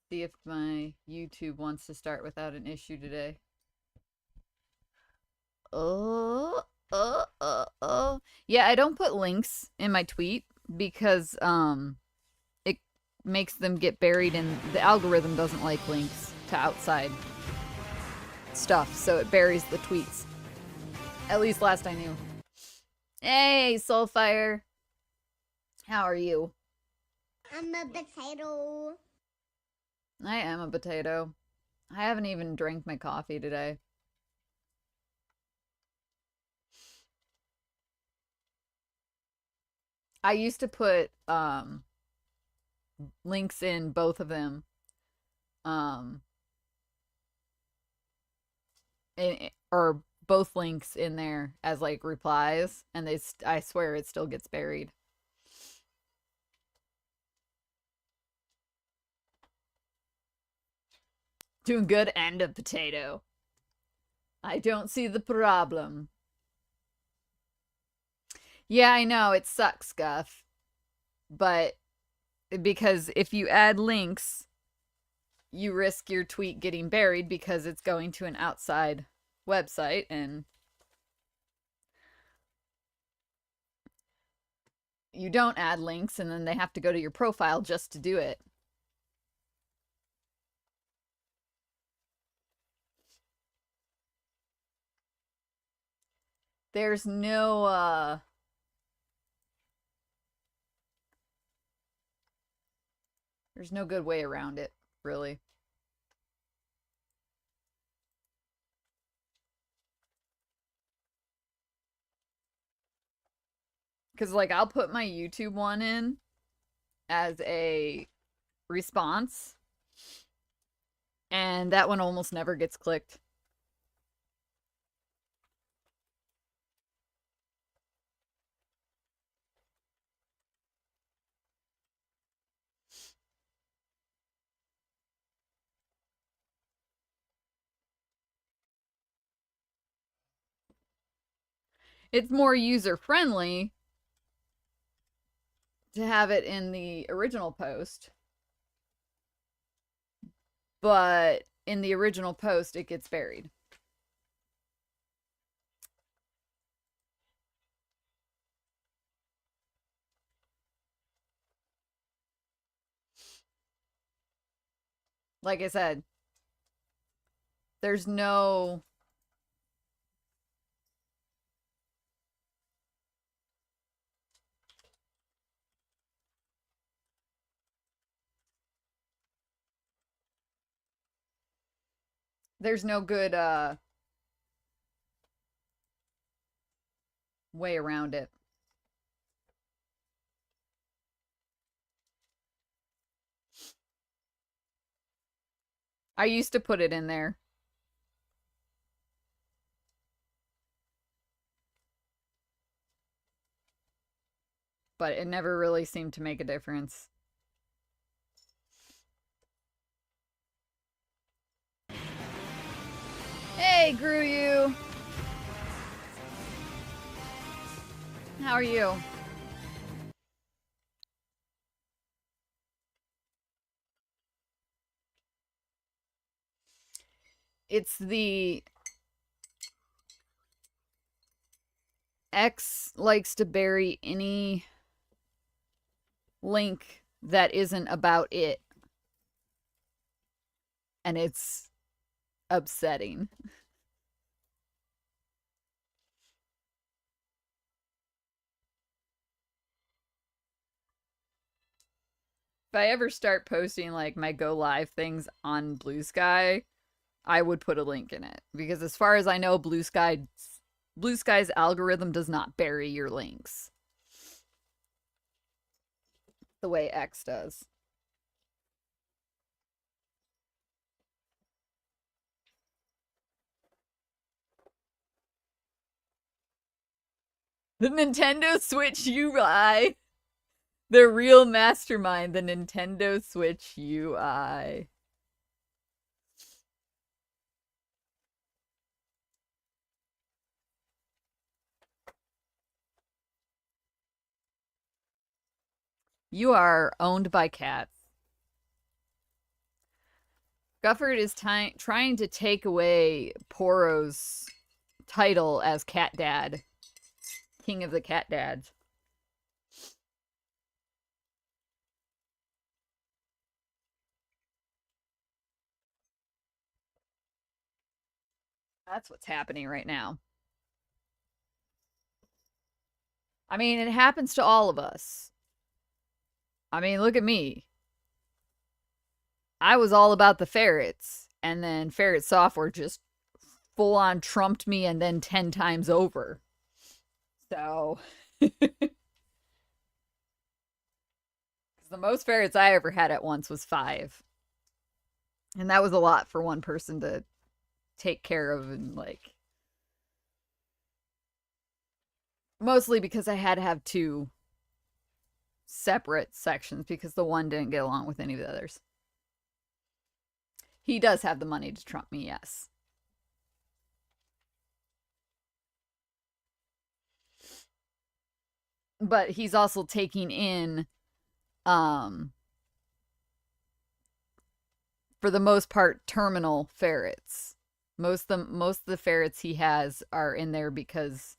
See if my YouTube wants to start without an issue today. Oh, oh. Yeah, I don't put links in my tweet because it makes them get buried in the algorithm doesn't like links to outside stuff, so it buries the tweets. At least last I knew. Hey, Soulfire. How are you? I'm a potato. I am a potato. I haven't even drank my coffee today. I used to put links in both of them. Um or both links in there as like replies and I swear it still gets buried. Doing good and a potato. I don't see the problem. Yeah, I know it sucks, Guff. But because if you add links, you risk your tweet getting buried because it's going to an outside website and you don't add links and then they have to go to your profile just to do it. There's no there's no good way around it, really. Cuz like I'll put my YouTube one in as a response and that one almost never gets clicked. It's more user friendly to have it in the original post, but in the original post it gets buried. Like I said, there's no there's no good way around it. I used to put it in there, but it never really seemed to make a difference. Hey, Grew You. How are you? It's the X likes to bury any link that isn't about it. And it's upsetting. If I ever start posting like my go live things on Blue Sky, I would put a link in it because as far as I know, Blue Sky's algorithm does not bury your links the way X does. The Nintendo Switch UI. The real mastermind, the Nintendo Switch UI. You are owned by cats. Scufford is trying to take away Poro's title as Cat Dad. King of the Cat Dads. That's what's happening right now. I mean, it happens to all of us. I mean, look at me. I was all about the ferrets, and then Ferret Software just full on trumped me and then 10 times over. So, the most ferrets I ever had at once was 5. And that was a lot for one person to take care of, and like, mostly because I had to have 2 separate sections because the one didn't get along with any of the others. He does have the money to trump me, yes. But he's also taking in, for the most part, terminal ferrets. Most of the ferrets he has are in there because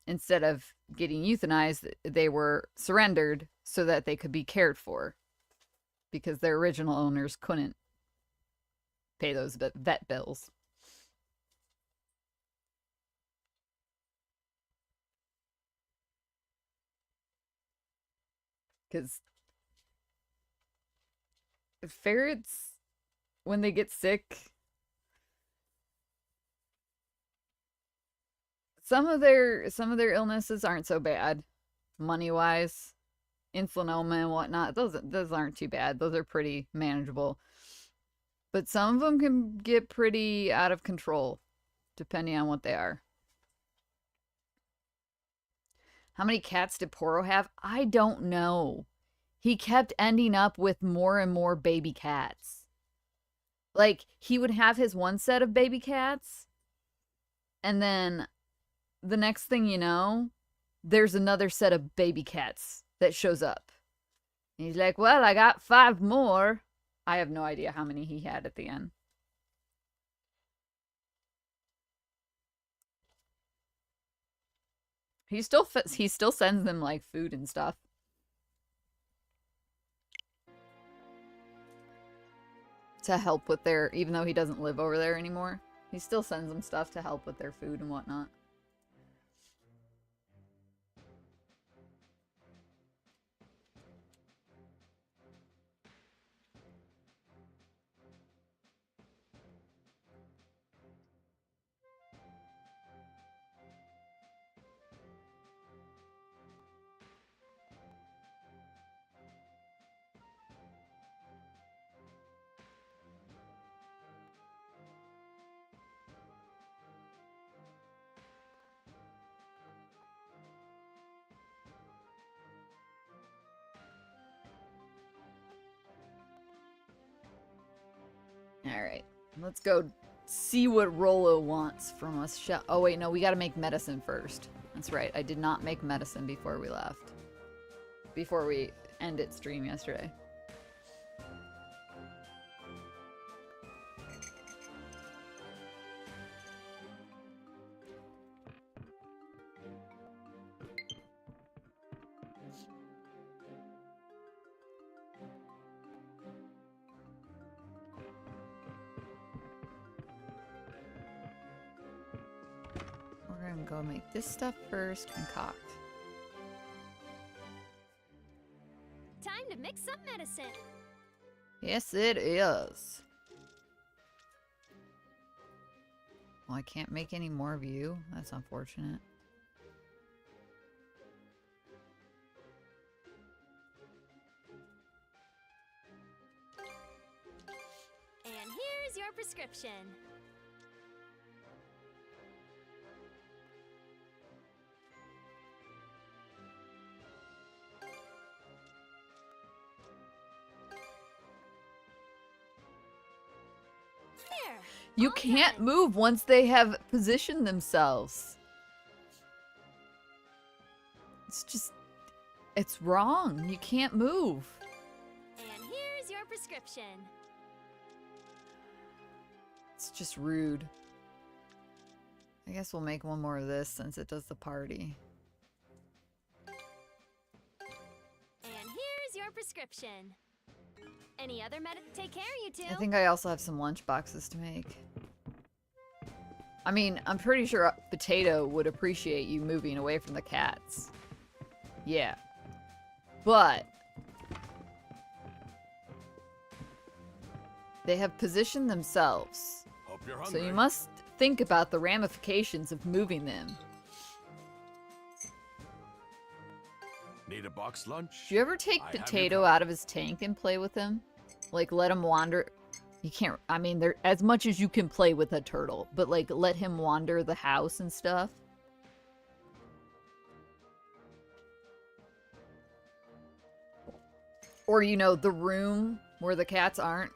instead of getting euthanized, they were surrendered so that they could be cared for, because their original owners couldn't pay those vet bills. Because ferrets, when they get sick, some of their illnesses aren't so bad, money wise, insulinoma and whatnot. Those aren't too bad. Those are pretty manageable. But some of them can get pretty out of control, depending on what they are. How many cats did Poro have? I don't know. He kept ending up with more and more baby cats. Like, he would have his one set of baby cats, and then the next thing you know, there's another set of baby cats that shows up. And he's like, well, I got 5 more. I have no idea how many he had at the end. He still sends them like food and stuff. To help with their, even though he doesn't live over there anymore, he still sends them stuff to help with their food and whatnot. Alright, let's go see what Rolo wants from us. Oh wait, no, we gotta make medicine first. That's right, I did not make medicine before we left. Before we ended stream yesterday. We're gonna go make this stuff first, concoct. Time to mix some medicine. Yes, it is. Well, I can't make any more of you. That's unfortunate. And here's your prescription. There. You All can't done. move once they have positioned themselves. It's just, it's wrong. You can't move. And here's your prescription. It's just rude. I guess we'll make one more of this since it does the party. And here's your prescription. Any other take care of you two. I think I also have some lunch boxes to make. I mean, I'm pretty sure Potato would appreciate you moving away from the cats. Yeah. But they have positioned themselves. Hope you're So hungry. you must think about the ramifications of moving them. Need a box lunch? Do you ever take I have you Potato covered. out of his tank and play with him? Like, let him wander? You can't, I mean, there as much as you can play with a turtle, but like, let him wander the house and stuff. Or, you know, the room where the cats aren't.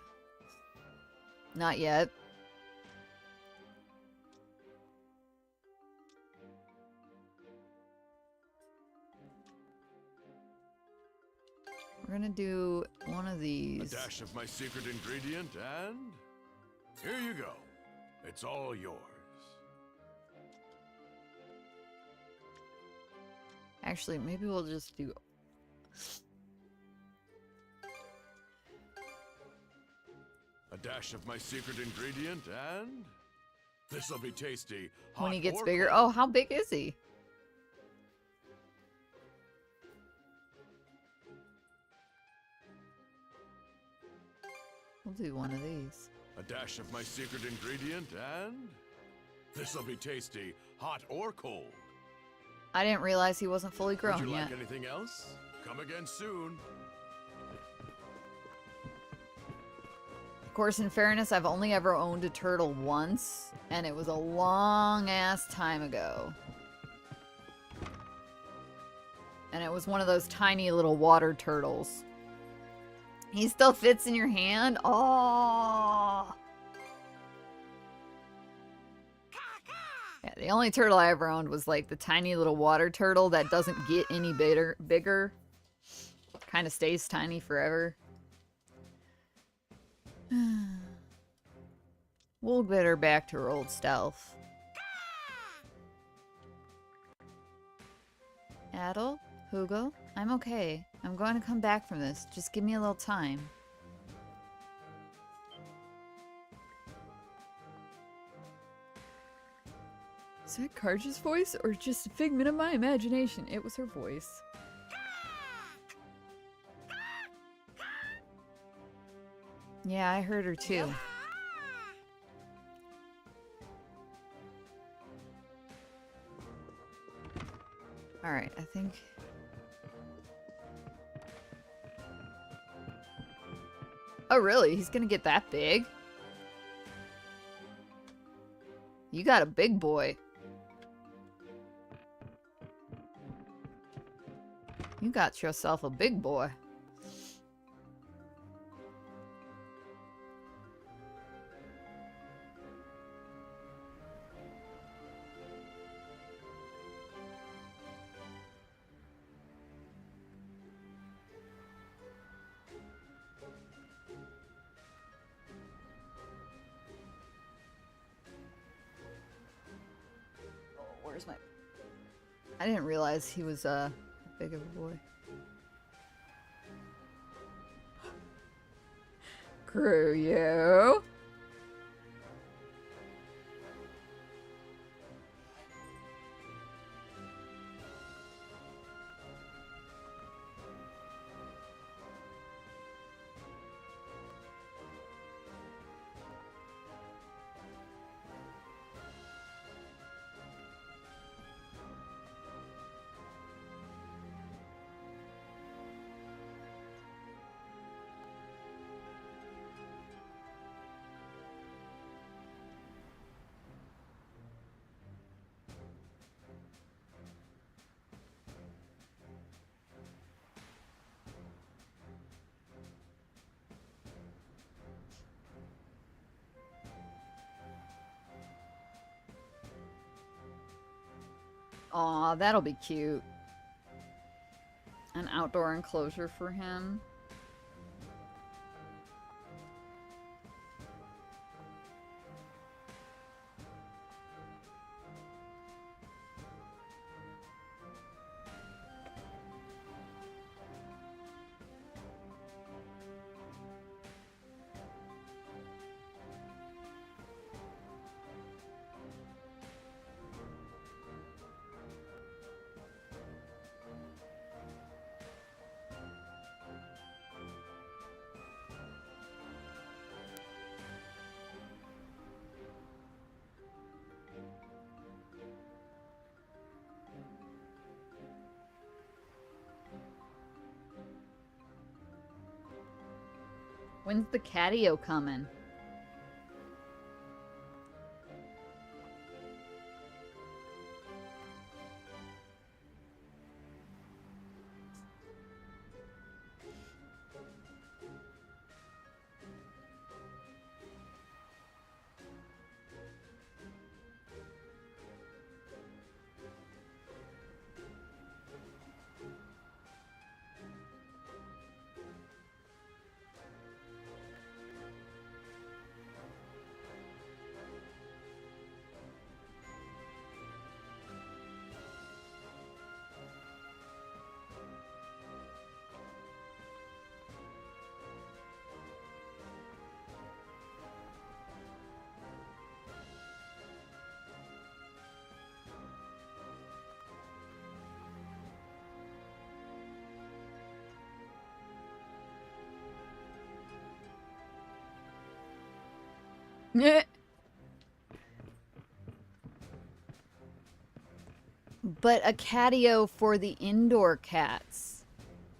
Not yet. We're gonna do one of A these. dash of my secret ingredient, and here you go. It's all yours. Actually, maybe we'll just do... A dash of my secret ingredient, and this'll be tasty. When he hot gets or bigger. cold. Oh, how big is he? We'll do one of these. A dash of my secret ingredient, and this'll be tasty, hot or cold. I didn't realize he wasn't fully Would grown you yet. like anything else? Come again soon. Of course, in fairness, I've only ever owned a turtle once, and it was a long-ass time ago. And it was one of those tiny little water turtles. He still fits in your hand? Oh! Yeah, the only turtle I ever owned was like the tiny little water turtle that doesn't get any bigger. Kind of stays tiny forever. We'll get her back to her old stealth. Adel? Hugo? I'm okay. I'm going to come back from this. Just give me a little time. Is that Karja's voice or just a figment of my imagination? It was her voice. Yeah, I heard her too. Alright, I think... Oh, really? He's gonna get that big? You got a big boy. You got yourself a big boy. Where's my... I didn't realize he was, big of a boy. Screw you. Aw, that'll be cute. An outdoor enclosure for him. When's the catio coming? But a catio for the indoor cats,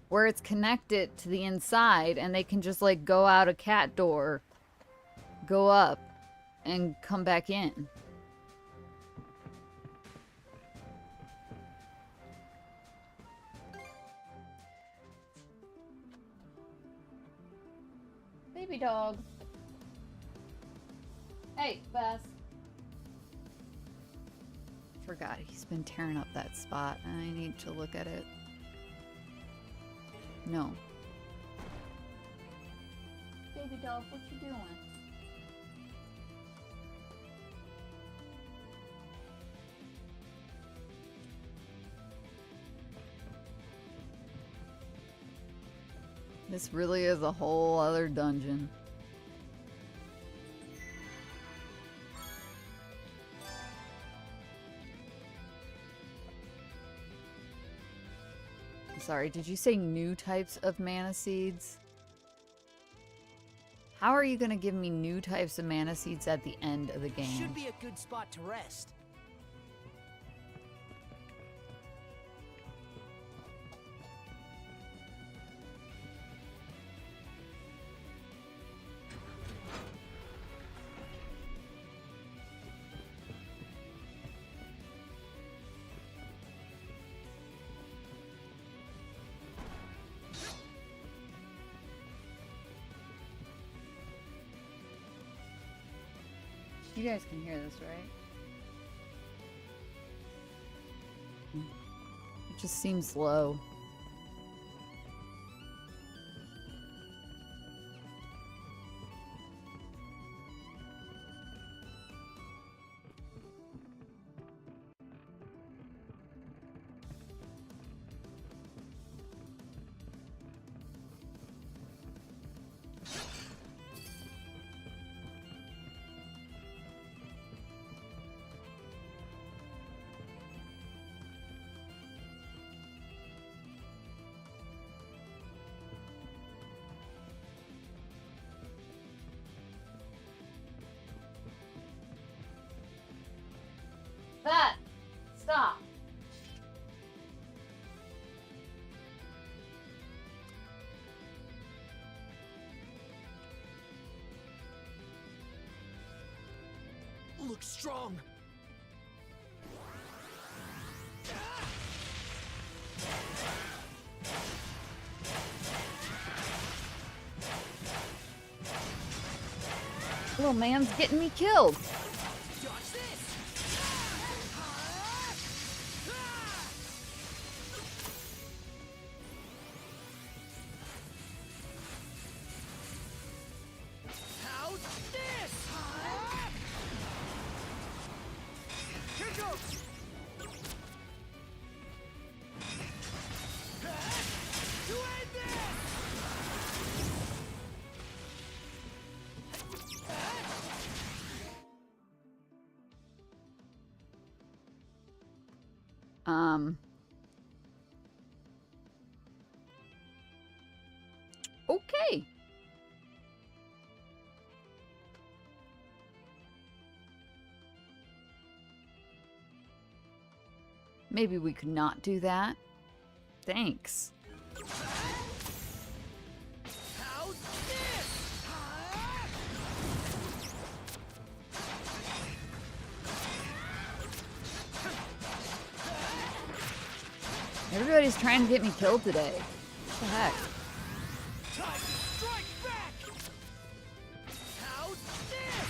where it's connected to the inside and they can just like go out a cat door, go up, and come back in. Baby dog. Hey, Bess. Forgot he's been tearing up that spot and I need to look at it. No. Baby dog, what you doing? This really is a whole other dungeon. Sorry, did you say new types of mana seeds? How are you gonna give me new types of mana seeds at the end of the game? Should be a good spot to rest. You guys can hear this, right? It just seems low. That! Stop! Looks strong. Little man's getting me killed. Dodge this. How's this? Here goes. To end this. Okay. Maybe we could not do that. Thanks. How's this? Everybody's trying to get me killed today. What the heck? Time to strike back! How's this?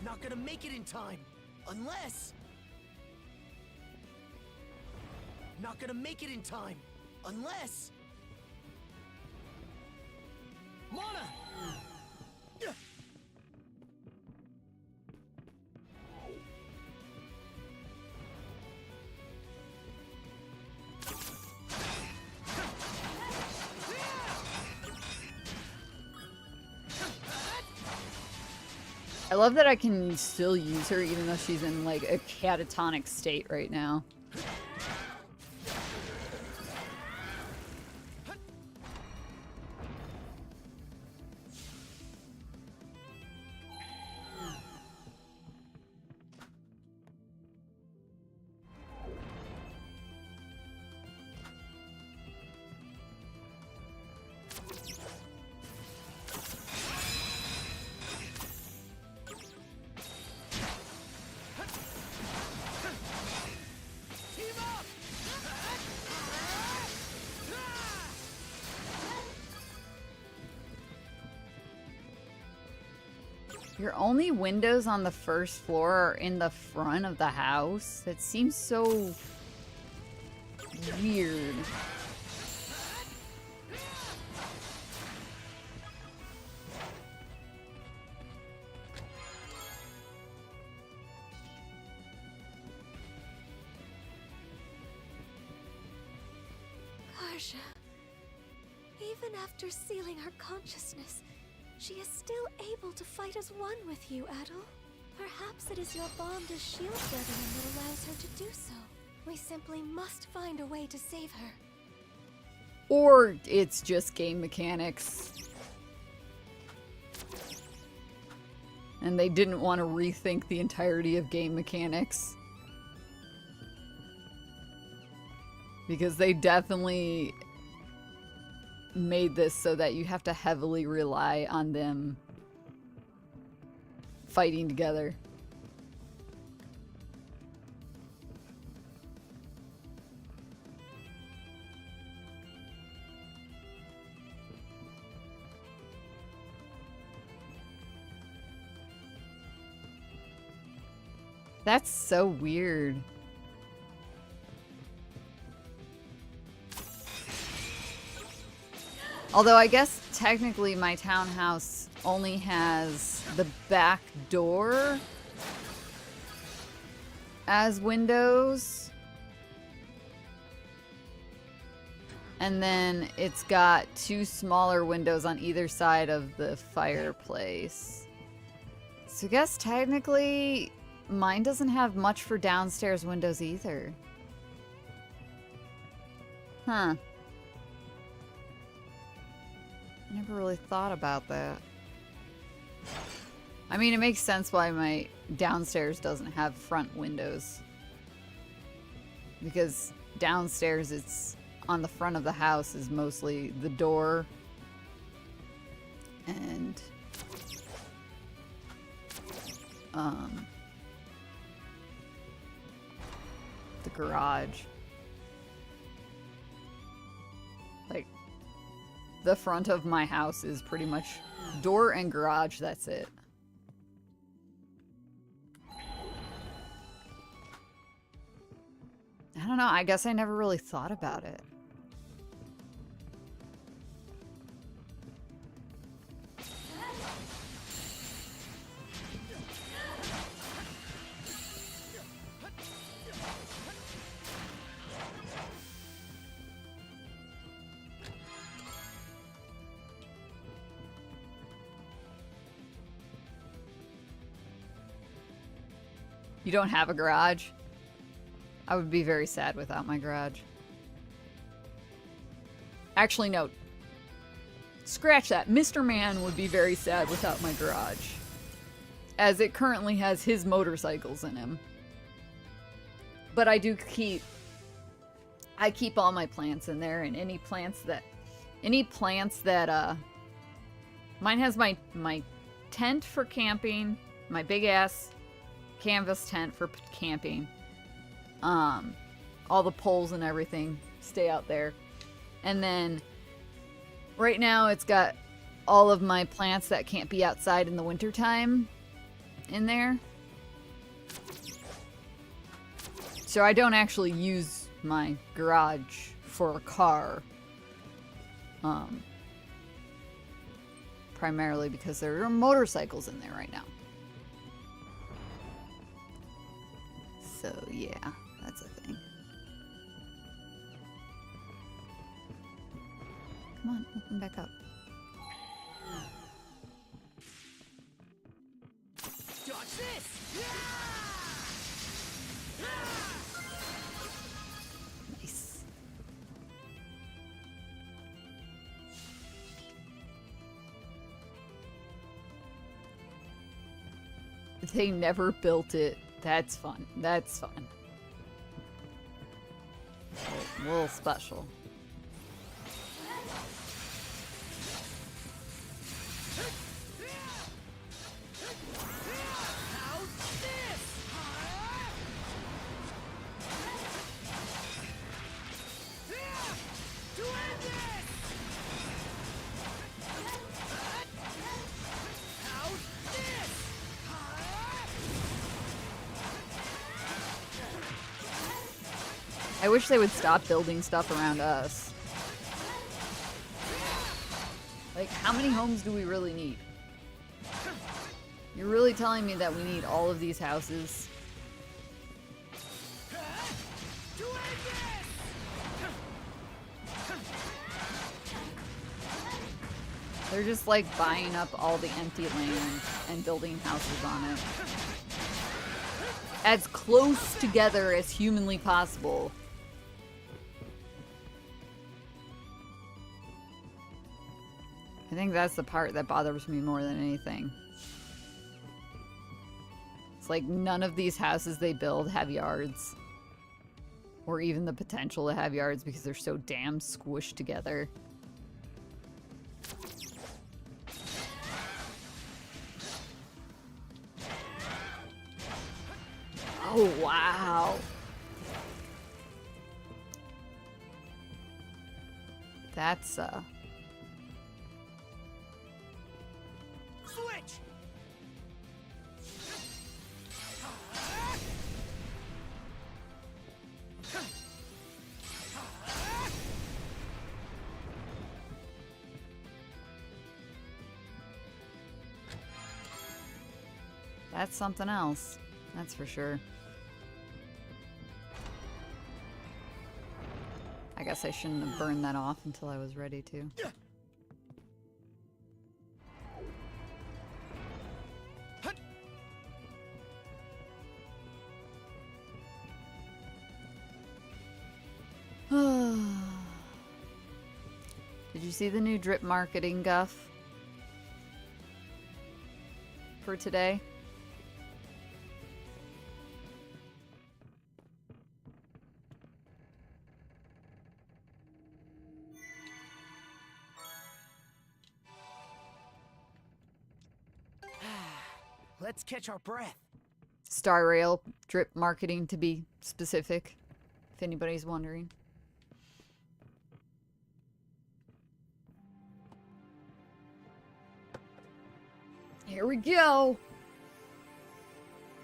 Not gonna make it in time. Unless... Not gonna make it in time. Unless... Mana! I love that I can still use her even though she's in like a catatonic state right now. Your only windows on the first floor are in the front of the house? That seems so weird. Harsha, even after sealing her consciousness, she is still able to fight as one with you, Adol. Perhaps it is your bond as shield brethren that allows her to do so. We simply must find a way to save her. Or it's just game mechanics. And they didn't want to rethink the entirety of game mechanics. Because they definitely made this so that you have to heavily rely on them fighting together. That's so weird. Although I guess technically my townhouse only has the back door as windows. And then it's got two smaller windows on either side of the fireplace. So I guess technically mine doesn't have much for downstairs windows either. Huh. I never really thought about that. I mean, it makes sense why my downstairs doesn't have front windows. Because downstairs, it's on the front of the house is mostly the door and the garage. Like, the front of my house is pretty much door and garage, that's it. I don't know, I guess I never really thought about it. You don't have a garage? I would be very sad without my garage. Actually, no. Scratch that. Mr. Man would be very sad without my garage. As it currently has his motorcycles in him. But I do keep all my plants in there, and any plants that mine has my tent for camping, my big ass canvas tent for camping. All the poles and everything stay out there. And then right now it's got all of my plants that can't be outside in the wintertime in there. So I don't actually use my garage for a car. Primarily because there are motorcycles in there right now. So yeah, that's a thing. Come on, open back up. Dodge this! Nice. They never built it. That's fun. That's fun. A little special. I wish they would stop building stuff around us. Like, how many homes do we really need? You're really telling me that we need all of these houses? They're just like buying up all the empty land and building houses on it. As close together as humanly possible. I think that's the part that bothers me more than anything. It's like none of these houses they build have yards. Or even the potential to have yards because they're so damn squished together. Oh, wow. That's, Switch! that's something else. That's for sure. I guess I shouldn't have burned that off until I was ready to. Did you see the new drip marketing guff for today? Let's catch our breath. Star Rail drip marketing, to be specific, if anybody's wondering. Here we go.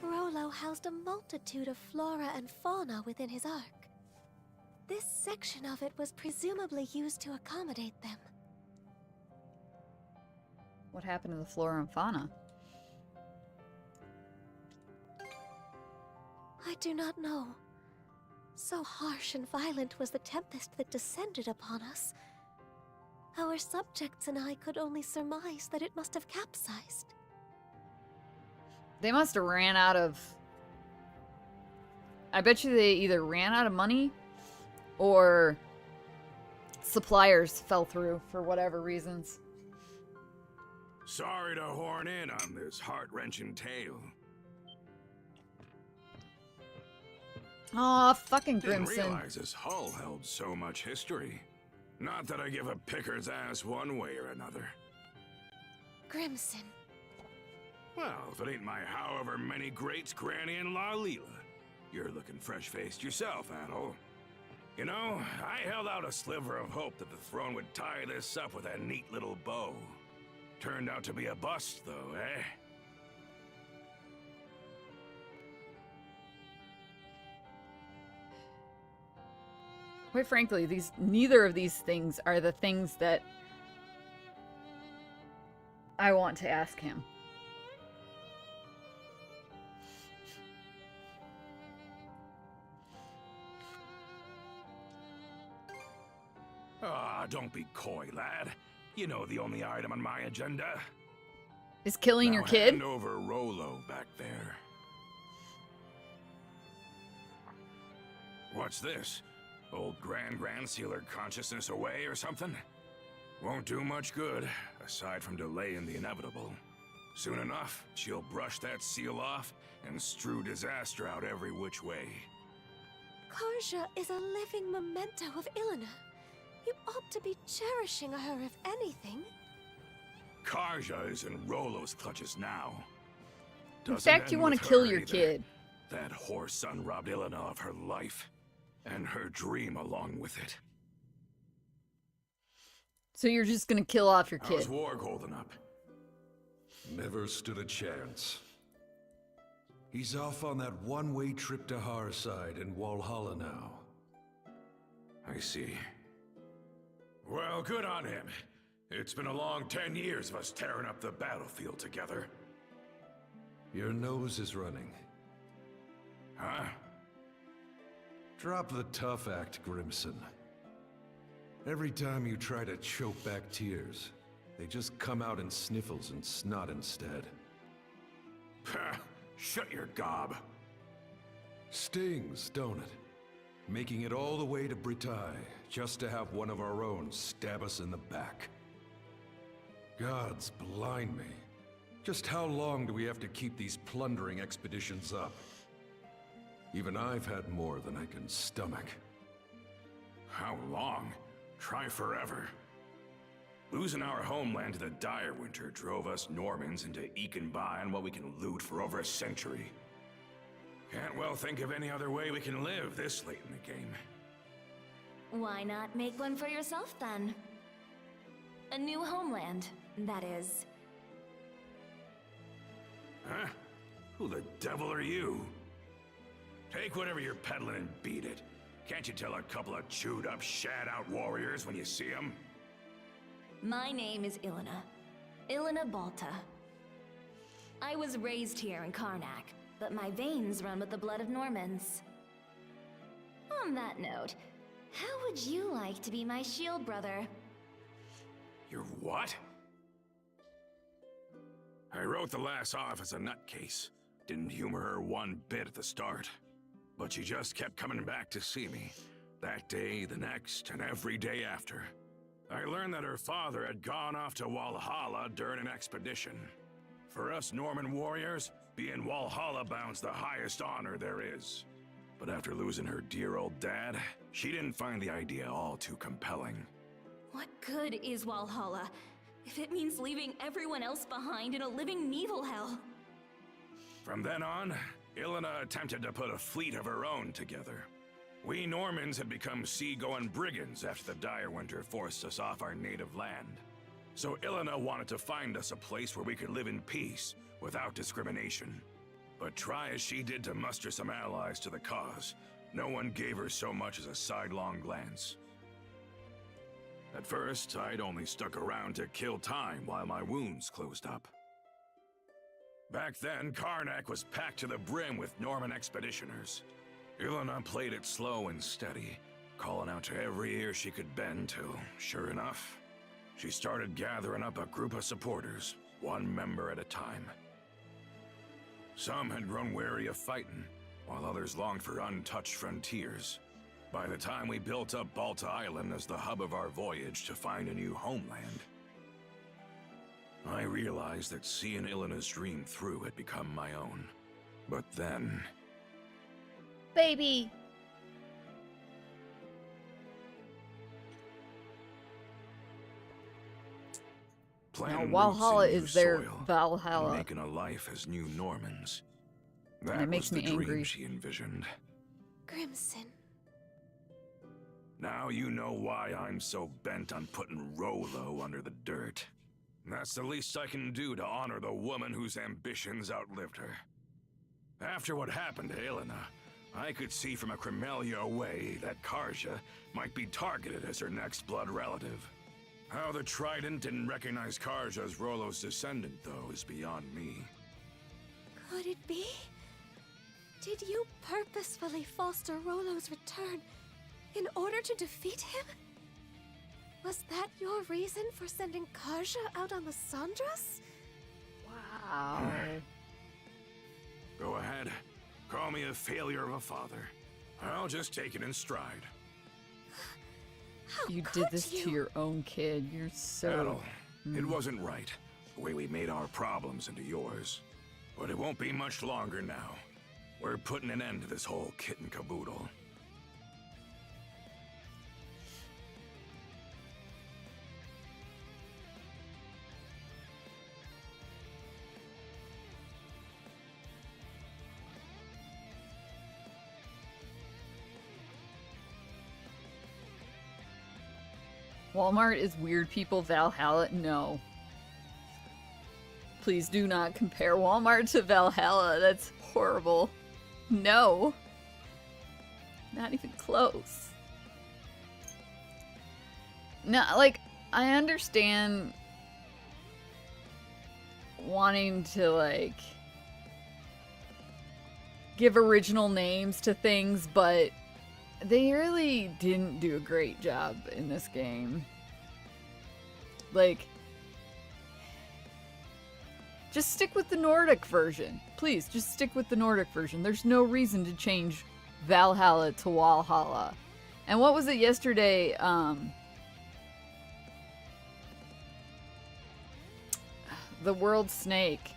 Rollo housed a multitude of flora and fauna within his ark. This section of it was presumably used to accommodate them. What happened to the flora and fauna? I do not know. So harsh and violent was the tempest that descended upon us. Our subjects and I could only surmise that it must have capsized. They must have ran out of... I bet you they either ran out of money or suppliers fell through for whatever reasons. Sorry to horn in on this heart-wrenching tale. Aw, fucking Didn't Grimson. realize this hull held so much history. Not that I give a picker's ass one way or another. Grimson. Well, if it ain't my however many greats, Granny and La Leela. You're looking fresh-faced yourself, Adol. You know, I held out a sliver of hope that the throne would tie this up with a neat little bow. Turned out to be a bust, though, eh? Quite frankly, neither of these things are the things that I want to ask him. Ah, don't be coy, lad. You know the only item on my agenda. Is killing your kid? Hand over Rolo back there. What's this? Old Grand sealer consciousness away or something? Won't do much good, aside from delaying the inevitable. Soon enough, she'll brush that seal off and strew disaster out every which way. Karja is a living memento of Ilena. You ought to be cherishing her, if anything. Karja is in Rolo's clutches now. In Doesn't fact, you end want with to kill her your either. kid. That whore son robbed Ilena of her life, and her dream along with it. So you're just gonna kill off your How's kid. Warg holding up? Never stood a chance. He's off on that one-way trip to Harside in Walhalla now. I see. Well, good on him. It's been a long 10 years of us tearing up the battlefield together. Your nose is running. Huh? Drop the tough act, Grimson. Every time you try to choke back tears, they just come out in sniffles and snot instead. Pah, shut your gob. Stings, don't it? Making it all the way to Britae, just to have one of our own stab us in the back. Gods blind me. Just how long do we have to keep these plundering expeditions up? Even I've had more than I can stomach. How long? Try forever. Losing our homeland to the dire winter drove us Normans into eking by on what we can loot for over a century. Can't well think of any other way we can live this late in the game. Why not make one for yourself then? A new homeland, that is. Huh? Who the devil are you? Take whatever you're peddling and beat it. Can't you tell a couple of chewed-up, shat-out warriors when you see them? My name is Ilena. Ilena Balta. I was raised here in Karnak, but my veins run with the blood of Normans. On that note, how would you like to be my shield brother? You're what? I wrote the lass off as a nutcase. Didn't humor her one bit at the start. But she just kept coming back to see me. That day, the next, and every day after. I learned that her father had gone off to Walhalla during an expedition. For us Norman warriors, being Walhalla bound's the highest honor there is. But after losing her dear old dad, she didn't find the idea all too compelling. What good is Walhalla if it means leaving everyone else behind in a living Nibelhell? From then on, Ilena attempted to put a fleet of her own together. We Normans had become sea-going brigands after the dire winter forced us off our native land. So Ilena wanted to find us a place where we could live in peace, without discrimination. But try as she did to muster some allies to the cause, no one gave her so much as a sidelong glance. At first, I'd only stuck around to kill time while my wounds closed up. Back then, Karnak was packed to the brim with Norman expeditioners. Ilena played it slow and steady, calling out to every ear she could bend till, sure enough, she started gathering up a group of supporters, one member at a time. Some had grown weary of fighting, while others longed for untouched frontiers. By the time we built up Balta Island as the hub of our voyage to find a new homeland, I realized that seeing Ilena's dream through had become my own. But then... baby. Planting Now, roots Valhalla in new is their soil, Valhalla. making a life as new Normans. And That it makes was the me angry. dream she envisioned. Crimson. Now you know why I'm so bent on putting Rolo under the dirt. That's the least I can do to honor the woman whose ambitions outlived her. After what happened to Ilina, I could see from a Cremelia away that Karja might be targeted as her next blood relative. How the Trident didn't recognize Karja as Rolo's descendant, though, is beyond me. Could it be? Did you purposefully foster Rolo's return in order to defeat him? Was that your reason for sending Karja out on the Sandras? Wow. Go ahead. Call me a failure of a father. I'll just take it in stride. How You could did this to your own kid. You're so... Battle. It wasn't right, the way we made our problems into yours. But it won't be much longer now. We're putting an end to this whole kit and caboodle. Walmart is weird people Valhalla? No. Please do not compare Walmart to Valhalla. That's horrible. No. Not even close. No, like, I understand wanting to, like, give original names to things, but they really didn't do a great job in this game. Like, just stick with the Nordic version. Please, just stick with the Nordic version. There's no reason to change Valhalla to Walhalla. And what was it yesterday? The world snake,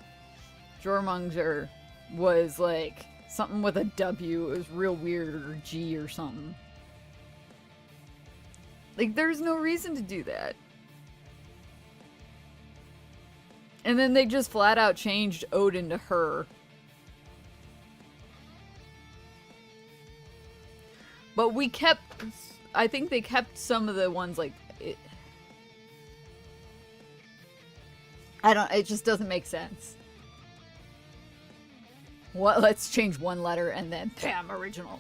Jormungandr, was like something with a W. It was real weird, or G or something. Like, there's no reason to do that. And then they just flat out changed Odin to her. But we kept... I think they kept some of the ones, like... It just doesn't make sense. What? Let's change one letter and then bam, original.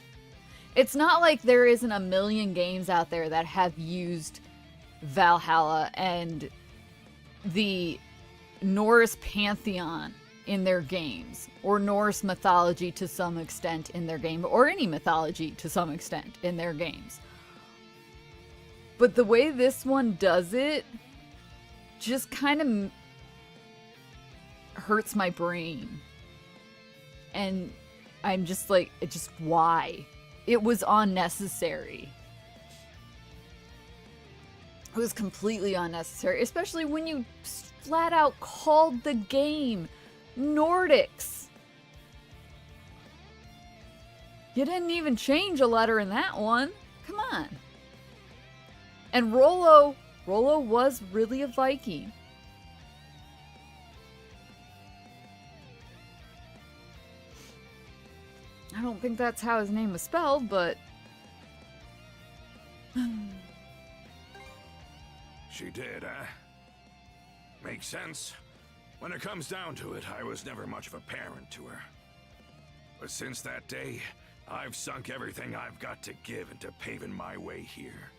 It's not like there isn't a million games out there that have used Valhalla and the Norse pantheon in their games, or Norse mythology to some extent in their game, or any mythology to some extent in their games. But the way this one does it just kind of hurts my brain. And I'm just like, why? It was unnecessary. It was completely unnecessary, especially when you flat out called the game Nordics. You didn't even change a letter in that one. Come on. And Rolo was really a Viking. I don't think that's how his name was spelled, but... She did, huh? Makes sense. When it comes down to it, I was never much of a parent to her. But since that day, I've sunk everything I've got to give into paving my way here.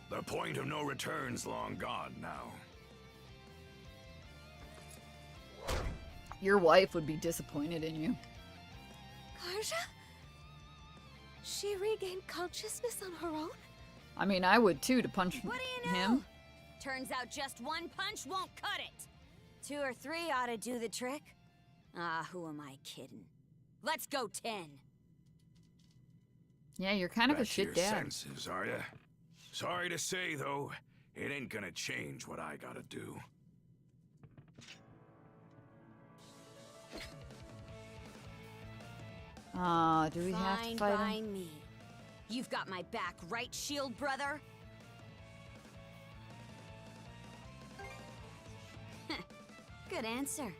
The point of no return's long gone now. Your wife would be disappointed in you. Karja? She regained consciousness on her own? I mean, I would too, to punch What do you know? him. Turns out just one punch won't cut it. 2 or 3 ought to do the trick. Ah, who am I kidding? Let's go 10. Yeah, you're kind of a Back to shit your dad. senses, are ya? Sorry to say, though, it ain't gonna change what I gotta do. Do we have to Fine fight by him? me. You've got my back, right, shield brother? Good answer.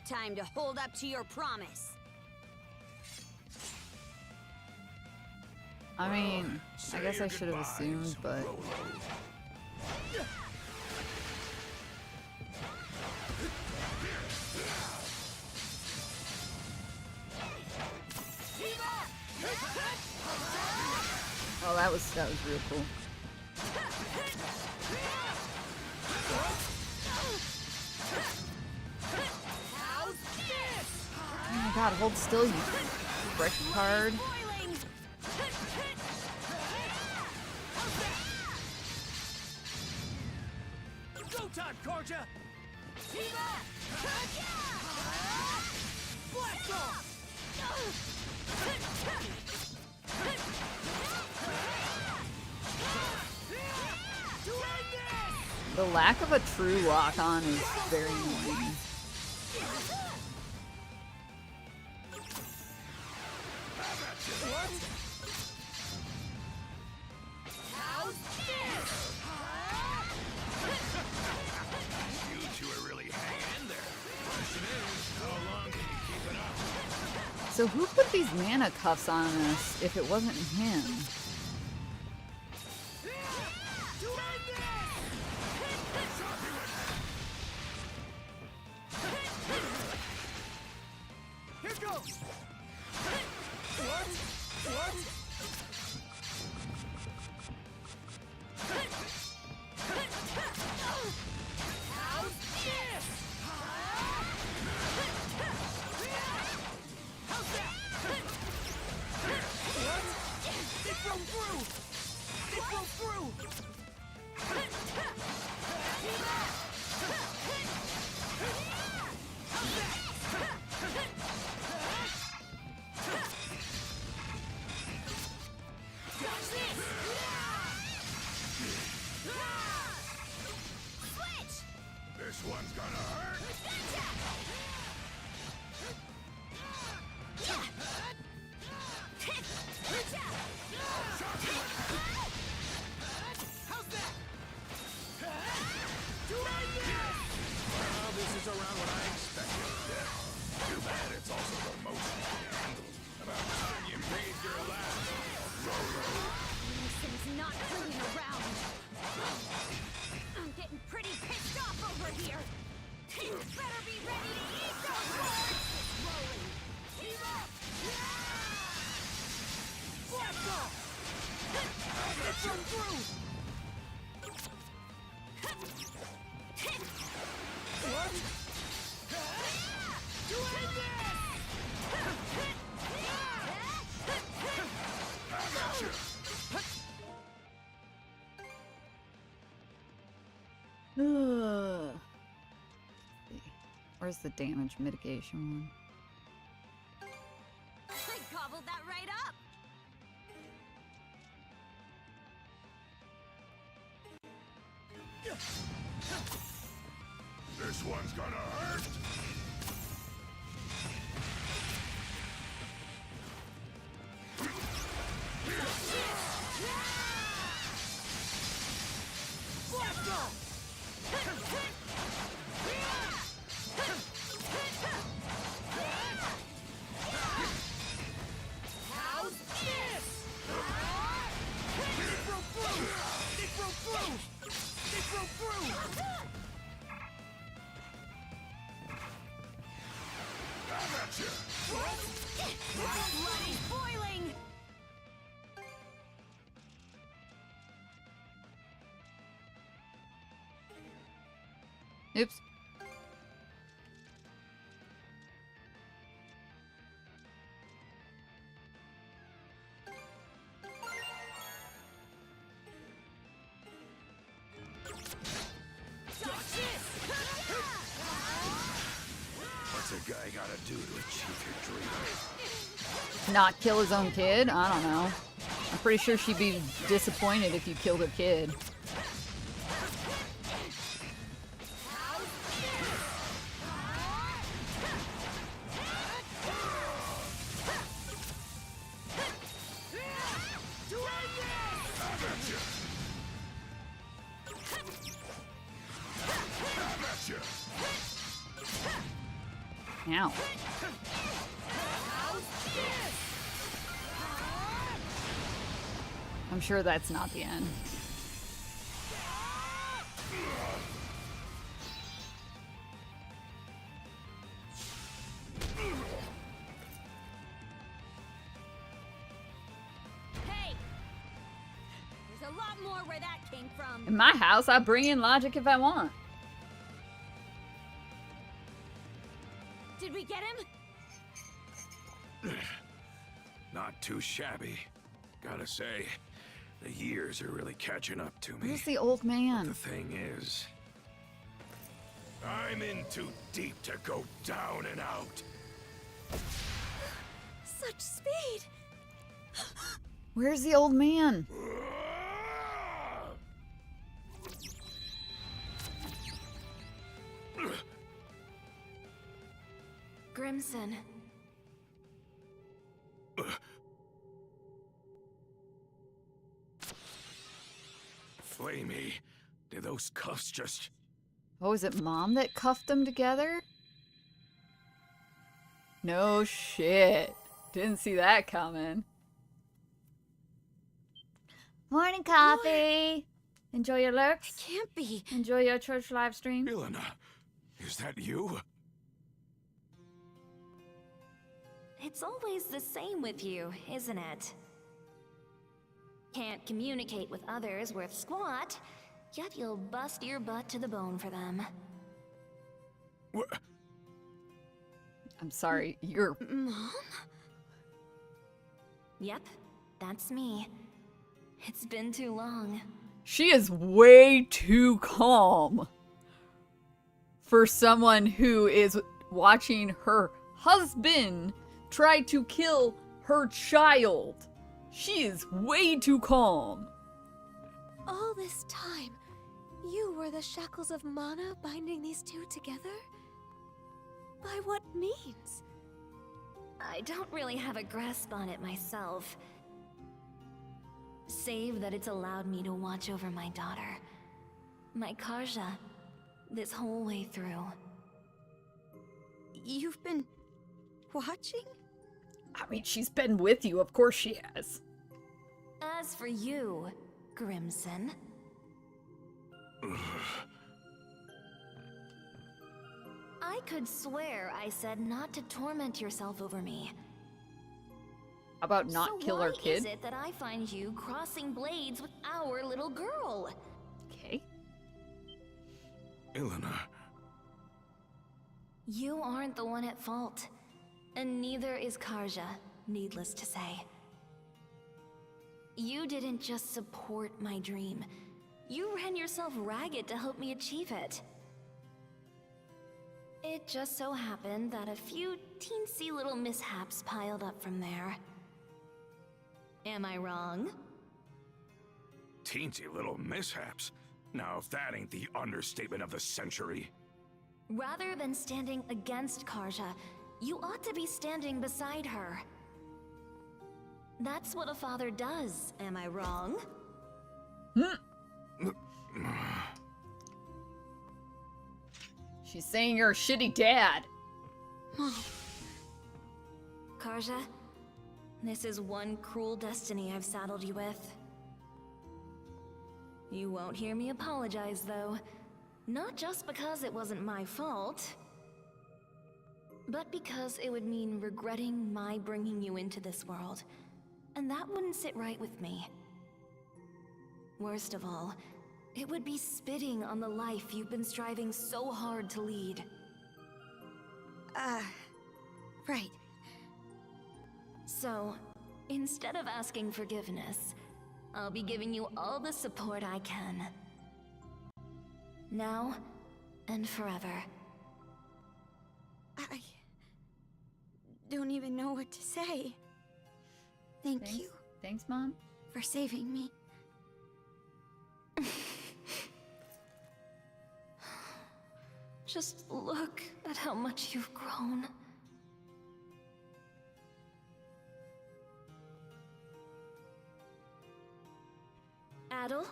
Time to hold up to your promise. I mean, I Say guess your I should have goodbyes, assumed, but Rolo. oh, that was real cool. Oh my god, hold still, you fresh card. Go time, Karja! Blast off! The lack of a true lock on is very annoying. You two are really hanging in there. Question is, how long can you keep it up? So who put these mana cuffs on us if it wasn't him? Here goes! What? How's this? How's that? What? They broke through! They broke through! This one's gonna hurt. How's that? Well, this is around what I expected. Too bad it's also the most you can handle. About time you breathed your last, Rolo. Wilson's not fooling around. I'm getting pretty pissed off over here. You better be ready to eat those words! Rolling. Team up! Blast off! They broke through! What? Doing this! I gotcha. Where's the damage mitigation one? I gobbled that right up! This one's gonna hurt. Blast off! How's this? They broke through! They broke through! They broke through! I gotcha. Blood is boiling! Oops. What's a guy gotta do to achieve your dream? Not kill his own kid? I don't know. I'm pretty sure she'd be disappointed if you killed her kid. Ow. I'm sure that's not the end. Hey! There's a lot more where that came from. In my house, I bring in logic if I want. Did we get him? Not too shabby. Gotta say, the years are really catching up to me. Where's the old The man? thing is, I'm in too deep to go down and out. Such speed! Where's the old man? Grimson. Flamey, did those cuffs just... Oh, is it Mom that cuffed them together? No shit. Didn't see that coming. Morning, coffee. Enjoy your lurks. Can't be. Enjoy your church live stream. Ilana, is that you? It's always the same with you, isn't it? Can't communicate with others worth squat, yet you'll bust your butt to the bone for them. What? I'm sorry, you're... Mom? Yep, that's me. It's been too long. She is way too calm for someone who is watching her husband try to kill her child. She is way too calm. All this time, you were the shackles of mana binding these two together? By what means? I don't really have a grasp on it myself. Save that it's allowed me to watch over my daughter, my Karja, this whole way through. You've been watching? I mean, she's been with you, of course she has. As for you, Grimson, I could swear I said not to torment yourself over me. How about not kill our So why kid? is it that I find you crossing blades with our little girl? Okay. Ilana, You aren't the one at fault, and neither is Karja, needless to say. You didn't just support my dream. You ran yourself ragged to help me achieve it. It just so happened that a few teensy little mishaps piled up from there. Am I wrong? teensy little mishaps. Now, if that ain't the understatement of the century. Rather than standing against Karja, you ought to be standing beside her. That's what a father does, am I wrong? She's saying you're a shitty dad. Karja, this is one cruel destiny I've saddled you with. You won't hear me apologize, though. Not just because it wasn't my fault, but because it would mean regretting my bringing you into this world, and that wouldn't sit right with me. Worst of all, it would be spitting on the life you've been striving so hard to lead. Right. So, instead of asking forgiveness, I'll be giving you all the support I can. Now, and forever. I don't even know what to say. Thank Thanks. you Thanks, Mom. for saving me. Just look at how much you've grown. Adel?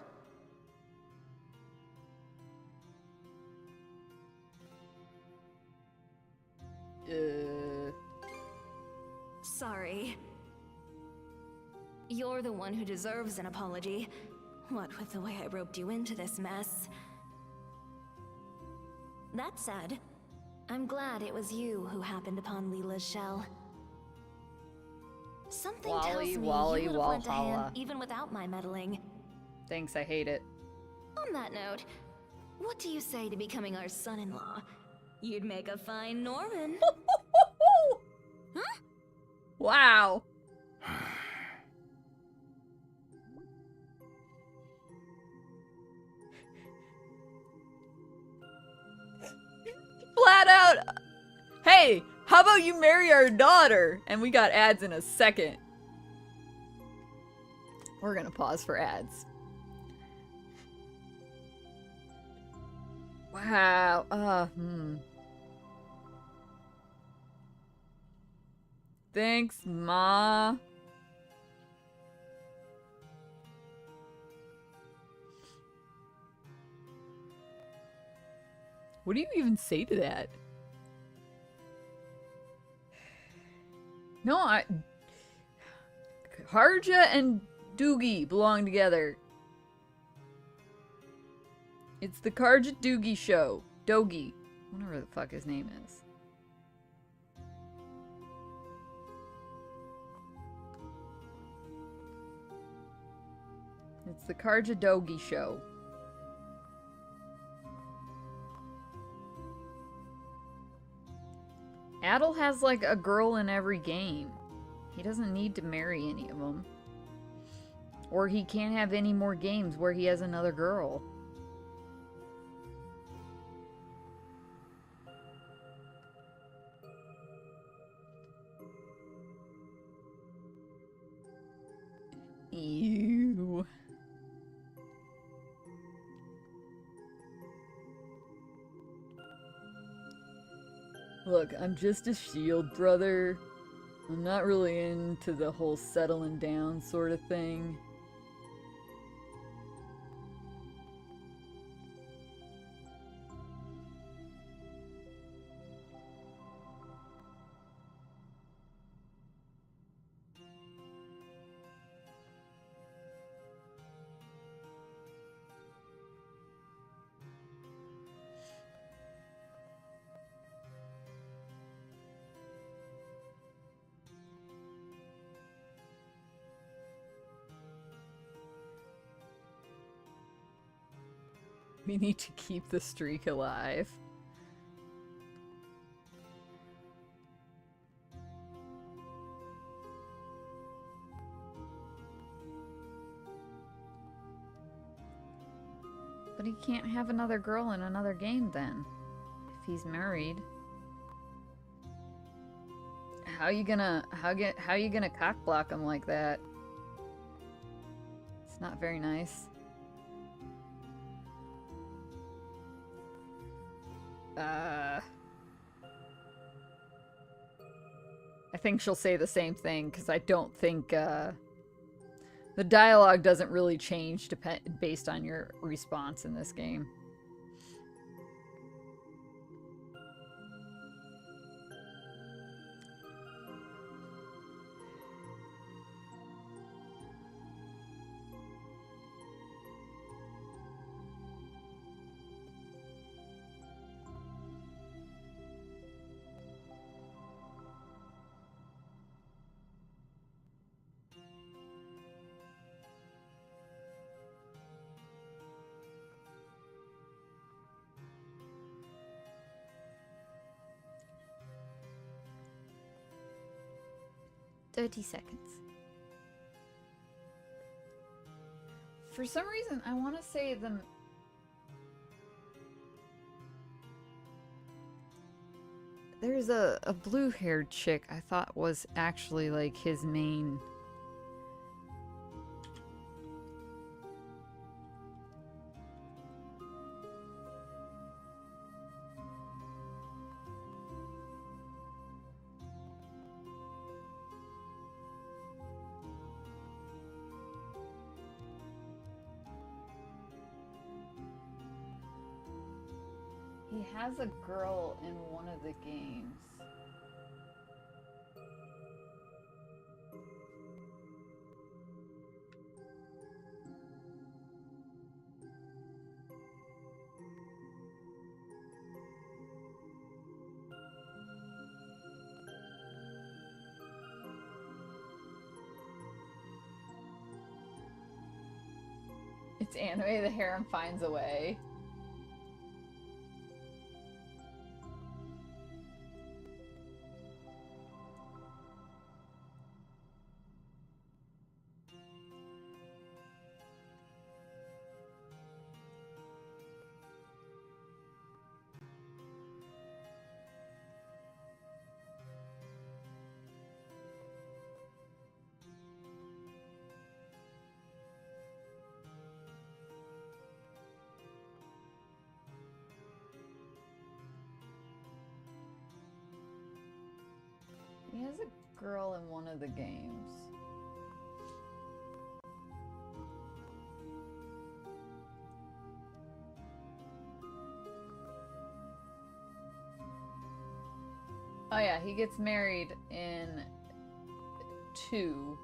sorry. You're the one who deserves an apology. What with the way I roped you into this mess. That said, I'm glad it was you who happened upon Leela's shell. Something tells me Wally, you would have lent a Walhalla. hand even without my meddling. Thanks, I hate it. On that note, what do you say to becoming our son-in-law? You'd make a fine Norman. Wow. Flat out. Hey, how about you marry our daughter? And we got ads in a second. We're gonna pause for ads. Wow. Thanks, Ma. What do you even say to that? No, Harja and Doogie belong together. It's the Karja Doogie show. Dogie. Whatever the fuck his name is. It's the Karja Dogie show. Adel has like a girl in every game. He doesn't need to marry any of them. Or he can't have any more games where he has another girl. Ew. Look, I'm just a shield brother. I'm not really into the whole settling down sort of thing. We need to keep the streak alive. But he can't have another girl in another game then. If he's married. How you gonna cock block him like that? It's not very nice. I think she'll say the same thing, because I don't think, the dialogue doesn't really change based on your response in this game. "30 seconds. For some reason, I want to say there's a blue-haired chick I thought was actually like his main. He has a girl in one of the games. It's anime, the harem finds a way. He has a girl in one of the games. Oh yeah, he gets married in 2.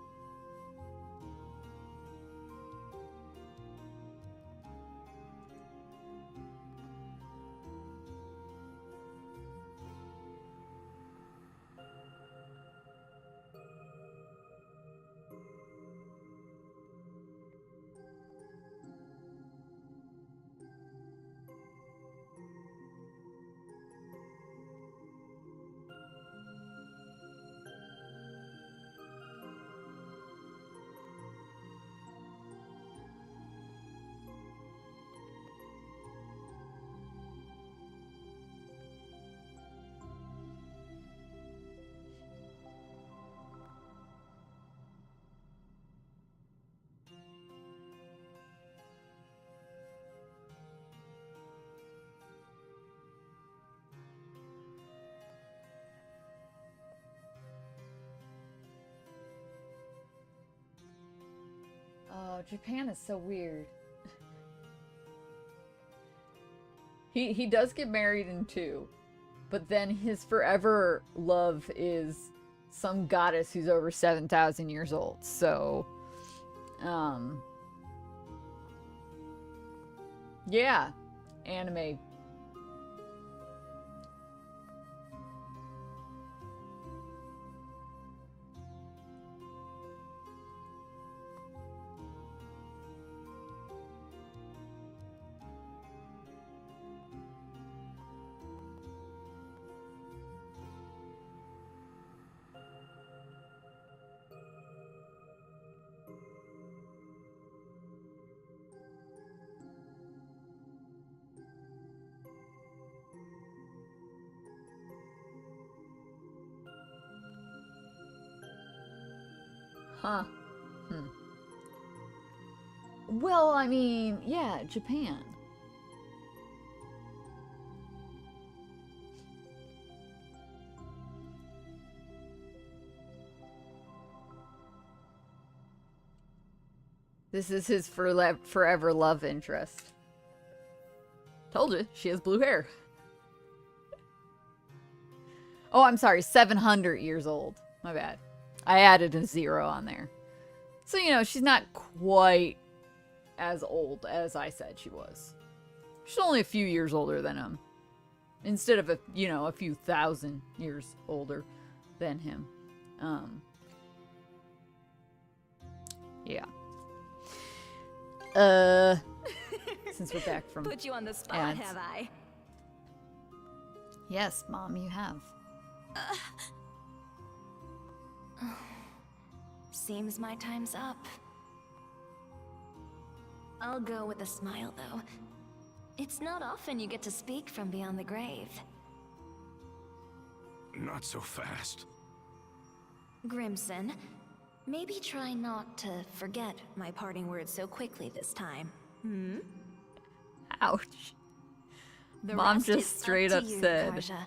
Oh, Japan is so weird. He does get married in 2, but then his forever love is some goddess who's over 7,000 years old. So, yeah, anime. Huh. Well, I mean, yeah, Japan. This is his forever love interest. Told you, she has blue hair. Oh, I'm sorry, 700 years old. My bad. I added a 0 on there. So, you know, she's not quite as old as I said she was. She's only a few years older than him. Instead of, a few thousand years older than him. Yeah. Since we're back from Put you on the spot, ads. have I? Yes, Mom, you have. Seems my time's up. I'll go with a smile, though. It's not often you get to speak from beyond the grave. Not so fast. Grimson, maybe try not to forget my parting words so quickly this time. Ouch. The Mom rest just is straight up up to you, said, Karja.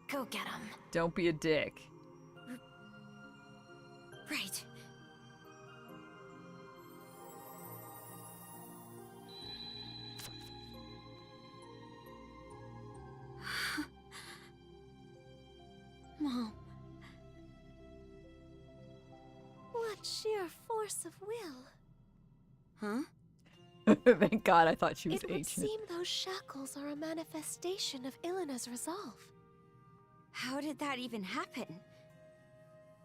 Go get him. don't be a dick. Right. Mom. What sheer force of will. Huh? Thank God, I thought she was It would ancient. seem those shackles are a manifestation of Ilena's resolve. How did that even happen?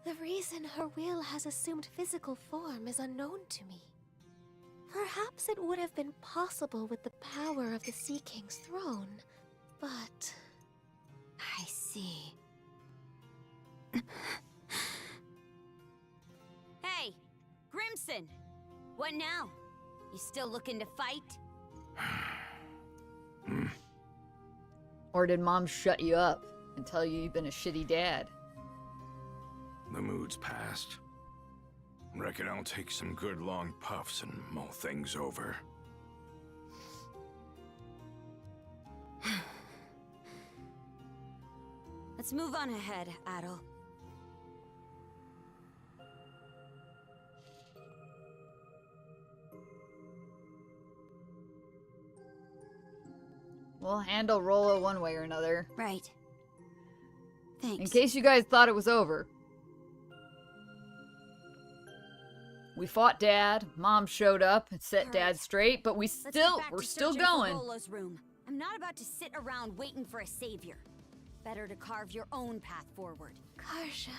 The reason her will has assumed physical form is unknown to me. Perhaps it would have been possible with the power of the Sea King's throne, but... I see. Hey, Grimson! What now? You still looking to fight? Or did Mom shut you up and tell you you've been a shitty dad? The mood's passed. Reckon I'll take some good long puffs and mull things over. Let's move on ahead, Adol. We'll handle Rolo one way or another. Right. Thanks. In case you guys thought it was over. We fought Dad, Mom showed up and set Dad straight, but we're still going. Rolo's room. I'm not about to sit around waiting for a savior. Better to carve your own path forward. Karsha,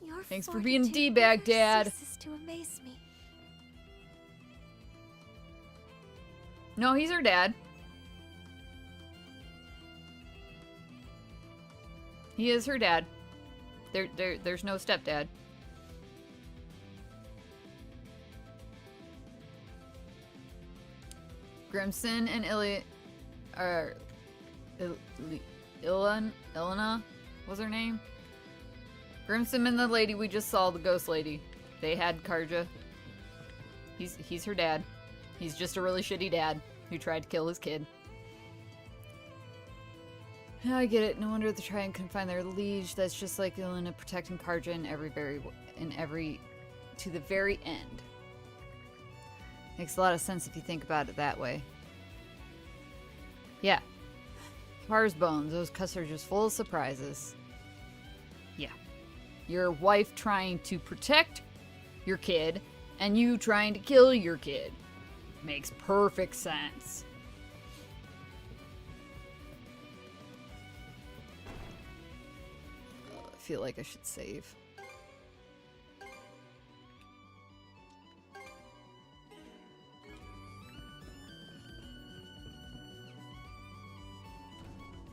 your Thanks for being a fortitude D-bag, never Dad. ceases to amaze me. No, he's her dad. He is her dad. There's no stepdad. Grimson and Ilana was her name? Grimson and the lady we just saw, the ghost lady. They had Karja. He's her dad. He's just a really shitty dad who tried to kill his kid. I get it. No wonder the Trident couldn't find their liege. That's just like Ilana protecting Karja to the very end. Makes a lot of sense if you think about it that way. Yeah. Cars bones. Those cuss are just full of surprises. Yeah. Your wife trying to protect your kid, and you trying to kill your kid. Makes perfect sense. I feel like I should save.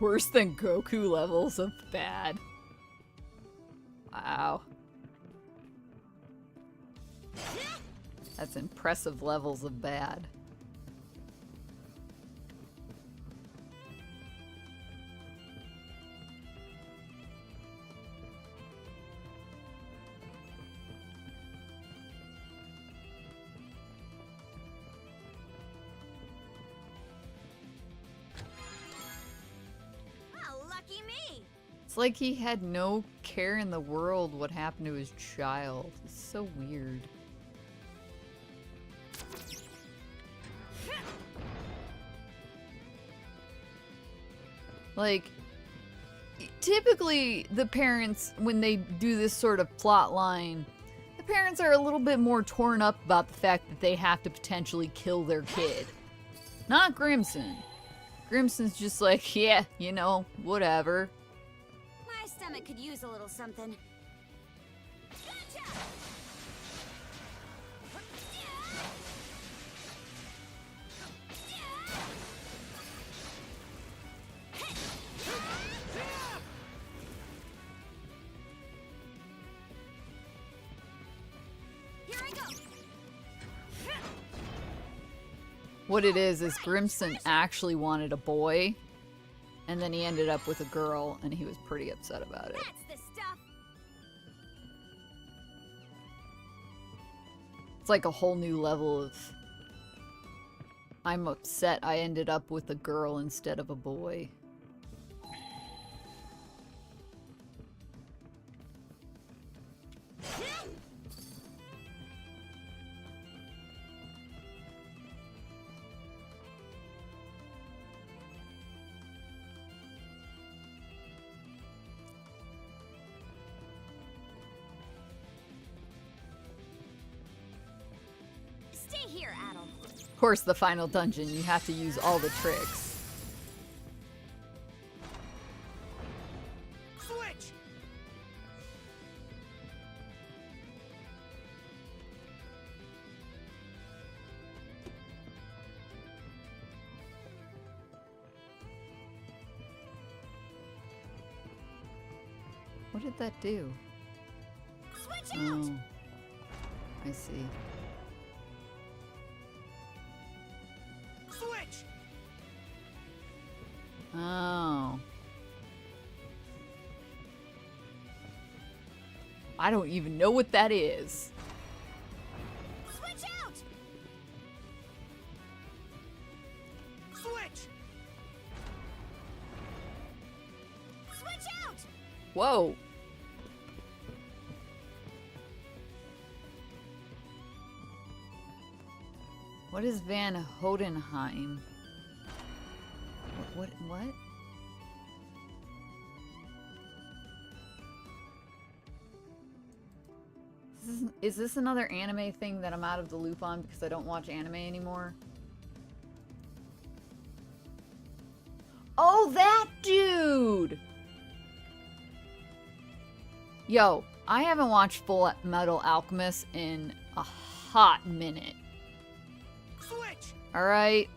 Worse than Goku levels of bad. Wow. That's impressive levels of bad. It's like he had no care in the world what happened to his child. It's so weird. Like, typically the parents, when they do this sort of plot line, the parents are a little bit more torn up about the fact that they have to potentially kill their kid. Not Grimson. Grimson's just like, yeah, you know, whatever. My stomach could use a little something. Gotcha! Here I go. What it is Grimson actually wanted a boy, and then he ended up with a girl, and he was pretty upset about it. That's the stuff. It's like a whole new level of, I'm upset I ended up with a girl instead of a boy. Stay here, Adol. Of course, the final dungeon, you have to use all the tricks. Switch! What did that do? Switch out! Oh. I see. Switch! Oh. I don't even know what that is. Switch out! Switch! Switch out! Whoa. What is Van Hodenheim? What? Is this another anime thing that I'm out of the loop on because I don't watch anime anymore? Oh, that dude! Yo, I haven't watched Full Metal Alchemist in a hot minute. Switch! Alright?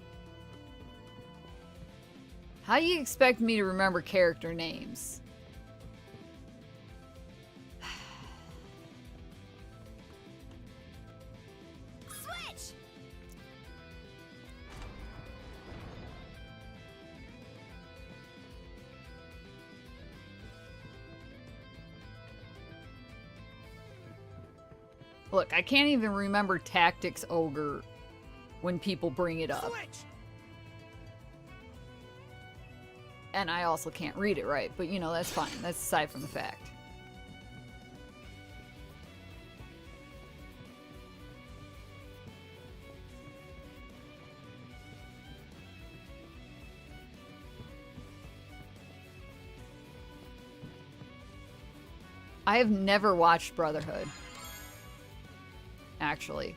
How do you expect me to remember character names? Switch! Look, I can't even remember Tactics Ogre when people bring it up. Switch! And I also can't read it right, but you know, that's fine. That's aside from the fact. I have never watched Brotherhood. Actually.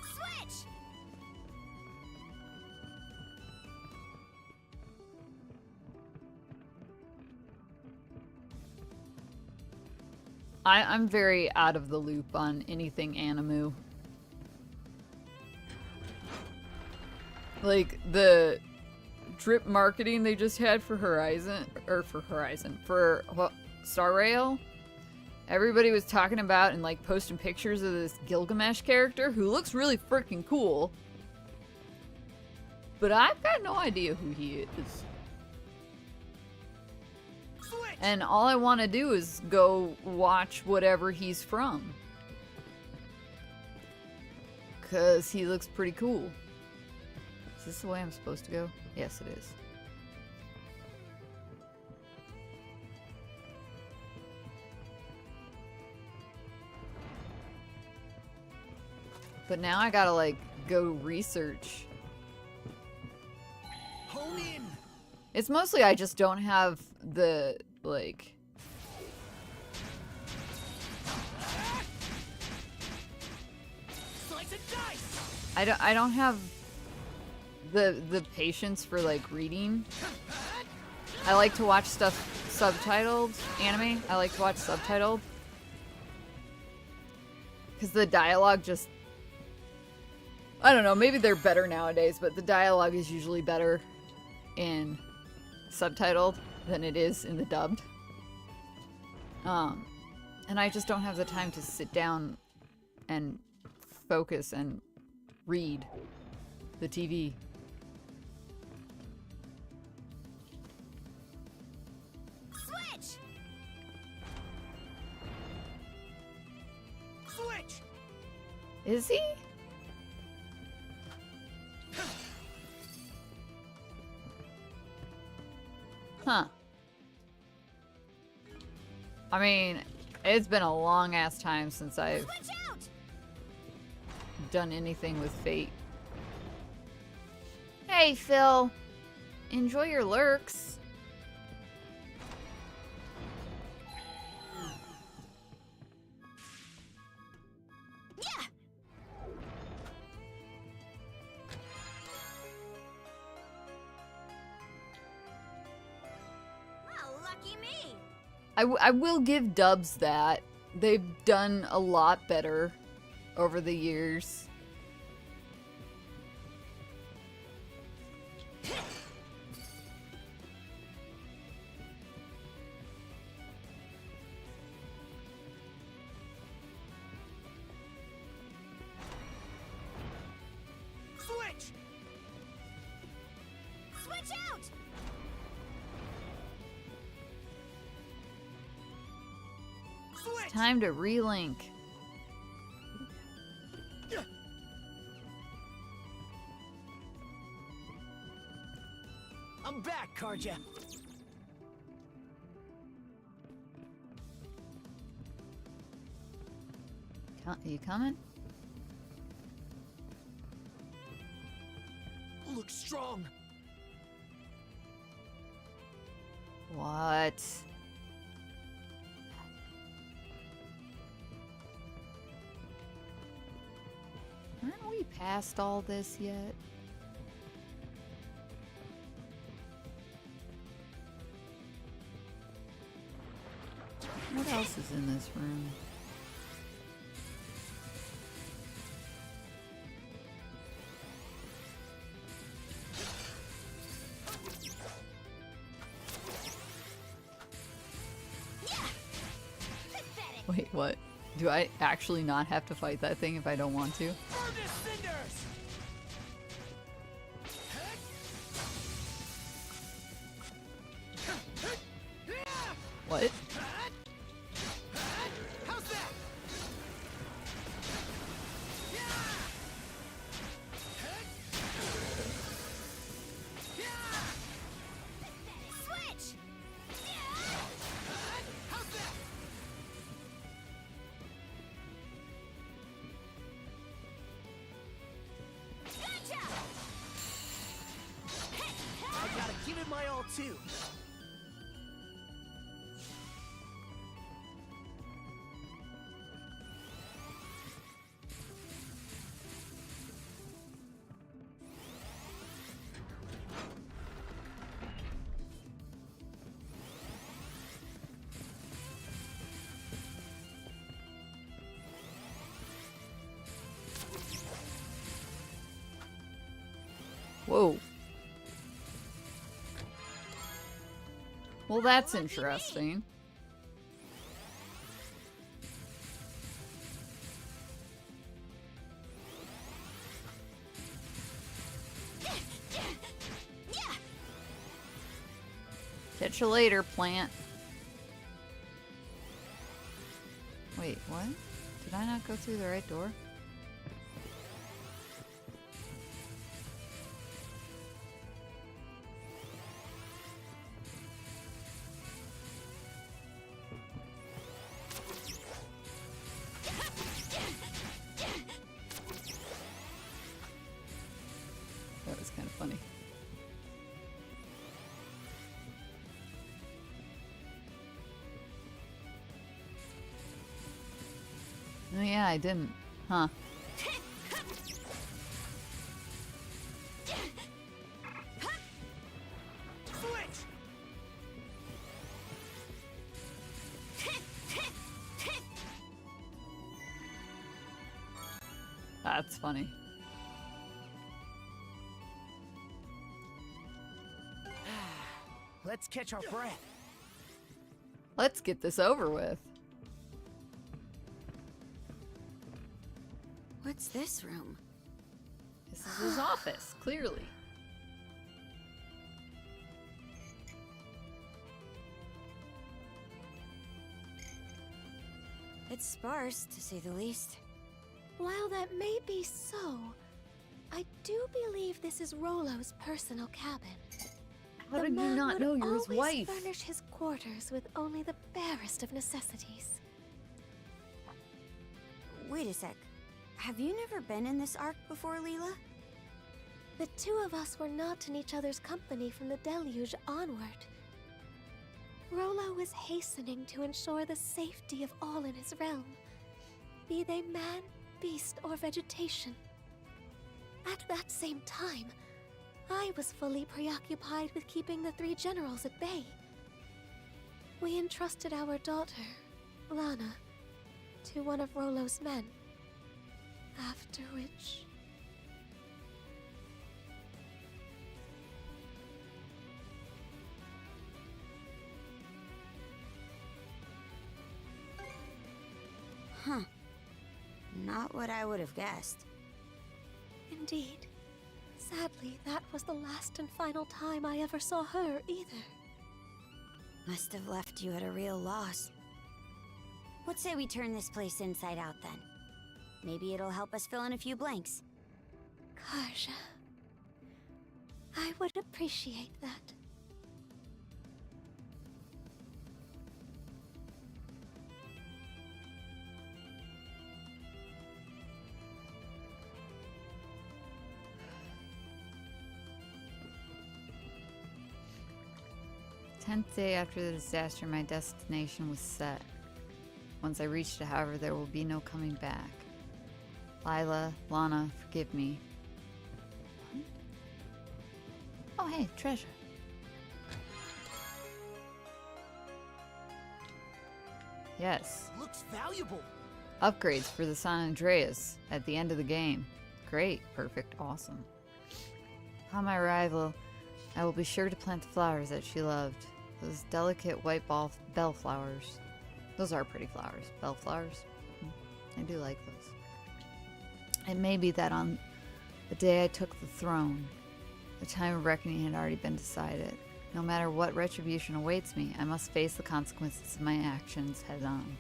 Switch! I'm very out of the loop on anything Animu. Like, the drip marketing they just had for Star Rail. Everybody was talking about and like posting pictures of this Gilgamesh character who looks really freaking cool. But I've got no idea who he is. Switch! And all I want to do is go watch whatever he's from. 'Cause he looks pretty cool. Is this the way I'm supposed to go? Yes, it is. But now I gotta, like, go research. Hone in! It's mostly I just don't have the, like... Slice and dice! I don't have the patience for, like, reading. I like to watch stuff subtitled. Anime, I like to watch subtitled. Because the dialogue just... I don't know, maybe they're better nowadays, but the dialogue is usually better in subtitled than it is in the dubbed. And I just don't have the time to sit down and focus and read the TV. Switch! Switch! Is he? Huh. I mean, it's been a long ass time since I've Switch out! done anything with Fate. Hey, Phil. Enjoy your lurks. Yeah! Well, lucky me! I will give Dubs that. they've done a lot better over the years. Switch! Switch out! Switch! Time to relink. I'm back, Karja. Are you coming? Look strong. What? Aren't we past all this yet? What else is in this room? Wait, what? Do I actually not have to fight that thing if I don't want to? Furnace cinders! What? How's that? Switch! How's that? Gotcha! I gotta give it my all too. Whoa. Well, that's interesting. Catch you later, plant. Wait, what? Did I not go through the right door? That was kind of funny. Oh yeah, I didn't. Huh. Switch! That's funny. Let's catch our breath. Let's get this over with. What's this room? This is his office, clearly. It's sparse, to say the least. While that may be so, I do believe this is Rollo's personal cabin. How The did you man not would know you're his always wife? furnish his quarters with only the barest of necessities. Wait a sec. Have you never been in this ark before, Leela? The two of us were not in each other's company from the deluge onward. Rollo was hastening to ensure the safety of all in his realm, be they man, beast, or vegetation. At that same time, I was fully preoccupied with keeping the three generals at bay. We entrusted our daughter, Lana, to one of Rollo's men. After which... Huh. Not what I would have guessed. Indeed. Sadly, that was the last and final time I ever saw her either. Must have left you at a real loss. What say we turn this place inside out then? Maybe it'll help us fill in a few blanks. Karja. I would appreciate that. Tenth day after the disaster, my destination was set. Once I reached it, however, there will be no coming back. Lila, Lana, forgive me. What? Oh, hey, treasure. Yes. Looks valuable. Upgrades for the San Andreas at the end of the game. Great, perfect, awesome. Upon my arrival, I will be sure to plant the flowers that she loved. Those delicate white bellflowers. Those are pretty flowers. Bellflowers. I do like those. It may be that on the day I took the throne, the time of reckoning had already been decided. No matter what retribution awaits me, I must face the consequences of my actions head on.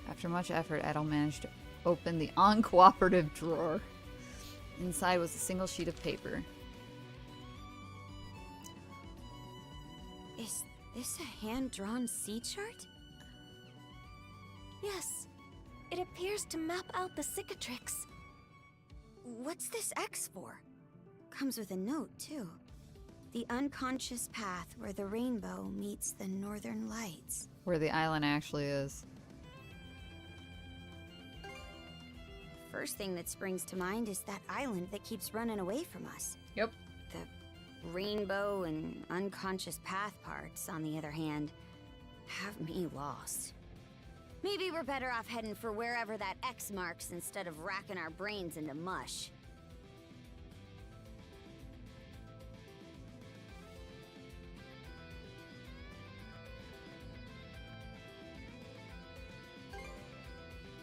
After much effort, Edel managed to open the uncooperative drawer. Inside was a single sheet of paper. Is this a hand-drawn sea chart? Yes. It appears to map out the cicatrix. What's this X for? Comes with a note, too. The unconscious path where the rainbow meets the northern lights. Where the island actually is. First thing that springs to mind is that island that keeps running away from us. Yep. The rainbow and unconscious path parts, on the other hand, have me lost. Maybe we're better off heading for wherever that X marks instead of racking our brains into mush.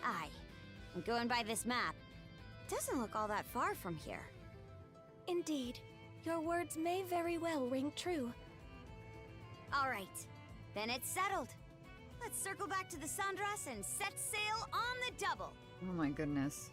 Aye. And going by this map, doesn't look all that far from here. Indeed. Your words may very well ring true. All right. Then it's settled. Let's circle back to the Sandras and set sail on the double. Oh my goodness.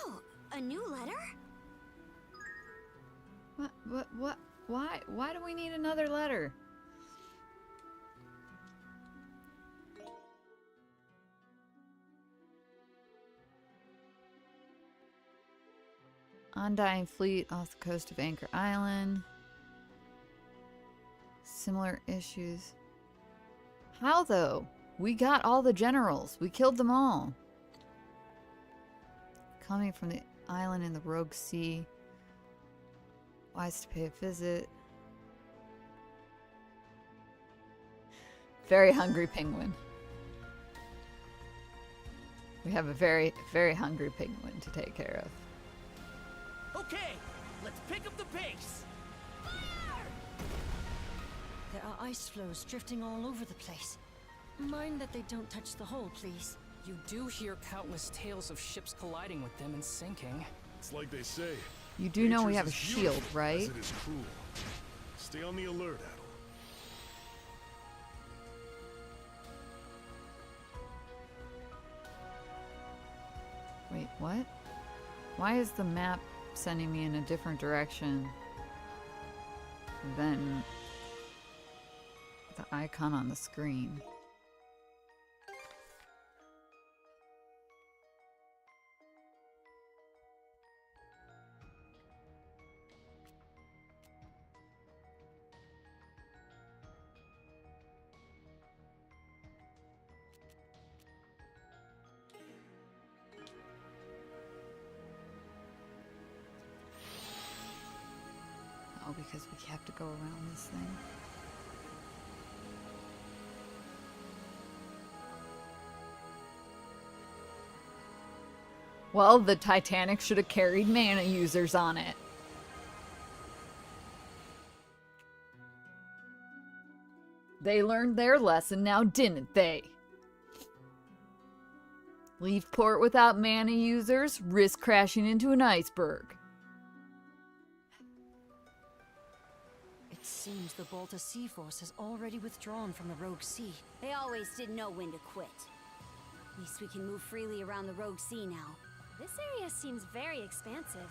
Oh, a new letter? What? Why do we need another letter? Undying fleet off the coast of Anchor Island. Similar issues. How though? We got all the generals. We killed them all. Coming from the island in the Rogue Sea. Wise to pay a visit. Very hungry penguin. We have a very, very hungry penguin to take care of. Okay, let's pick up the pace. There are ice floes drifting all over the place. Mind that they don't touch the hull, please. You do hear countless tales of ships colliding with them and sinking. It's like they say. You do know we have a Nature's as shield, beautiful right? as it is cruel. Stay on the alert, Adel. Wait, what? Why is the map sending me in a different direction than the icon on the screen? because we have to go around this thing. Well, the Titanic should have carried mana users on it. They learned their lesson now, didn't they? Leave port without mana users, risk crashing into an iceberg. It seems the Balta Sea Force has already withdrawn from the Rogue Sea. They always did know when to quit. At least we can move freely around the Rogue Sea now. This area seems very expansive.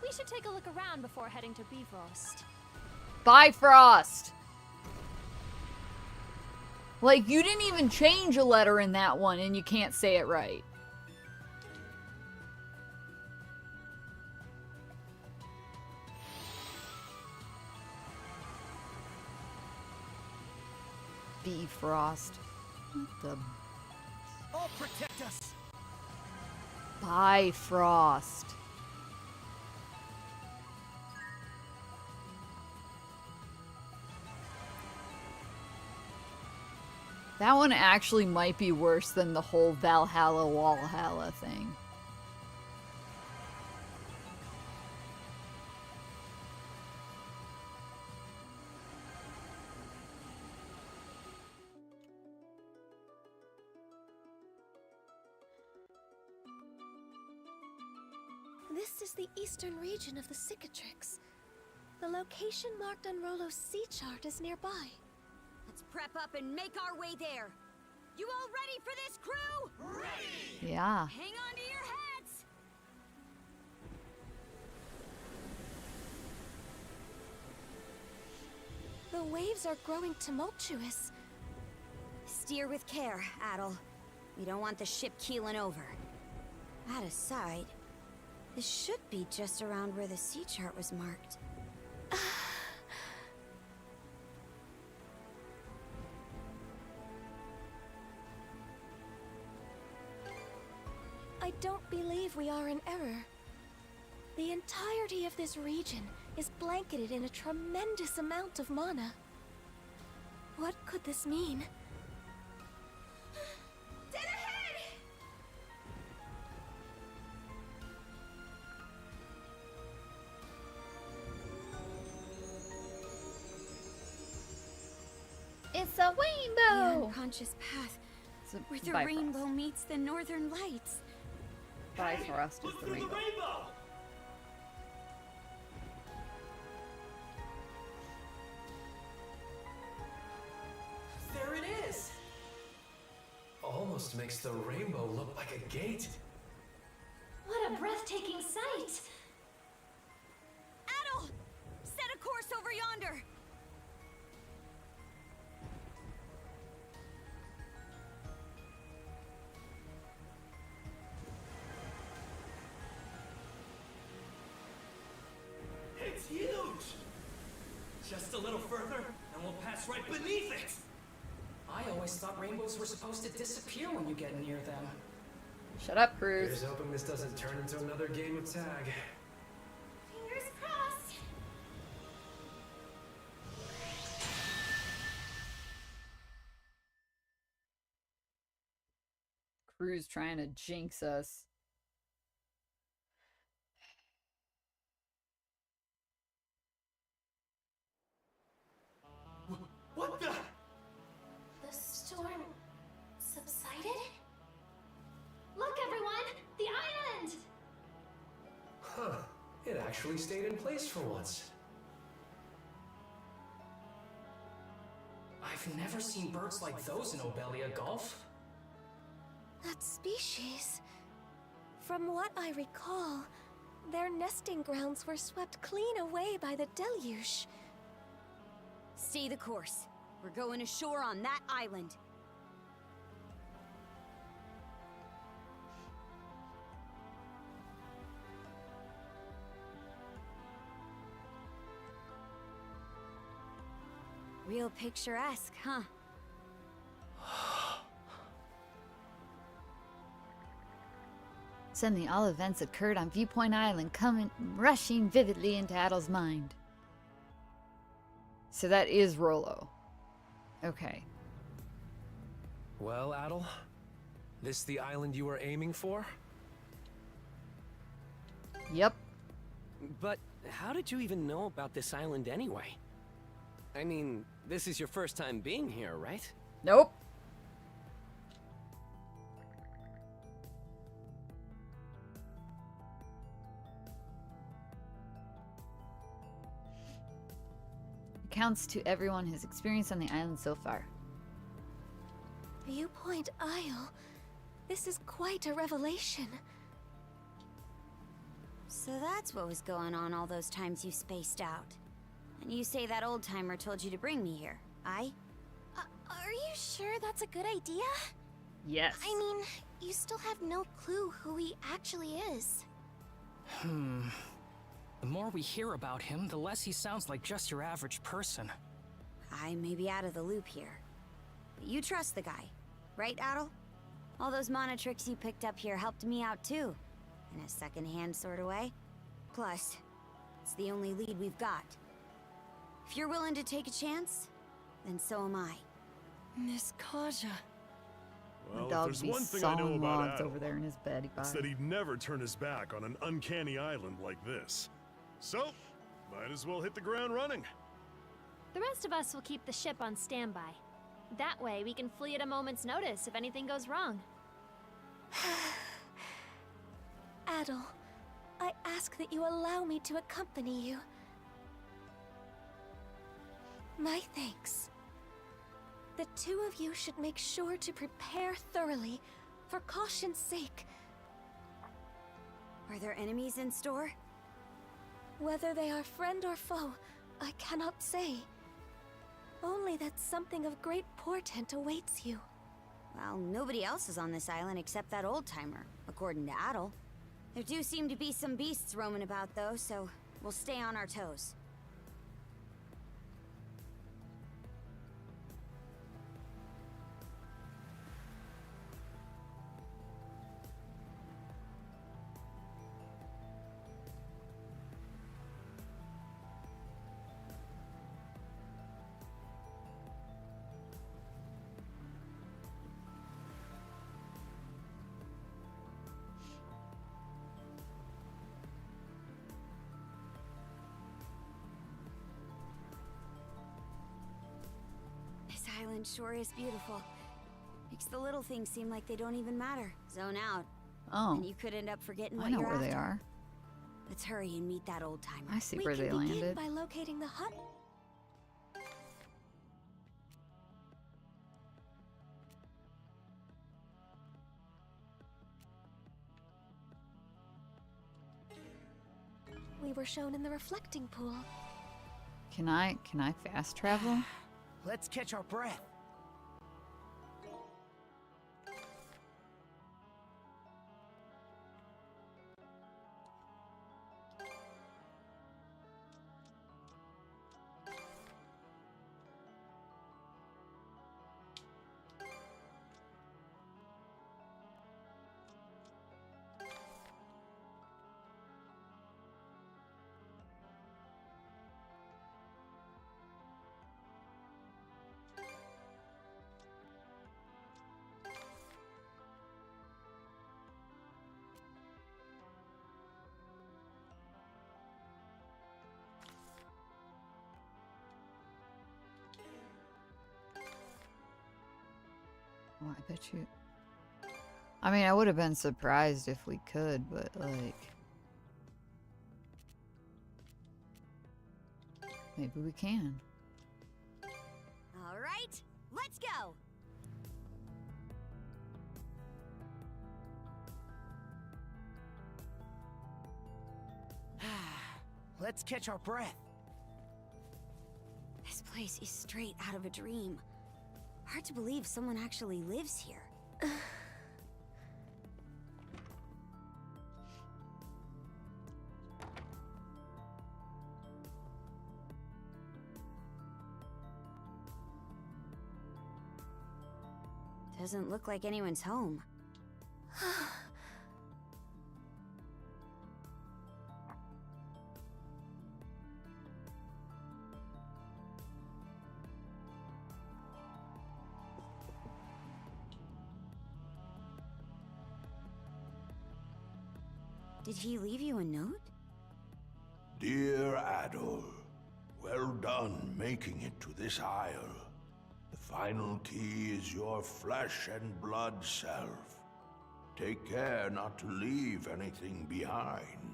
We should take a look around before heading to Bifrost. Bifrost! Like, you didn't even change a letter in that one and you can't say it right. Bifrost. What the... I'll protect us. Bifrost. That one actually might be worse than the whole Valhalla Walhalla thing. This is the eastern region of the Cicatrix. The location marked on Rolo's sea chart is nearby. Let's prep up and make our way there. You all ready for this, crew? Ready! Yeah. Hang on to your hats! The waves are growing tumultuous. Steer with care, Adel. We don't want the ship keeling over. That aside, this should be just around where the sea chart was marked. I don't believe we are in error. The entirety of this region is blanketed in a tremendous amount of mana. What could this mean? Dead ahead! It's a rainbow! The unconscious path, where the Bifrost. rainbow meets the northern lights. Bifrost is Look the through rainbow. the rainbow! There it is! Almost makes the rainbow look like a gate. What a breathtaking sight! Adel! Set a course over yonder! It's huge! Just a little further, and we'll pass right beneath it! I always thought rainbows were supposed to disappear when you get near them. Shut up, Cruz. Here's hoping this doesn't turn into another game of tag. Fingers crossed! Cruz trying to jinx us. What the? The storm subsided? Look, everyone! The island! Huh. It actually stayed in place for once. I've never seen birds like those in Obelia Gulf. That species. From what I recall, their nesting grounds were swept clean away by the deluge. Stay the course. We're going ashore on that island. Real picturesque, huh? Suddenly, all events occurred on Viewpoint Island, coming rushing vividly into Adel's mind. So that is Rolo. Okay. Well, Adel, this the island you were aiming for? Yep. But how did you even know about this island anyway? I mean, this is your first time being here, right? Nope. Accounts to everyone his experience on the island so far. Viewpoint Isle. This is quite a revelation. So that's what was going on all those times you spaced out. And you say that old-timer told you to bring me here, aye? Are you sure that's a good idea? Yes. I mean, you still have no clue who he actually is. The more we hear about him, the less he sounds like just your average person. I may be out of the loop here. But you trust the guy, right, Adel? All those mana tricks you picked up here helped me out too. In a second-hand sort of way. Plus, it's the only lead we've got. If you're willing to take a chance, then so am I. Miss Kaja. Well, My if dog there's be one thing I know sawing about logs Adel, over there in his bed. it's that he'd never turn his back on an uncanny island like this. So, might as well hit the ground running. The rest of us will keep the ship on standby. That way, we can flee at a moment's notice if anything goes wrong. Adel, I ask that you allow me to accompany you. My thanks. The two of you should make sure to prepare thoroughly, for caution's sake. Are there enemies in store? Whether they are friend or foe, I cannot say. Only that something of great portent awaits you. Well, nobody else is on this island except that old-timer, according to Adel. There do seem to be some beasts roaming about, though, so we'll stay on our toes. This island sure is beautiful. Makes the little things seem like they don't even matter. Zone out. Oh. And you could end up forgetting I what know you're where they after. are. Let's hurry and meet that old-timer. I see We where can they begin landed. by locating the hut. We were shown in the reflecting pool. Can I fast travel? Let's catch our breath. Oh, I bet you. I mean, I would have been surprised if we could, but like. Maybe we can. All right, let's go. Let's catch our breath. This place is straight out of a dream. Hard to believe someone actually lives here. Doesn't look like anyone's home. Did he leave you a note? Dear Adol, well done making it to this isle. The final key is your flesh and blood self. Take care not to leave anything behind.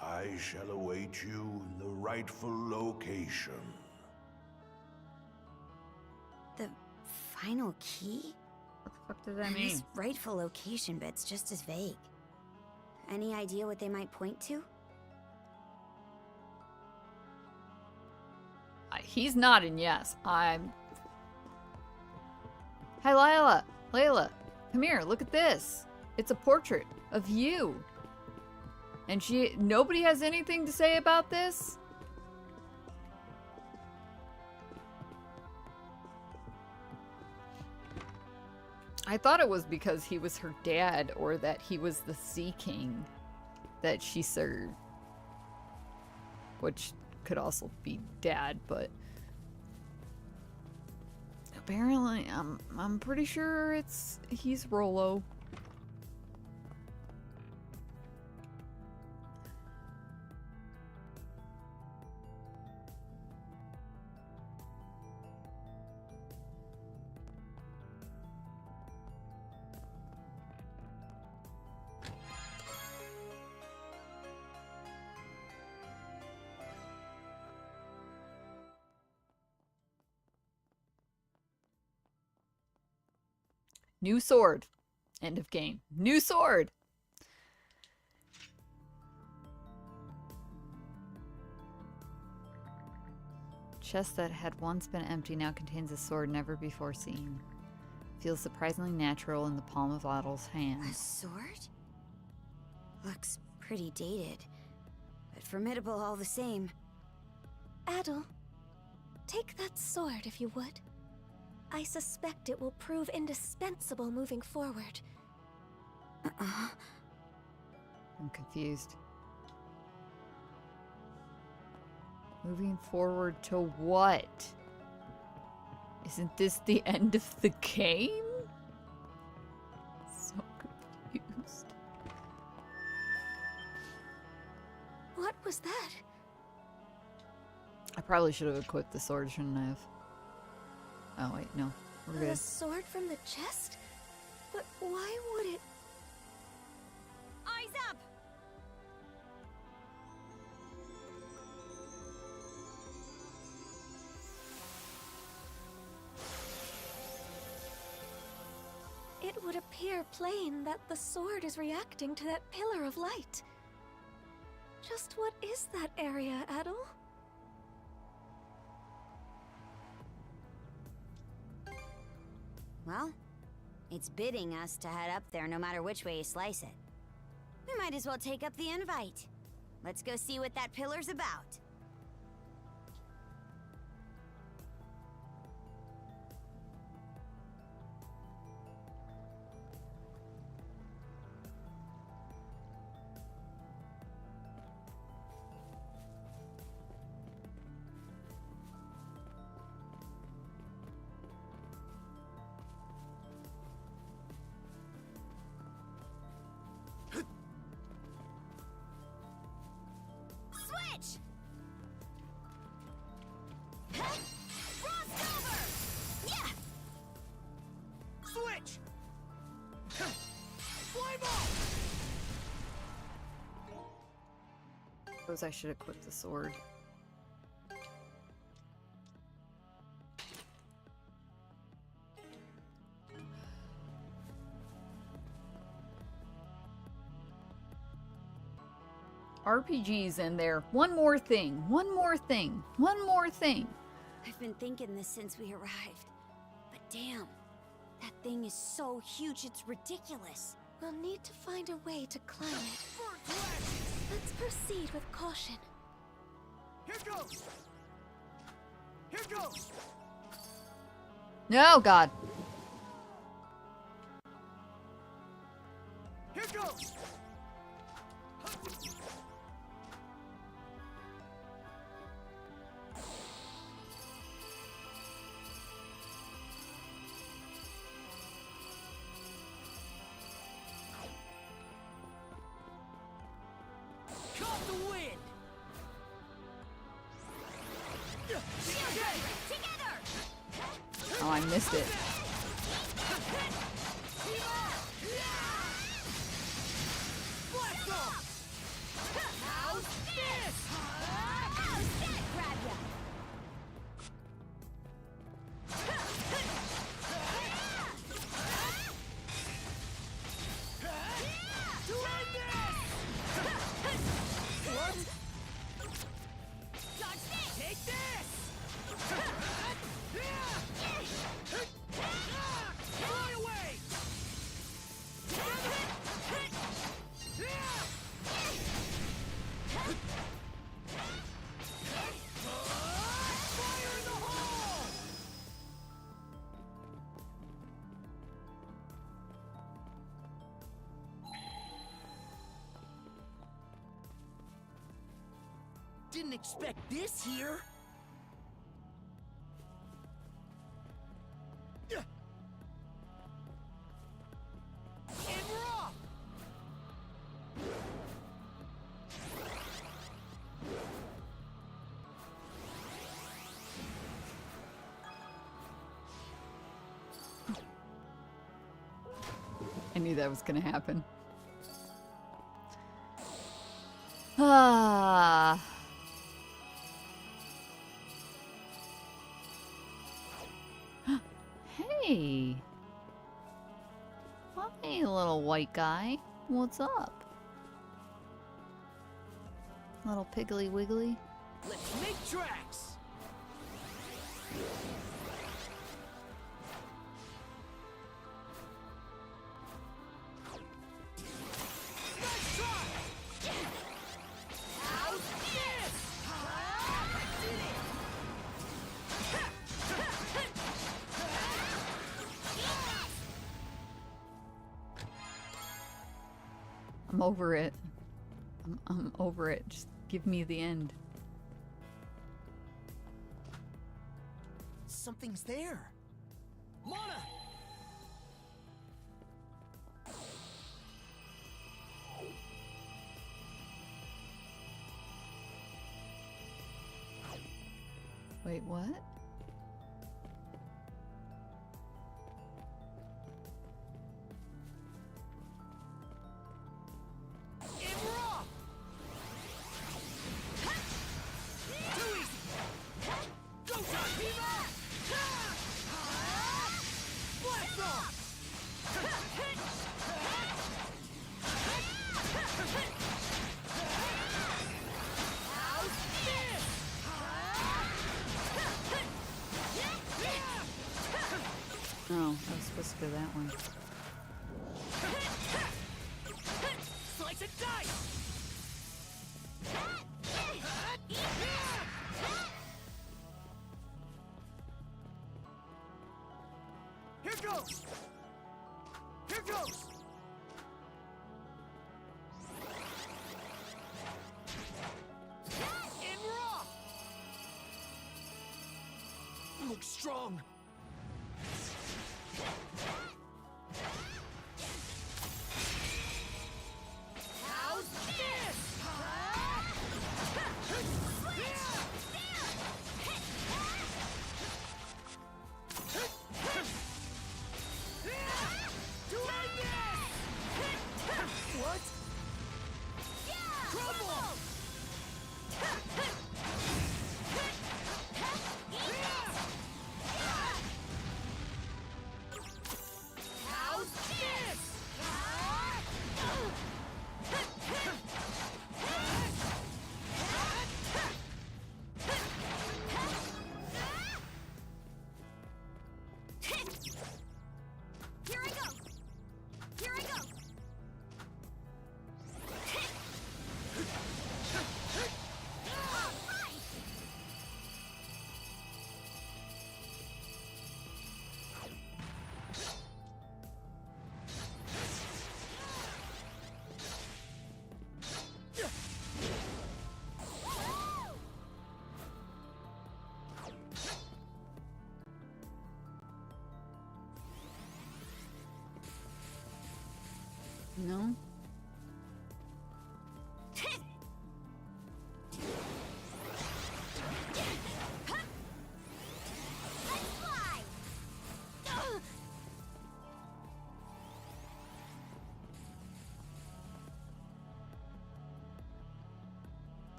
I shall await you in the rightful location. The final key? What the fuck does that And mean? this rightful location bit's just as vague. Any idea what they might point to? He's nodding yes. I'm... Hi, Layla. Layla, come here. Look at this. It's a portrait of you. And nobody has anything to say about this? I thought it was because he was her dad or that he was the Sea King that she served. Which could also be dad, but apparently I'm pretty sure he's Rollo. New sword. End of game. New sword! Chest that had once been empty now contains a sword never before seen. Feels surprisingly natural in the palm of Adol's hand. A sword? Looks pretty dated, but formidable all the same. Adol, take that sword if you would. I suspect it will prove indispensable moving forward. I'm confused. Moving forward to what? Isn't this the end of the game? So confused. What was that? I probably should have equipped the sword, shouldn't I have? Oh wait, no. We're The good. sword from the chest? But why would it... Eyes up! It would appear plain that the sword is reacting to that pillar of light. Just what is that area, Adol? Well, it's bidding us to head up there no matter which way you slice it. We might as well take up the invite. Let's go see what that pillar's about. Switch! Frost over! Yeah! Switch! Flyball! Suppose I should equip the sword. RPGs in there. One more thing. One more thing. One more thing. I've been thinking this since we arrived. But damn, that thing is so huge it's ridiculous. We'll need to find a way to climb it. Let's proceed with caution. Here goes! Here goes! No, God. Here goes! Caught the wind! Together! Oh, I missed it. Blast off! How's this? How's that grab ya? To end this! What? Dodge this! Take this! Fly away! Fire in the hole! Didn't expect this here. And we're off! I knew that was gonna happen. Ah. Hey. Hey, little white guy. What's up? Little piggly wiggly. Let's make tracks! Nice try! How's this? I did it! I'm over it. I'm over it. Just give me the end. Something's there. Mana! Wait, what? And we're off! Too easy! Go, Takima! Blast off! How's this? Oh, I was supposed to go that way. Slice and dice! Here goes! Here goes! And we're off! Look strong! How's this? To end this! What? Crumble! How's this? Here I go! Here I go! No?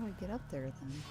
we get up there then?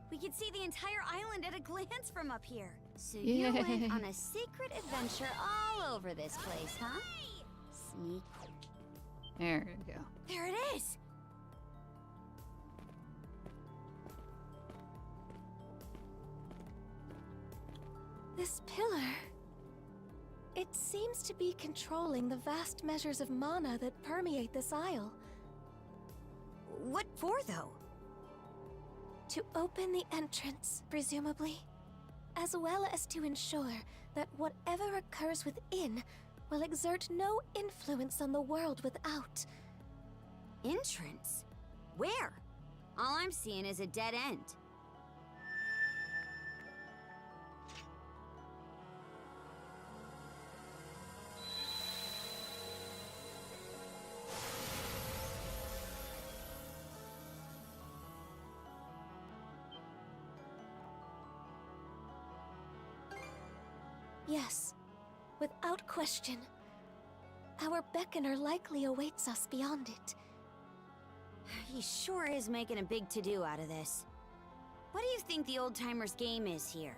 We could see the entire island at a glance from up here. So Yay. you went on a secret adventure all over this place, huh? Sneak. There we go. There it is! This pillar... It seems to be controlling the vast measures of mana that permeate this isle. What for, though? To open the entrance, presumably. As well as to ensure that whatever occurs within will exert no influence on the world without. Entrance? Where? All I'm seeing is a dead end. Yes, without question. Our beckoner likely awaits us beyond it. He sure is making a big to-do out of this. What do you think the old-timers' game is here?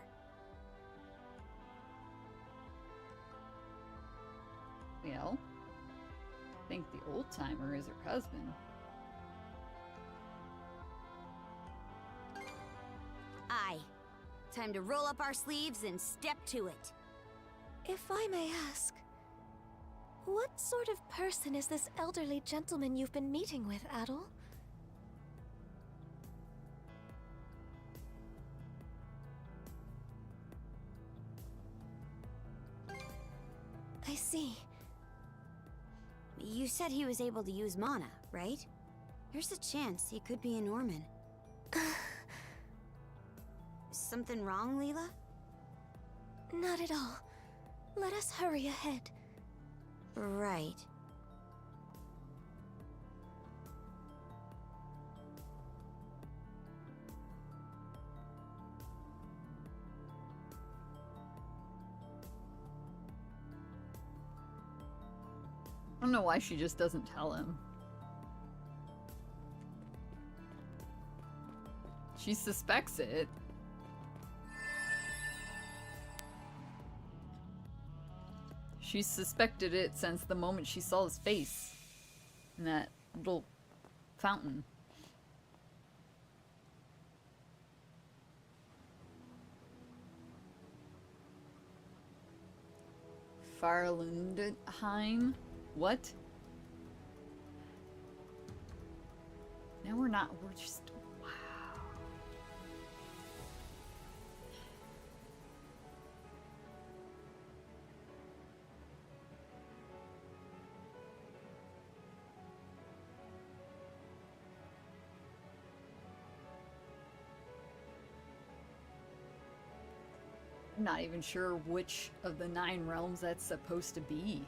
Well, I think the old timer is her husband. Aye. Time to roll up our sleeves and step to it. If I may ask, what sort of person is this elderly gentleman you've been meeting with, Adol? I see. You said he was able to use mana, right? There's a chance he could be a Norman. Something wrong, Leela? Not at all. Let us hurry ahead. Right. I don't know why she just doesn't tell him. She suspects it. She suspected it since the moment she saw his face in that little fountain. Farlundheim? What? No, we're not. We're just... Wow. I'm not even sure which of the 9 realms that's supposed to be.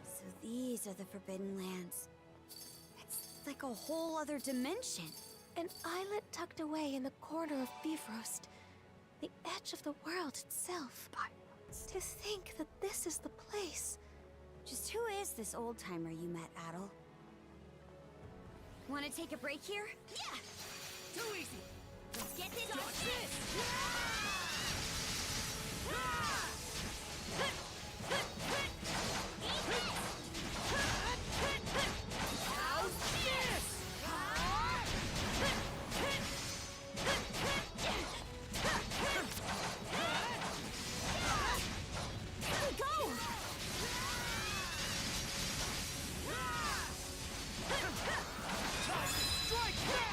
So these are the Forbidden Lands. It's like a whole other dimension. An islet tucked away in the corner of Bifrost. The edge of the world itself. To think that this is the place. Just who is this old-timer you met, Adel? Want to take a break here? Yeah! Too easy! Let's get this on this! How's this? Here we go! Strike back!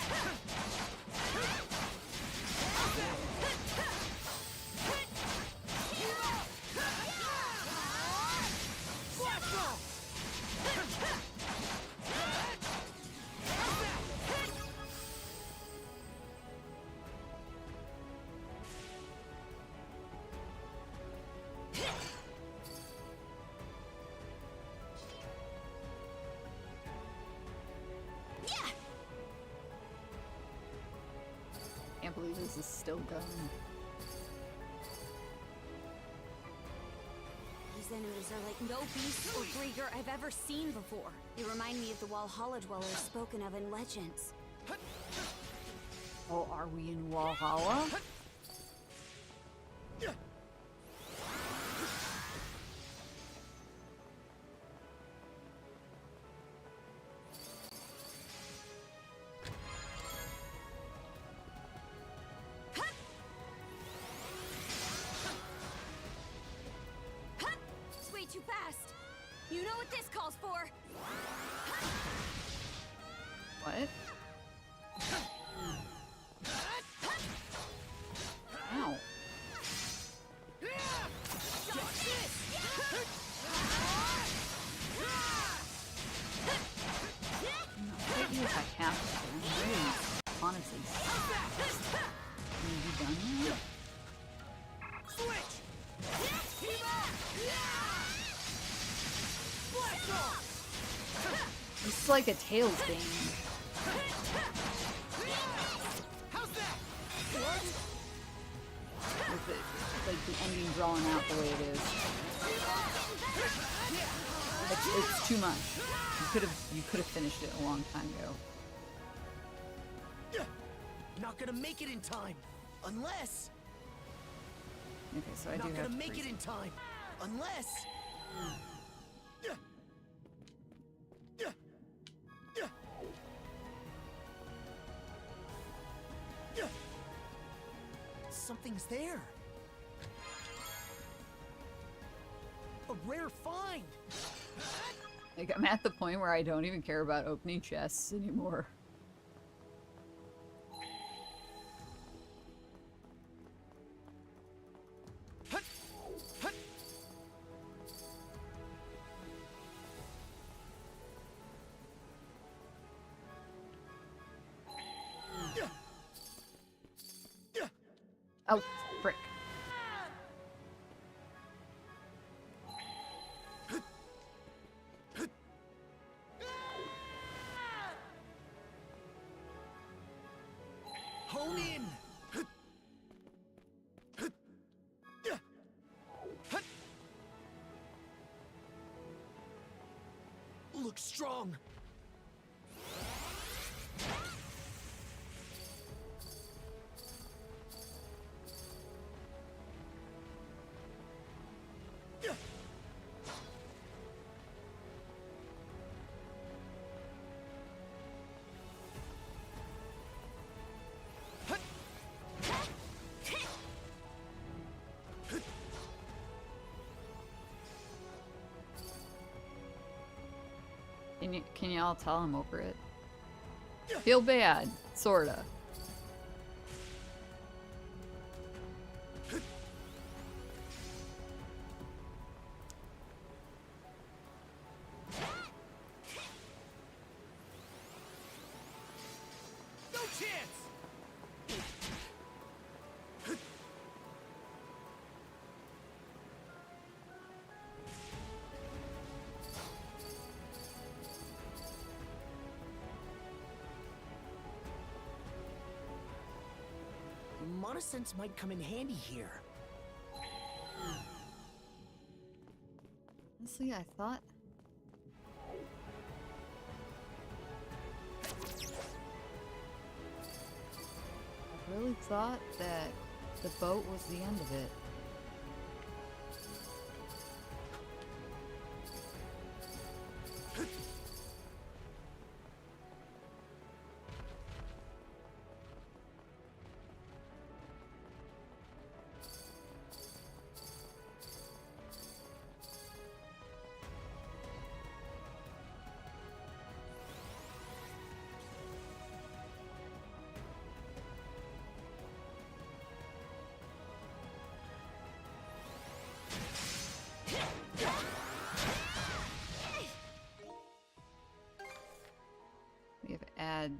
Can't believe this is still going. These enemies are like no beast or breeder I've ever seen before. They remind me of the Walhalla dwellers spoken of in legends. Oh, are we in Walhalla? It's way too fast. You know what this calls for. What? Ow. I'll hit you if I have to. I'm really honestly. Can you be done now? This is like a Tails game. With it, like the ending drawn out the way it is. It's too much. You could have finished it a long time ago. Not gonna make it in time, unless. Okay, so I do Not have gonna to make it freeze in time, unless. Something's there. A rare find. Like, I'm at the point where I don't even care about opening chests anymore. Oh, frick. Hone in. Look strong. Can y'all tell I'm over it? Feel bad, sorta. No chance. Monosense might come in handy here. Honestly, I thought really thought that the boat was the end of it. We have ads.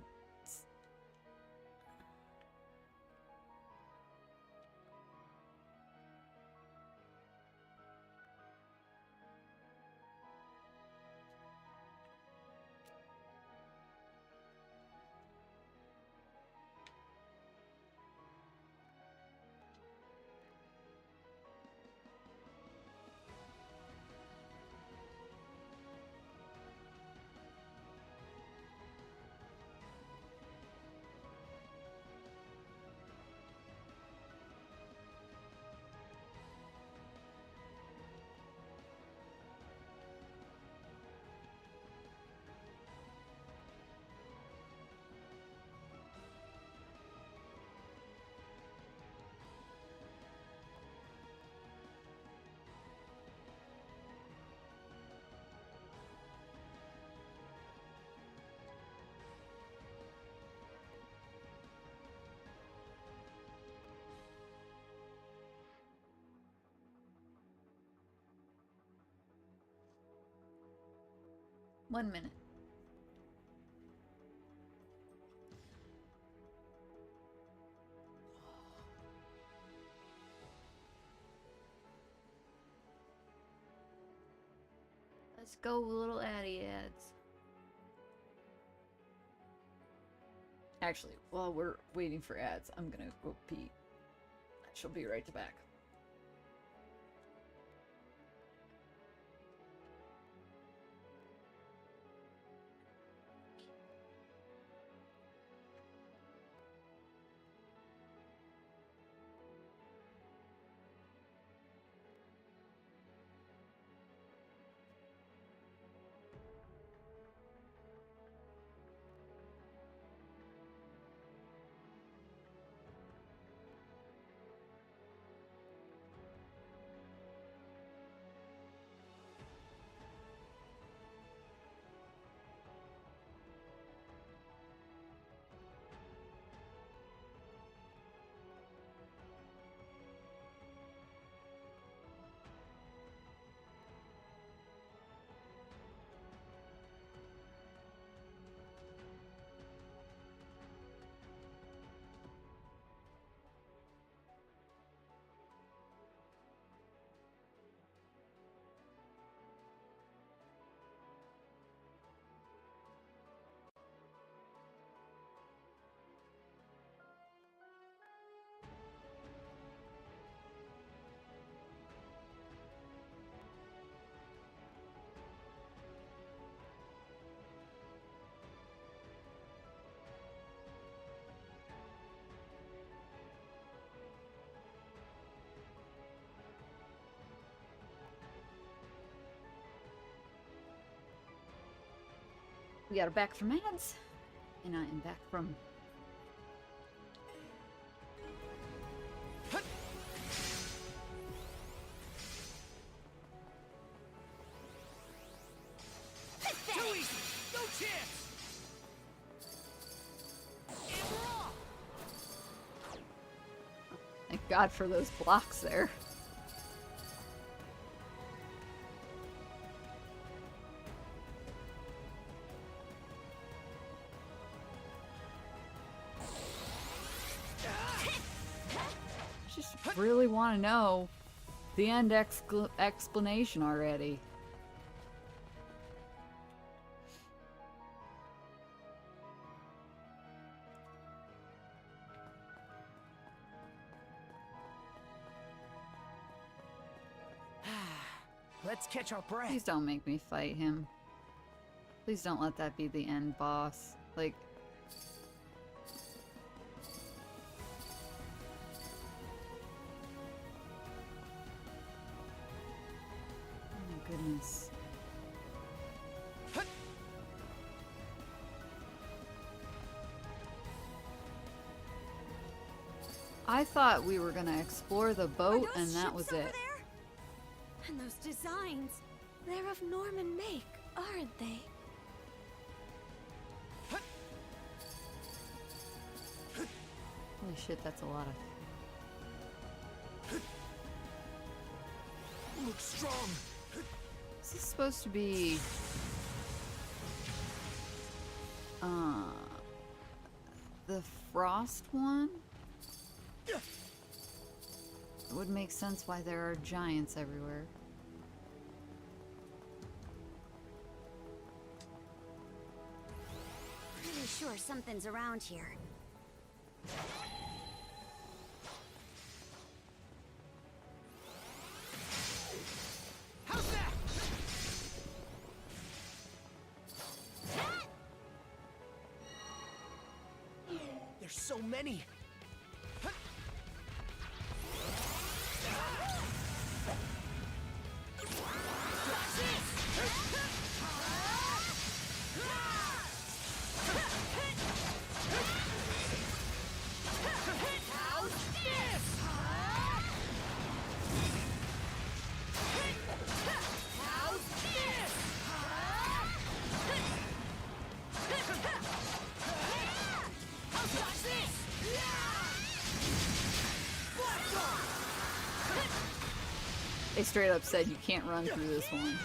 One minute. Let's go, little Addie ads. Actually, while we're waiting for ads, I'm gonna go pee. She'll be right back. We got her back from ads, and I am back from... Too easy! No chance! Thank God for those blocks there. Really want to know the end explanation already. Let's catch our breath. Please don't make me fight him. Please don't let that be the end boss. Like... goodness. I thought we were gonna explore the boat and that was it. And those designs, they're of Norman make, aren't they? Holy shit, that's a lot of... Look strong. This is supposed to be... the frost one? It would make sense why there are giants everywhere. Pretty sure something's around here. How's that? There's so many. They straight up said you can't run through this one.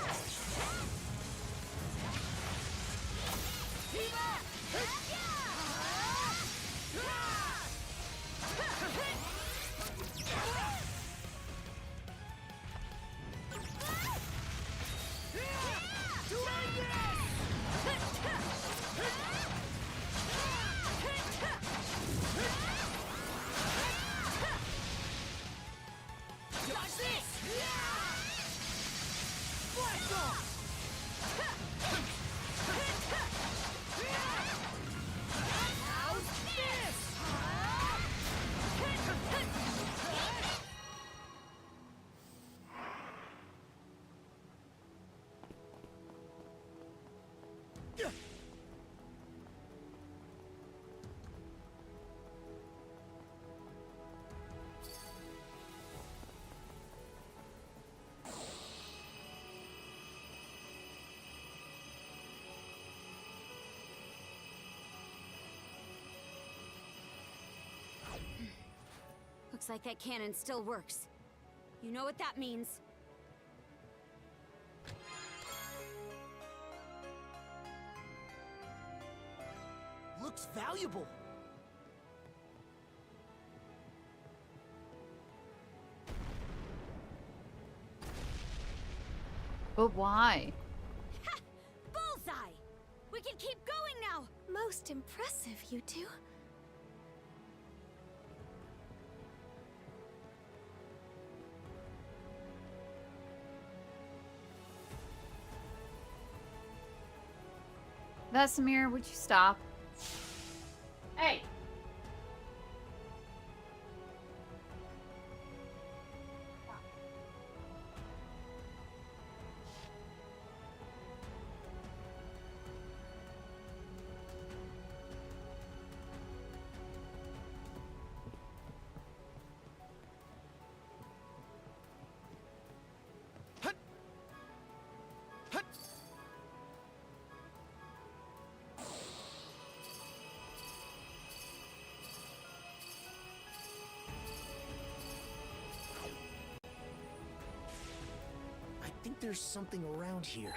Looks like that cannon still works. You know what that means. Looks valuable. But why? Ha! Bullseye! We can keep going now! Most impressive, you two. Vesemir, would you stop? Hey! I think there's something around here.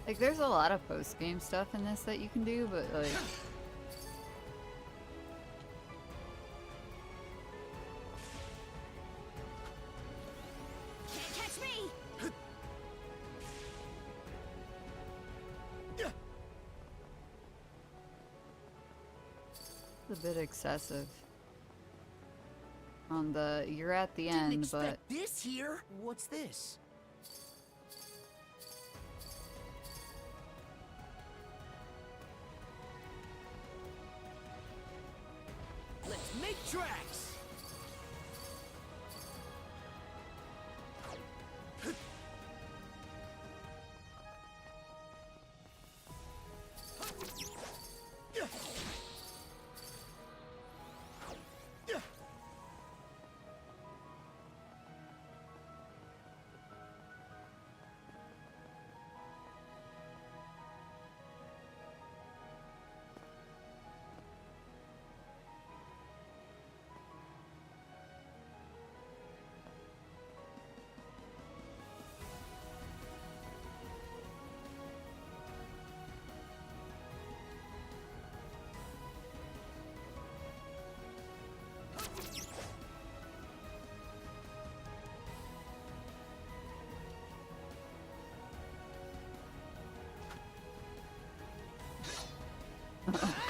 Like, there's a lot of post-game stuff in this that you can do, but, like... Can't catch me! It's a bit excessive. On the... You're at the Didn't end, expect but... this here. What's this?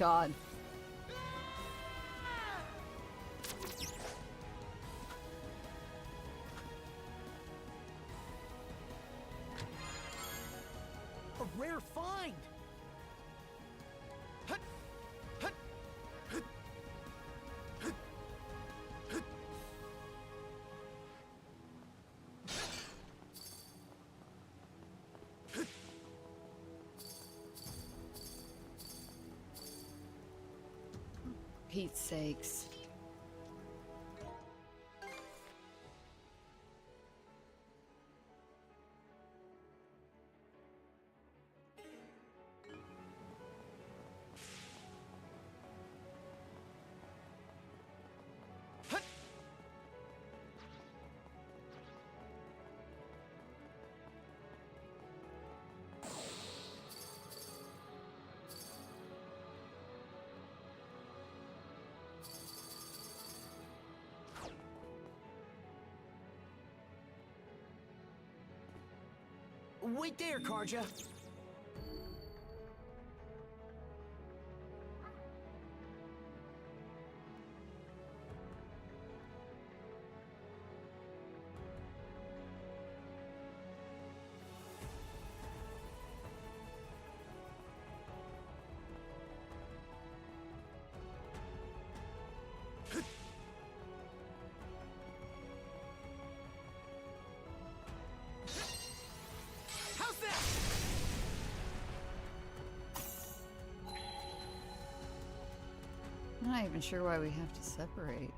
God. A rare find! Pete's sakes. Wait there, Karja. How's that? I'm not even sure why we have to separate.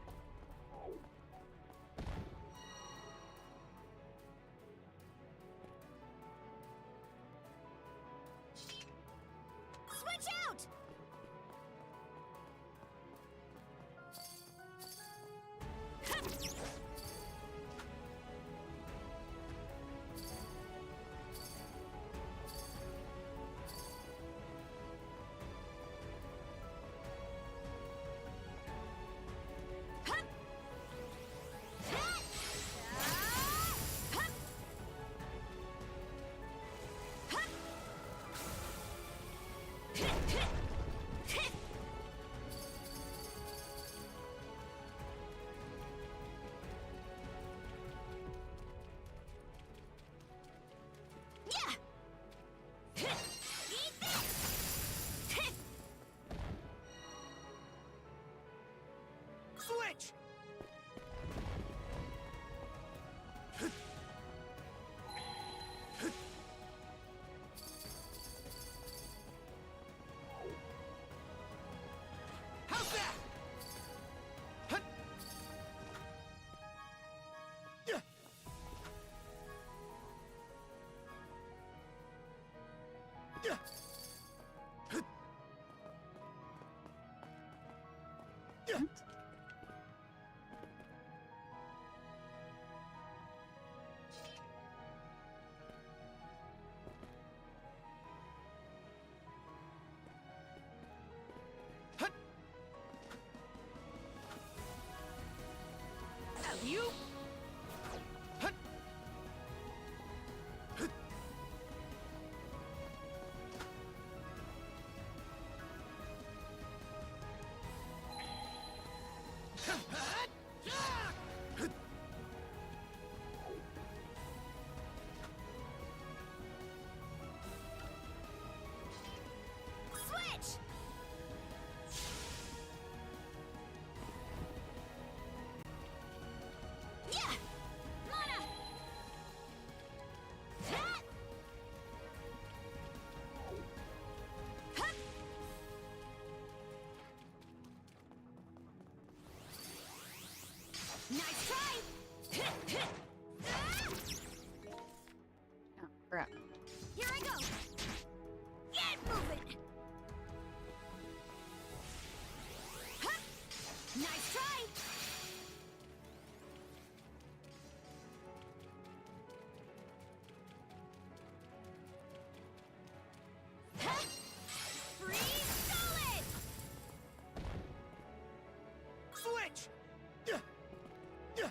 Switch out! Switch! How's that? Yeah. Yeah. Yeah. You? Switch! Yeah! Mana! That! Hup! Nice try! Ah! Oh, crap. Here I go! Get moving! Hup! Nice try! Huh? Freeze solid! Switch! Yeah. Yeah.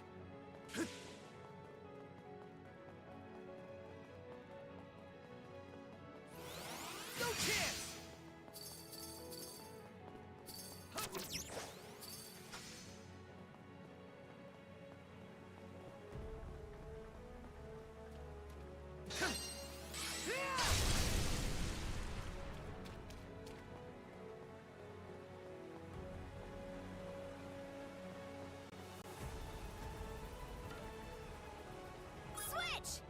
Switch!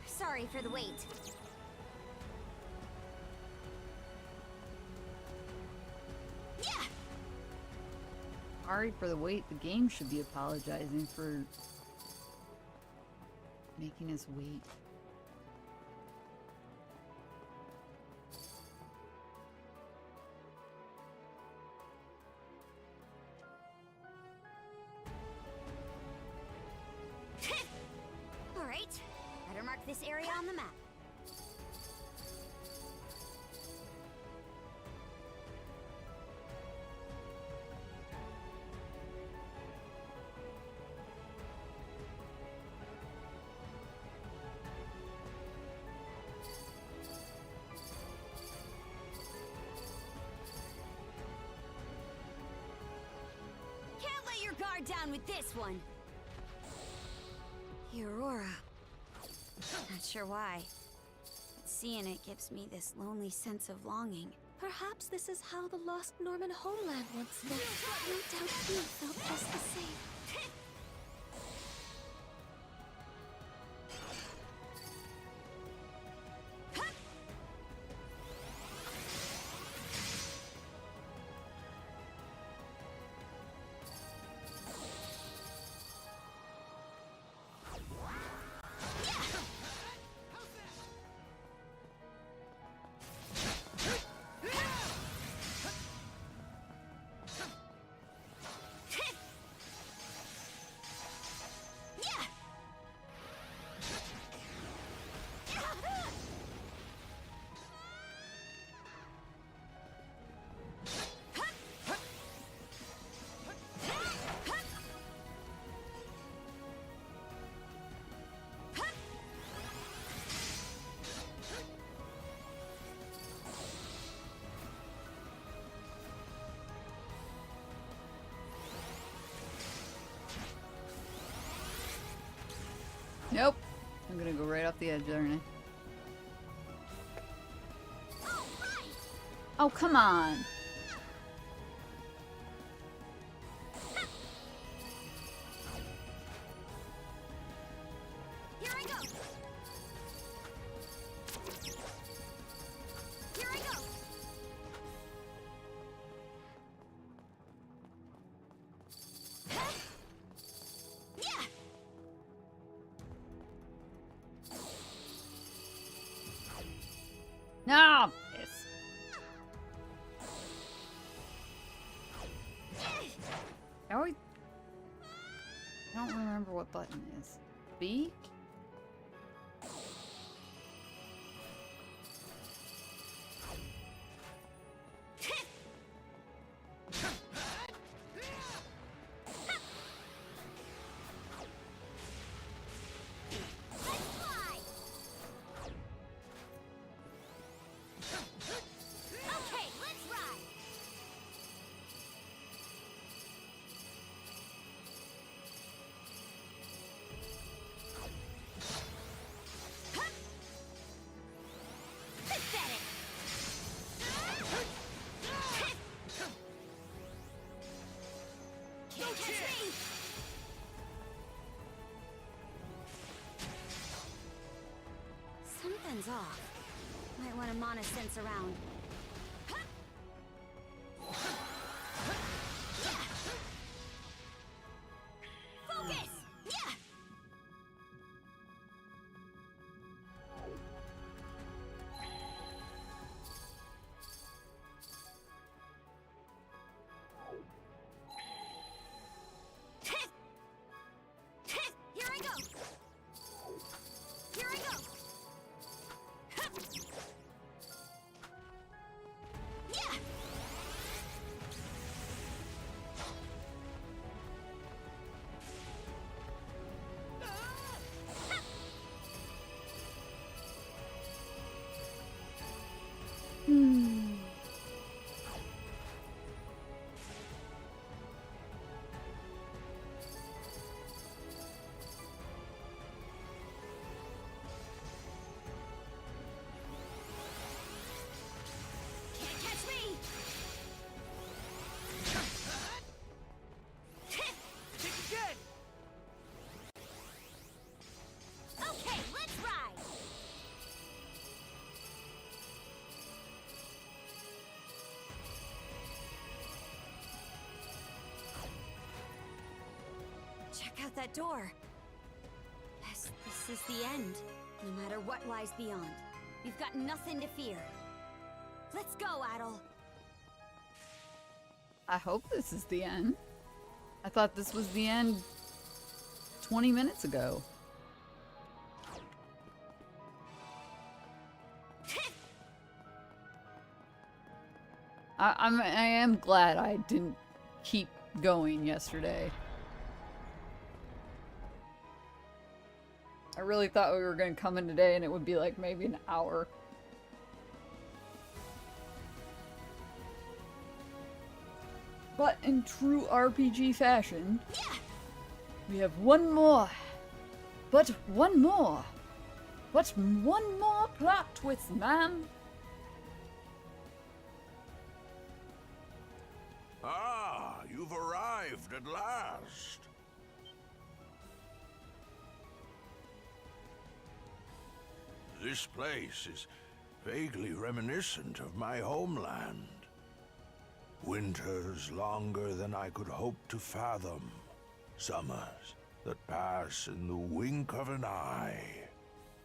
Sorry for the wait. Yeah! Sorry for the wait. The game should be apologizing for making us wait. All right, better mark this area on the map. Can't let your guard down with this one. Aurora. Not sure why, but seeing it gives me this lonely sense of longing. Perhaps this is how the lost Norman homeland once looked. No doubt you felt just the same. Nope. I'm gonna go right off the edge, aren't I? Oh, come on. Here I go. Here I go. Yeah. No! Yes. I don't remember what button is. B? Okay, let's ride. Pathetic. Can't catch me. Something's off. Might want to mana sense around. Focus! Yeah! Here I go! Here I go! out that door. Yes, this is the end. No matter what lies beyond, we've got nothing to fear. Let's go, Adol. I hope this is the end. I thought this was the end 20 minutes ago. I am glad I didn't keep going yesterday. I really thought we were going to come in today and it would be like maybe an hour. But in true RPG fashion, we have one more. But one more. But one more plot twist, man. Ah, you've arrived at last. This place is vaguely reminiscent of my homeland. Winters longer than I could hope to fathom. Summers that pass in the wink of an eye.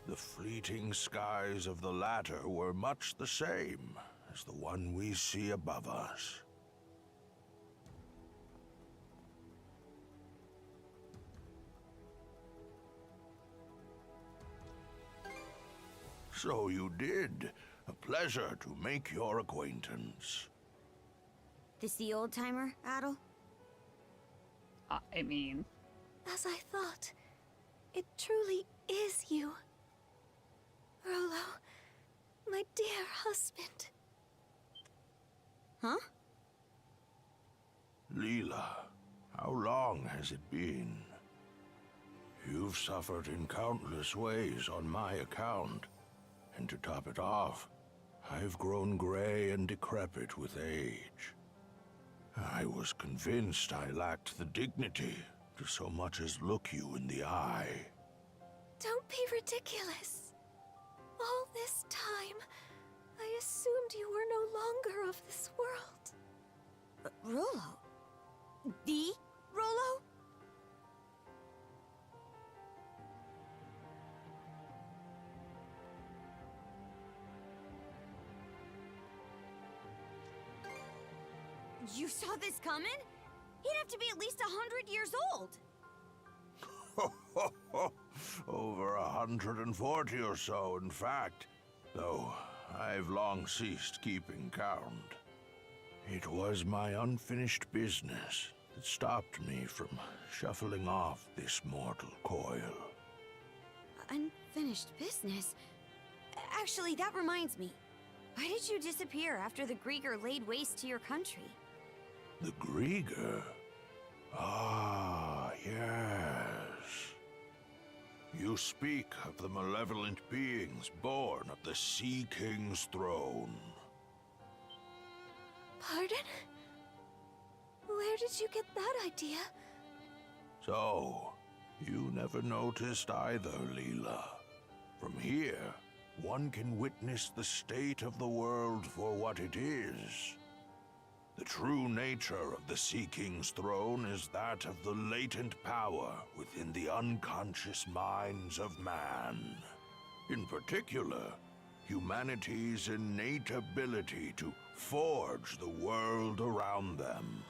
The fleeting skies of the latter were much the same as the one we see above us. So you did. A pleasure to make your acquaintance. This the old-timer, Adol? I mean... As I thought, it truly is you. Rolo, my dear husband. Huh? Leela, how long has it been? You've suffered in countless ways on my account. And to top it off, I've grown gray and decrepit with age. I was convinced I lacked the dignity to so much as look you in the eye. Don't be ridiculous. All this time, I assumed you were no longer of this world. Rolo? The Rolo? You saw this coming? He'd have to be at least 100 years old. Over 140 or so, in fact. Though I've long ceased keeping count. It was my unfinished business that stopped me from shuffling off this mortal coil. Unfinished business? Actually, that reminds me. Why did you disappear after the Grieger laid waste to your country? The Grieger? Ah, yes. You speak of the malevolent beings born of the Sea King's throne. Pardon? Where did you get that idea? So, you never noticed either, Leela. From here, one can witness the state of the world for what it is. The true nature of the Sea King's throne is that of the latent power within the unconscious minds of man. In particular, humanity's innate ability to forge the world around them.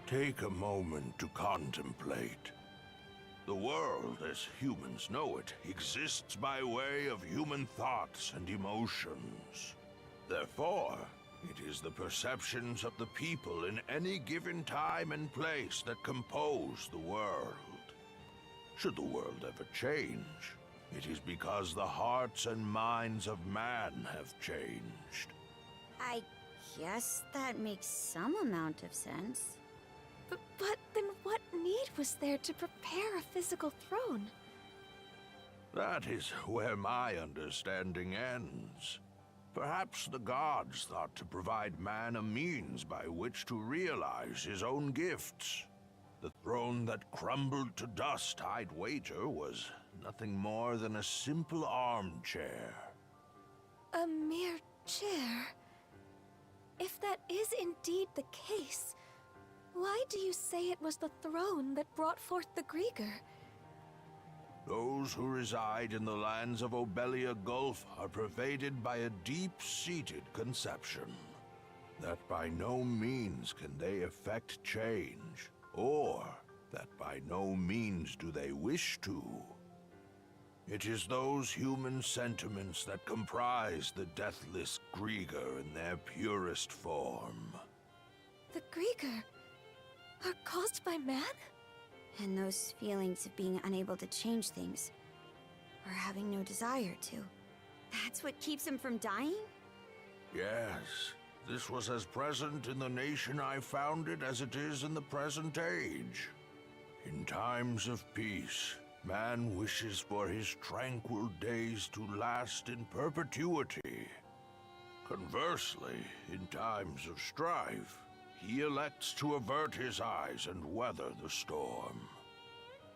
Take a moment to contemplate. The world, as humans know it, exists by way of human thoughts and emotions. Therefore, it is the perceptions of the people in any given time and place that compose the world. Should the world ever change, it is because the hearts and minds of man have changed. I guess that makes some amount of sense. But then what need was there to prepare a physical throne? That is where my understanding ends. Perhaps the gods thought to provide man a means by which to realize his own gifts. The throne that crumbled to dust, I'd wager, was nothing more than a simple armchair. A mere chair? If that is indeed the case, why do you say it was the throne that brought forth the Grieger? Those who reside in the lands of Obelia Gulf are pervaded by a deep-seated conception that by no means can they effect change, or that by no means do they wish to. It is those human sentiments that comprise the deathless Grieger in their purest form. The Grieger are caused by man? And those feelings of being unable to change things, or having no desire to, that's what keeps him from dying? Yes, this was as present in the nation I founded as it is in the present age. In times of peace, man wishes for his tranquil days to last in perpetuity. Conversely, in times of strife, he elects to avert his eyes and weather the storm.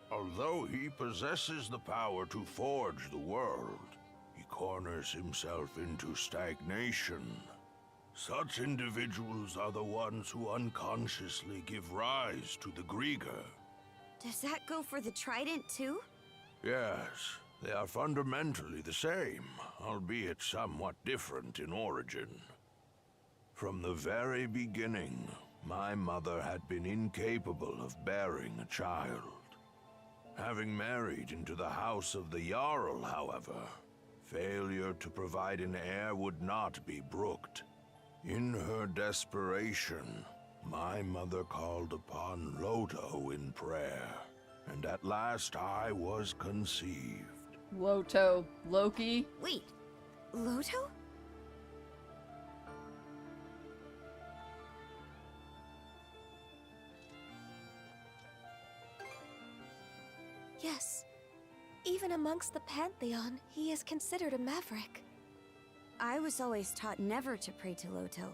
Although he possesses the power to forge the world, he corners himself into stagnation. Such individuals are the ones who unconsciously give rise to the Grieger. Does that go for the trident too? Yes, they are fundamentally the same, albeit somewhat different in origin. From the very beginning, my mother had been incapable of bearing a child. Having married into the house of the Jarl, however, failure to provide an heir would not be brooked. In her desperation, my mother called upon Loto in prayer, and at last I was conceived. Loto. Loki? Wait, Loto? Yes. Even amongst the Pantheon, he is considered a maverick. I was always taught never to pray to Loto.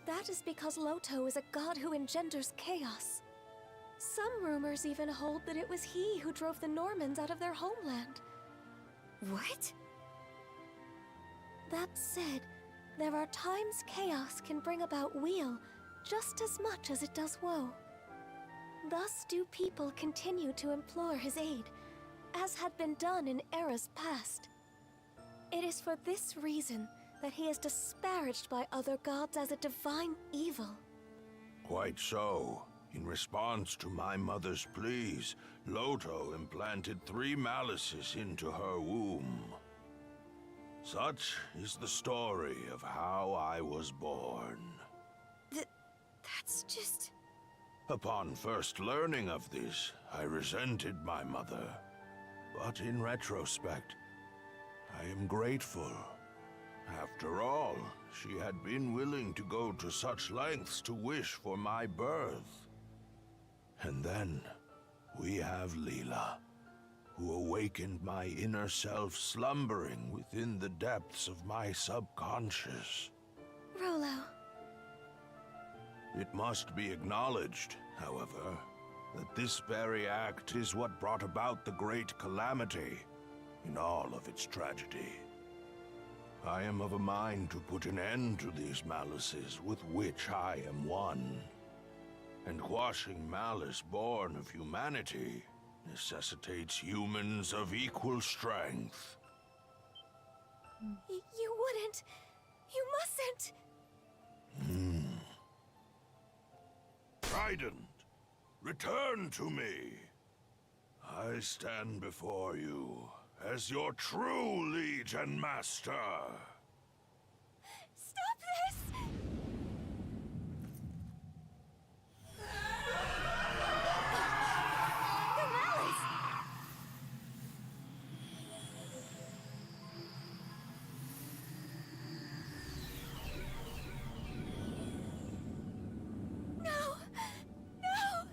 That is because Loto is a god who engenders chaos. Some rumors even hold that it was he who drove the Normans out of their homeland. What? That said, there are times chaos can bring about weal just as much as it does woe. Thus do people continue to implore his aid, as had been done in eras past. It is for this reason that he is disparaged by other gods as a divine evil. Quite so. In response to my mother's pleas, Loto implanted 3 malices into her womb. Such is the story of how I was born. That's just... Upon first learning of this, I resented my mother. But in retrospect, I am grateful. After all, she had been willing to go to such lengths to wish for my birth. And then, we have Leela, who awakened my inner self slumbering within the depths of my subconscious. Rolo. It must be acknowledged, however, that this very act is what brought about the great calamity in all of its tragedy. I am of a mind to put an end to these malices with which I am one. And quashing malice born of humanity necessitates humans of equal strength. You wouldn't. You mustn't. Trident, return to me. I stand before you as your true liege and master. Stop this! The malice! No! No!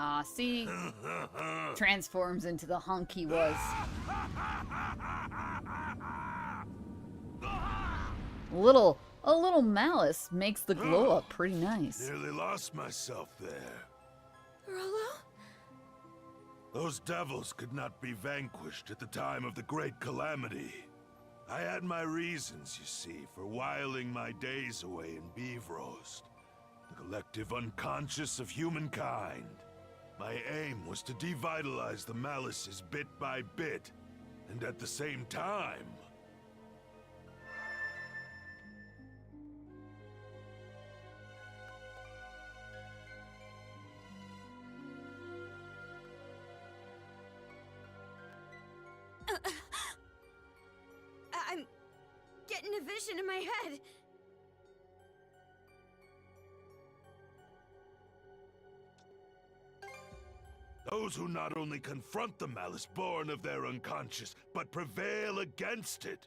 Ah, see? Transforms into the hunk he was. A little malice makes the glow up pretty nice. Nearly lost myself there. Rolo? Those devils could not be vanquished at the time of the Great Calamity. I had my reasons, you see, for whiling my days away in Beevrost, the collective unconscious of humankind. My aim was to devitalize the malices bit by bit, and at the same time... I'm getting a vision in my head. Those who not only confront the malice born of their unconscious, but prevail against it.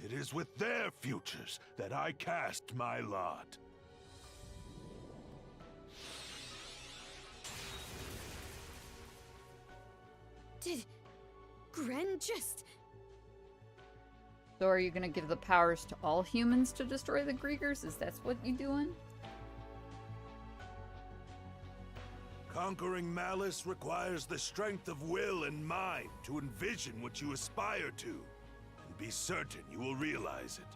It is with their futures that I cast my lot. Did Gren just... So are you gonna give the powers to all humans to destroy the Griegers? Is that what you doing? Conquering malice requires the strength of will and mind to envision what you aspire to, and be certain you will realize it.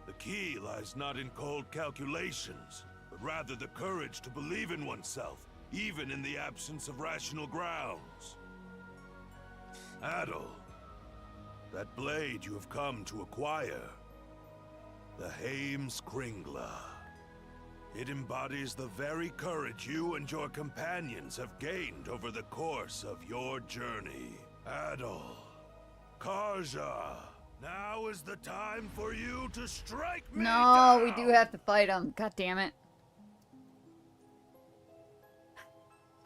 The key lies not in cold calculations, but rather the courage to believe in oneself, even in the absence of rational grounds. Adol, that blade you have come to acquire, the Haim's Kringla. It embodies the very courage you and your companions have gained over the course of your journey. Adol, Karja, now is the time for you to strike me No, down. we do have to fight him. God damn it.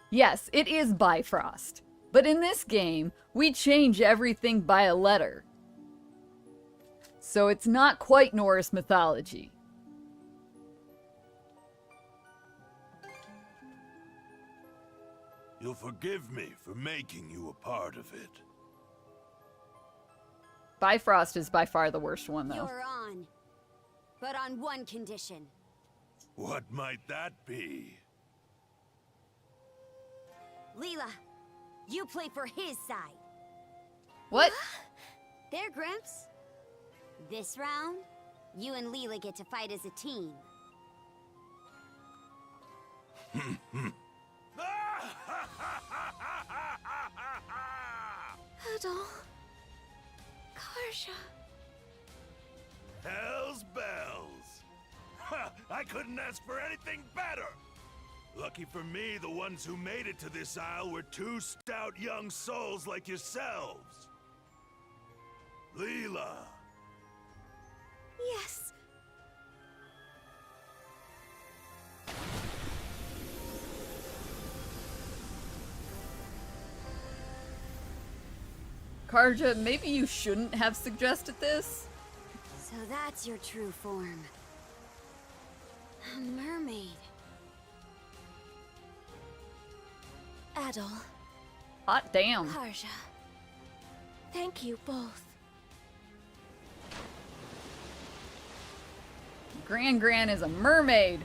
Yes, it is Bifrost. But in this game, we change everything by a letter. So it's not quite Norse mythology. You'll forgive me for making you a part of it. Bifrost is by far the worst one, though. You're on. But on one condition. What might that be? Leela, you play for his side. What? There, Grimps. This round, you and Leela get to fight as a team. Adol. Karja. Hell's bells! Ha! I couldn't ask for anything better! Lucky for me, the ones who made it to this isle were two stout young souls like yourselves. Leela. Yes. Karja, maybe you shouldn't have suggested this. So that's your true form. A mermaid. Adol. Hot damn. Karja. Thank you both. Gran is a mermaid.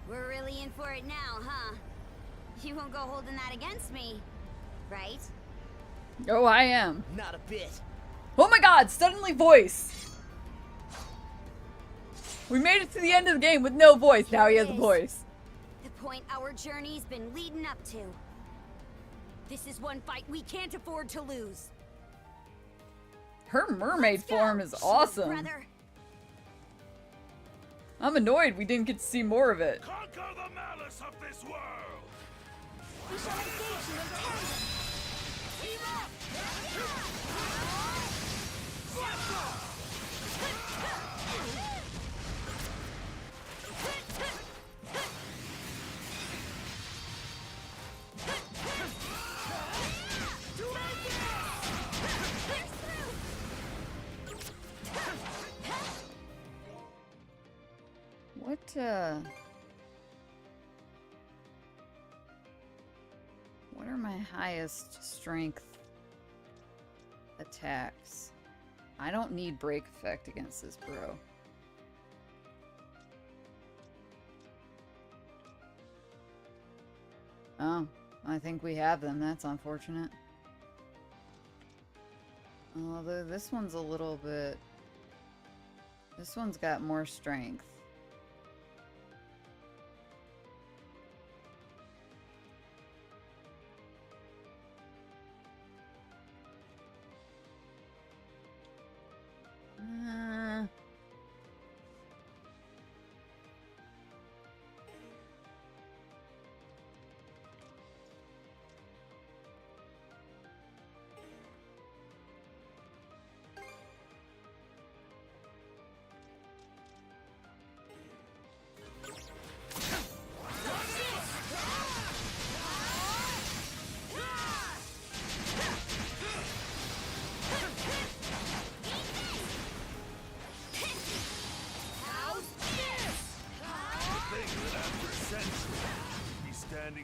We're really in for it now, huh? You won't go holding that against me, right? Oh, I am. Not a bit. Oh my god, suddenly voice. We made it to the end of the game with no voice. Now he has a voice. The point our journey's been leading up to. This is one fight we can't afford to lose. Her mermaid form is awesome. Brother. I'm annoyed we didn't get to see more of it. Conquer the malice of this world! We shall engage you in tandem. Team up! What are my highest strength attacks? I don't need break effect against this bro. Oh, I think we have them. That's unfortunate. Although this one's a little bit... This one's got more strength.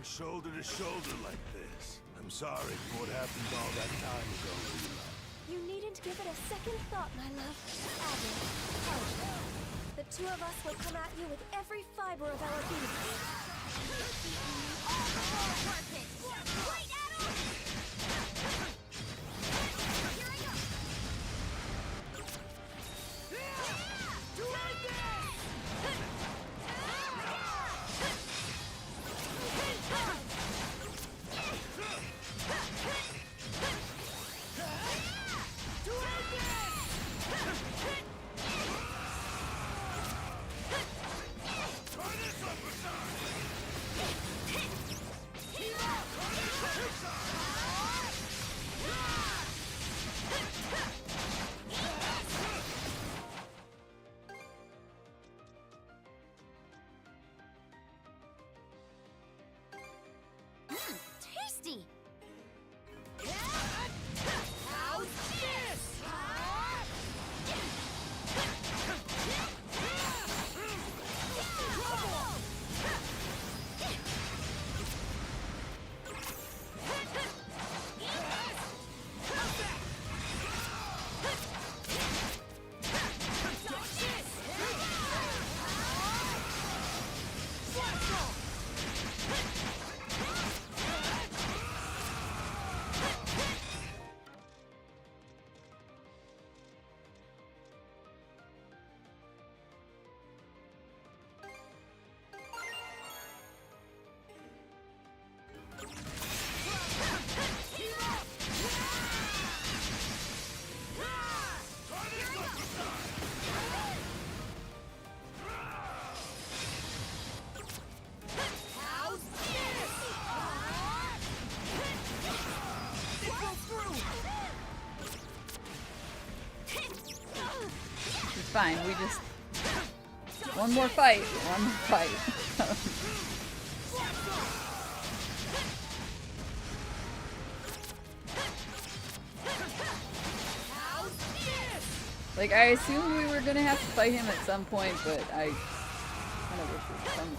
Shoulder to shoulder like this. I'm sorry for what happened all that time ago, Leela. You needn't give it a second thought, my love. Adil, Helga. The two of us will come at you with every fiber of our being. All worth it. Wait, Adel! Here I go. Do like this! Tasty! How's this? Fine, we just... One more fight. One more fight. Like, I assumed we were gonna have to fight him at some point, but I kind of wish it would come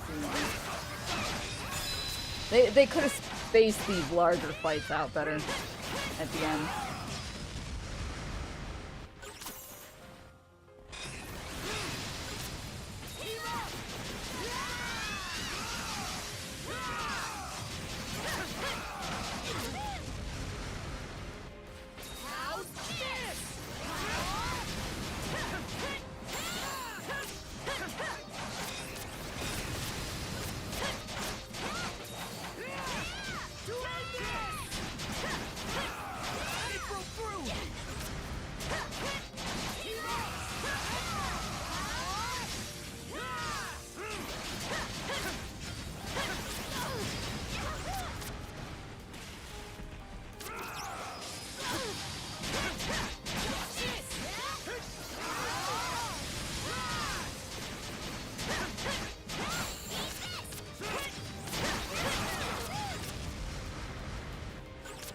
sooner. They could have spaced these larger fights out better at the end.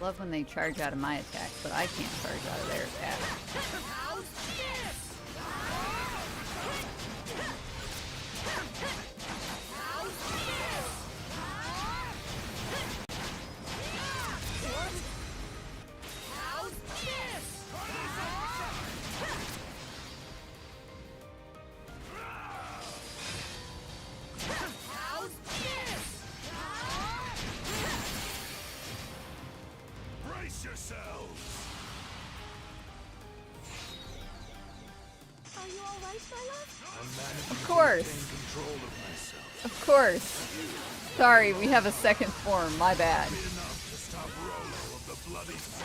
Love when they charge out of my attacks, but I can't charge out of their attacks. Of course. Of course. Sorry, we have a second form. My bad. Enough to stop Rolo of the bloody sea.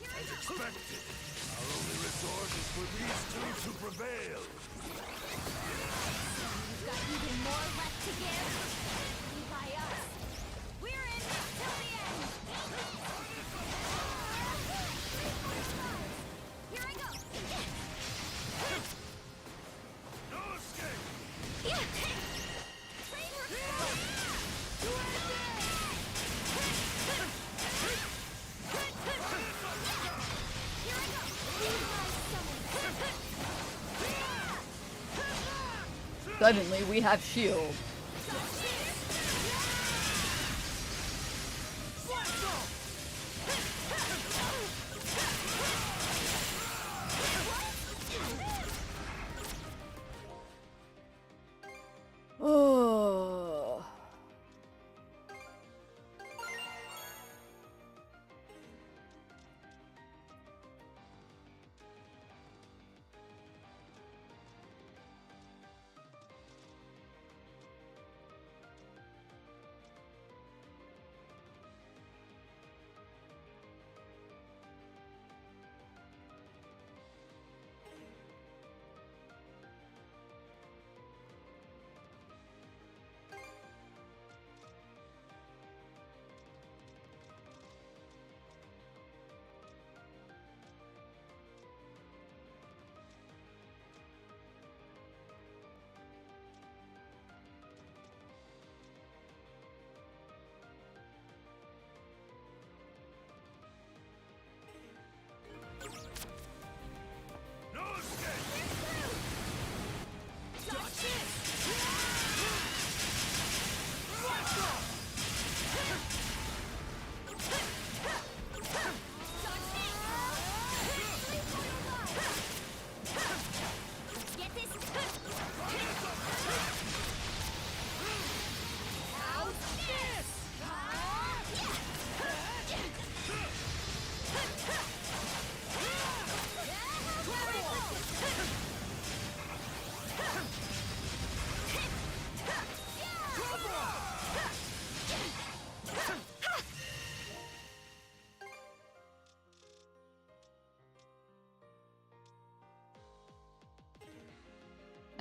As expected, our only resource is for these two to prevail. You've got even more left to give. Be by us. We're in this till the end. Here I go. No escape. Suddenly we have shield. Oh.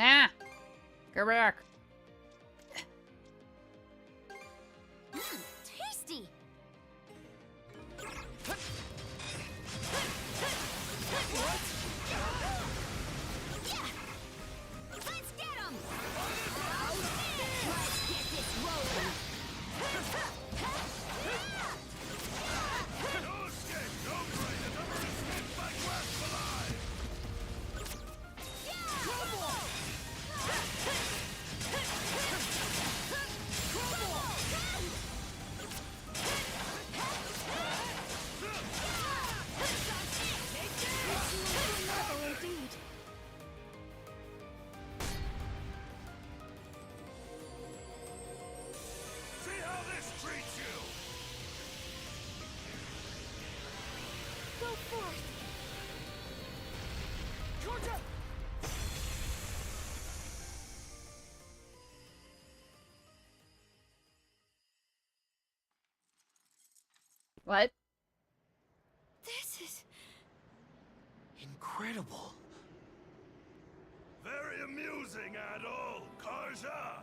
Ah! Go back. Tasty. Let's get 'em. Let's get this rolling. No escape, no brain, and never escape by grasp alive. Indeed. See how this treats you. Go forth. Georgia! What? This is Incredible. Very amusing, Adol, Karja.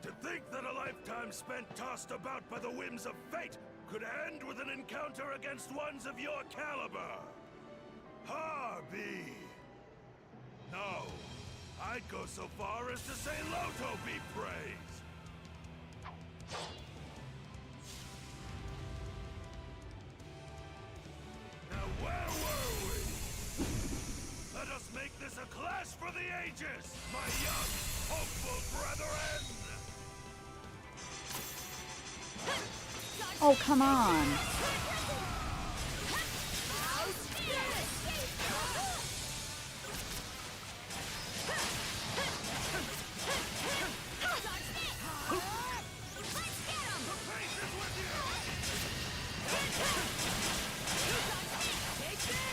To think that a lifetime spent tossed about by the whims of fate could end with an encounter against ones of your caliber. Harby. No, I'd go so far as to say Loto be praised. Now where were we? Let us make this a clash for the ages, my young, hopeful brethren! Oh, come on. Take this!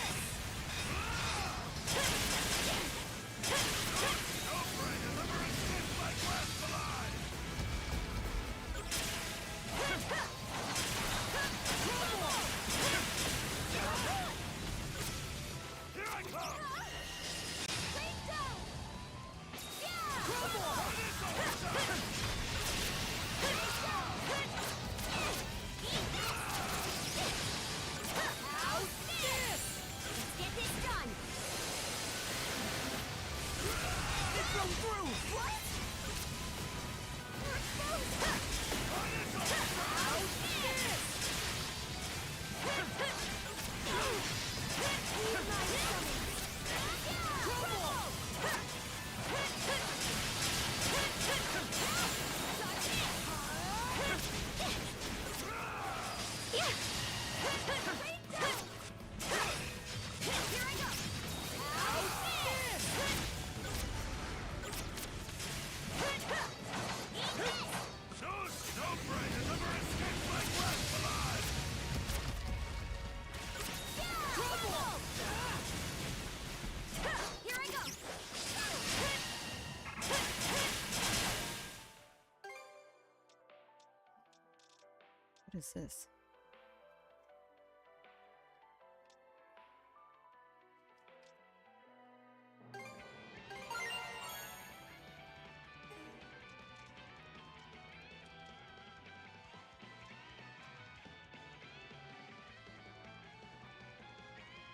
What is this?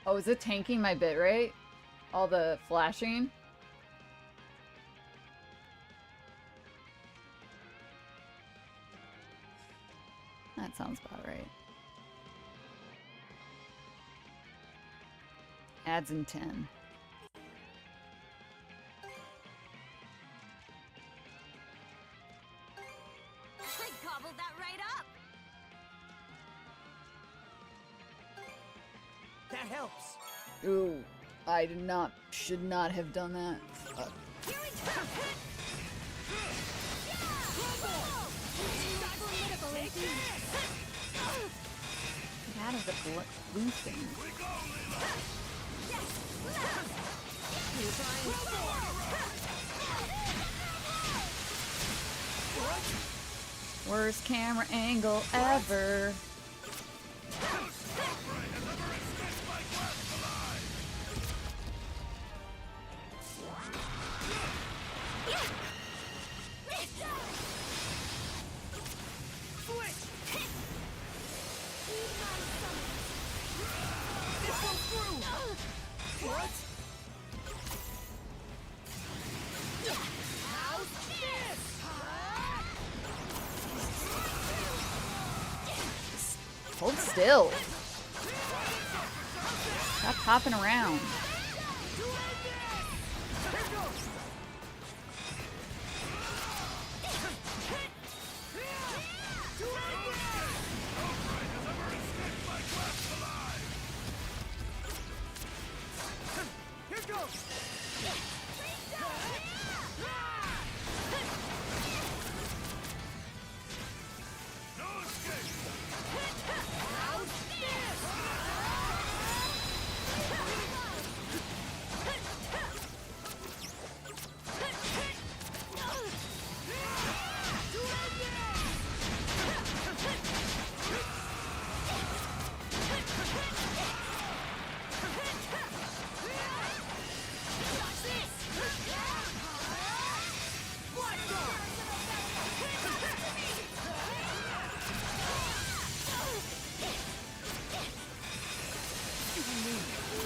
Oh, is it tanking my bitrate? All the flashing? That sounds about right. Adds in 10. I gobbled that right up. That helps. Ooh, I should not have done that. Get out of the blue thing. Worst camera angle ever. Hold still. Stop hopping around.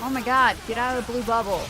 Oh my god, get out of the blue bubble.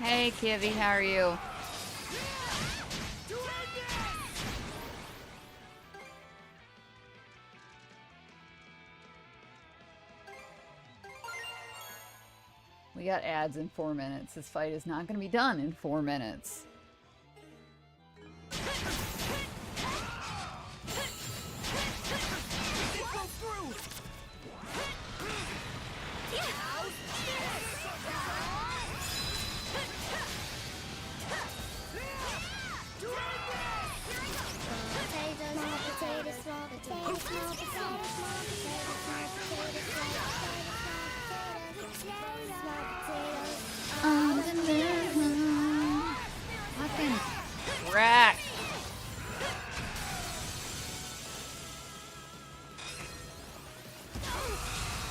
Hey, Kivy, how are you? We got ads in 4 minutes. This fight is not going to be done in 4 minutes. Fucking crack.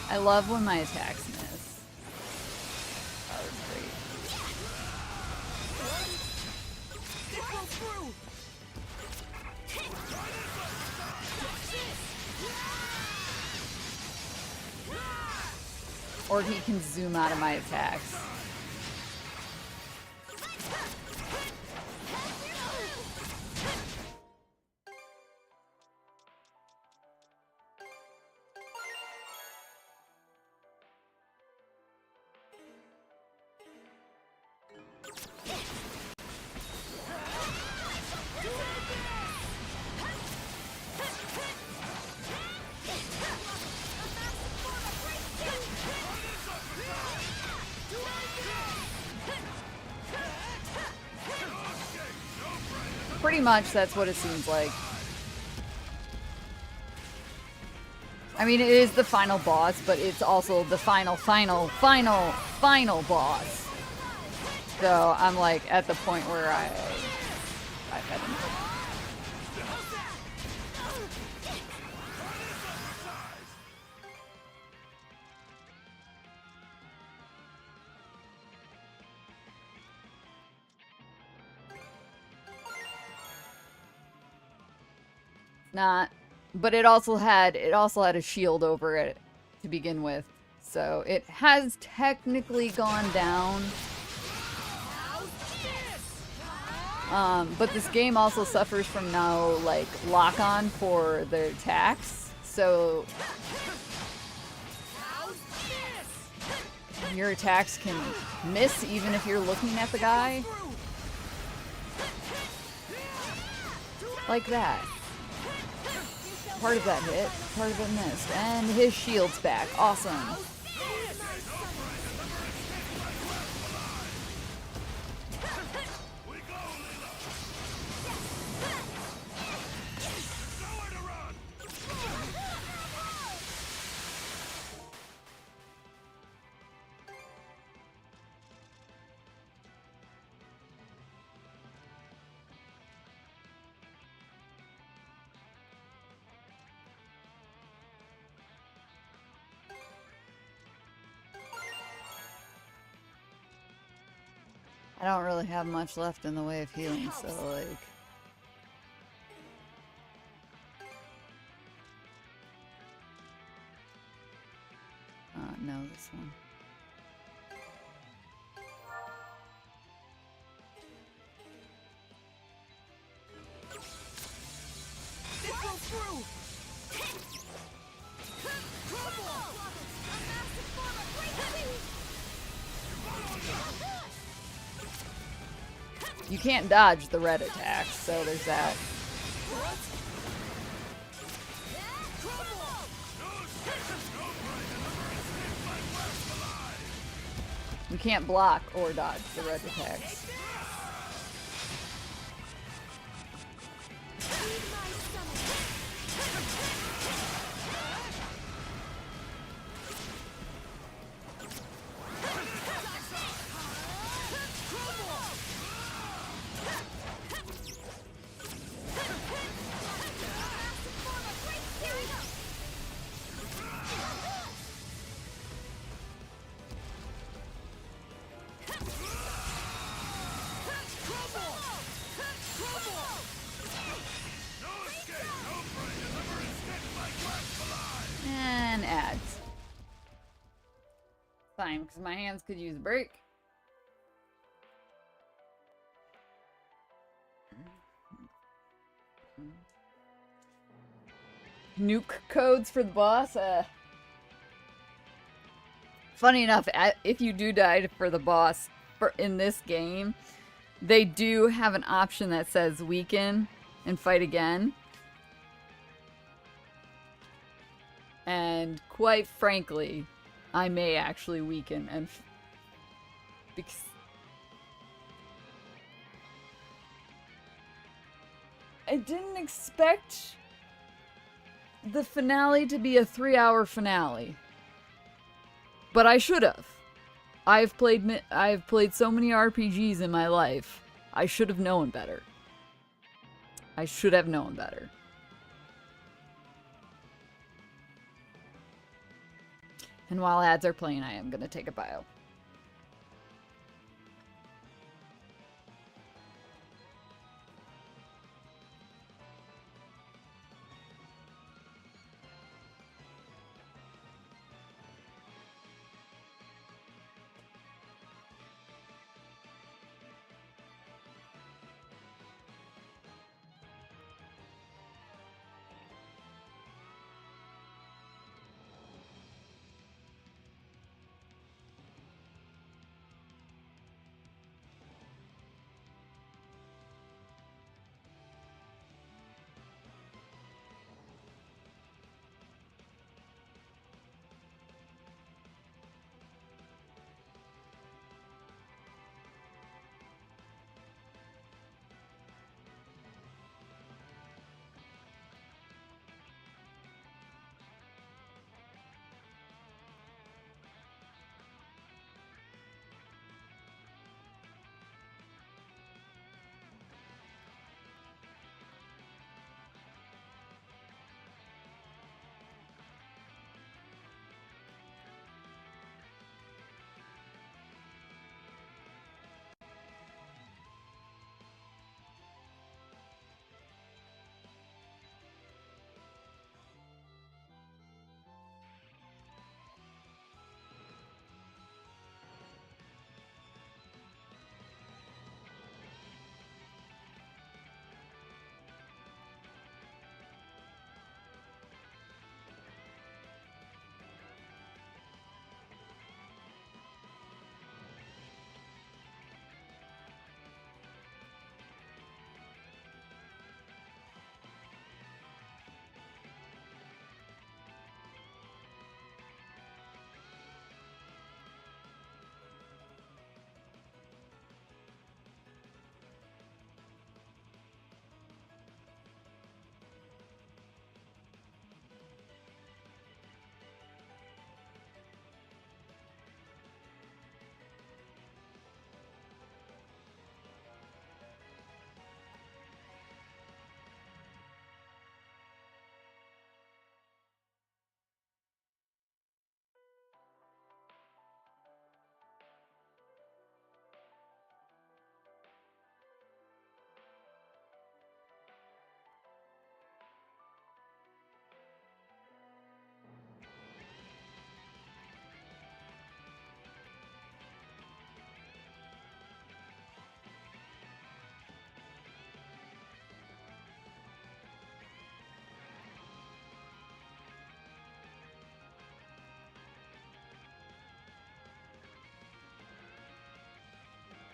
I love when my attacks miss. That was great. Or he can zoom out of my attacks. Pretty much, that's what it seems like. I mean, it is the final boss, but it's also the final boss. So I'm like at the point where I've had enough. Not, but it also had a shield over it to begin with, so it has technically gone down. But this game also suffers from no like lock-on for the attacks, so your attacks can miss even if you're looking at the guy, like that. Part of that hit, part of it missed. And his shield's back. Awesome. I don't really have much left in the way of healing, so like... no, this one. through! Crumble! A massive form of breakthrough! You can't dodge the red attacks, so there's that. You can't block or dodge the red attacks. And ads. Fine, because my hands could use a break. Nuke codes for the boss. Funny enough, if you do die for the boss in this game, they do have an option that says weaken and fight again. And quite frankly, I may actually weaken and because I didn't expect the finale to be a 3-hour finale. But I should have. I've played so many RPGs in my life. I should have known better. I should have known better. And while ads are playing, I am going to take a bio.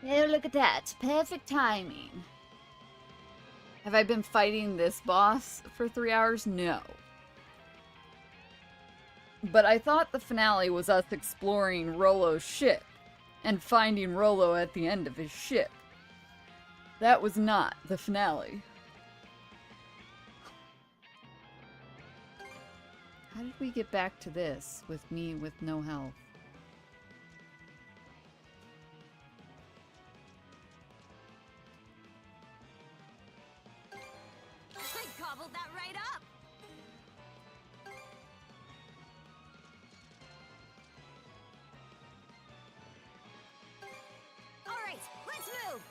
Oh, look at that. Perfect timing. Have I been fighting this boss for 3 hours? No. But I thought the finale was us exploring Rollo's ship and finding Rollo at the end of his ship. That was not the finale. How did we get back to this with me with no health? I gobbled that right up! Alright, let's move!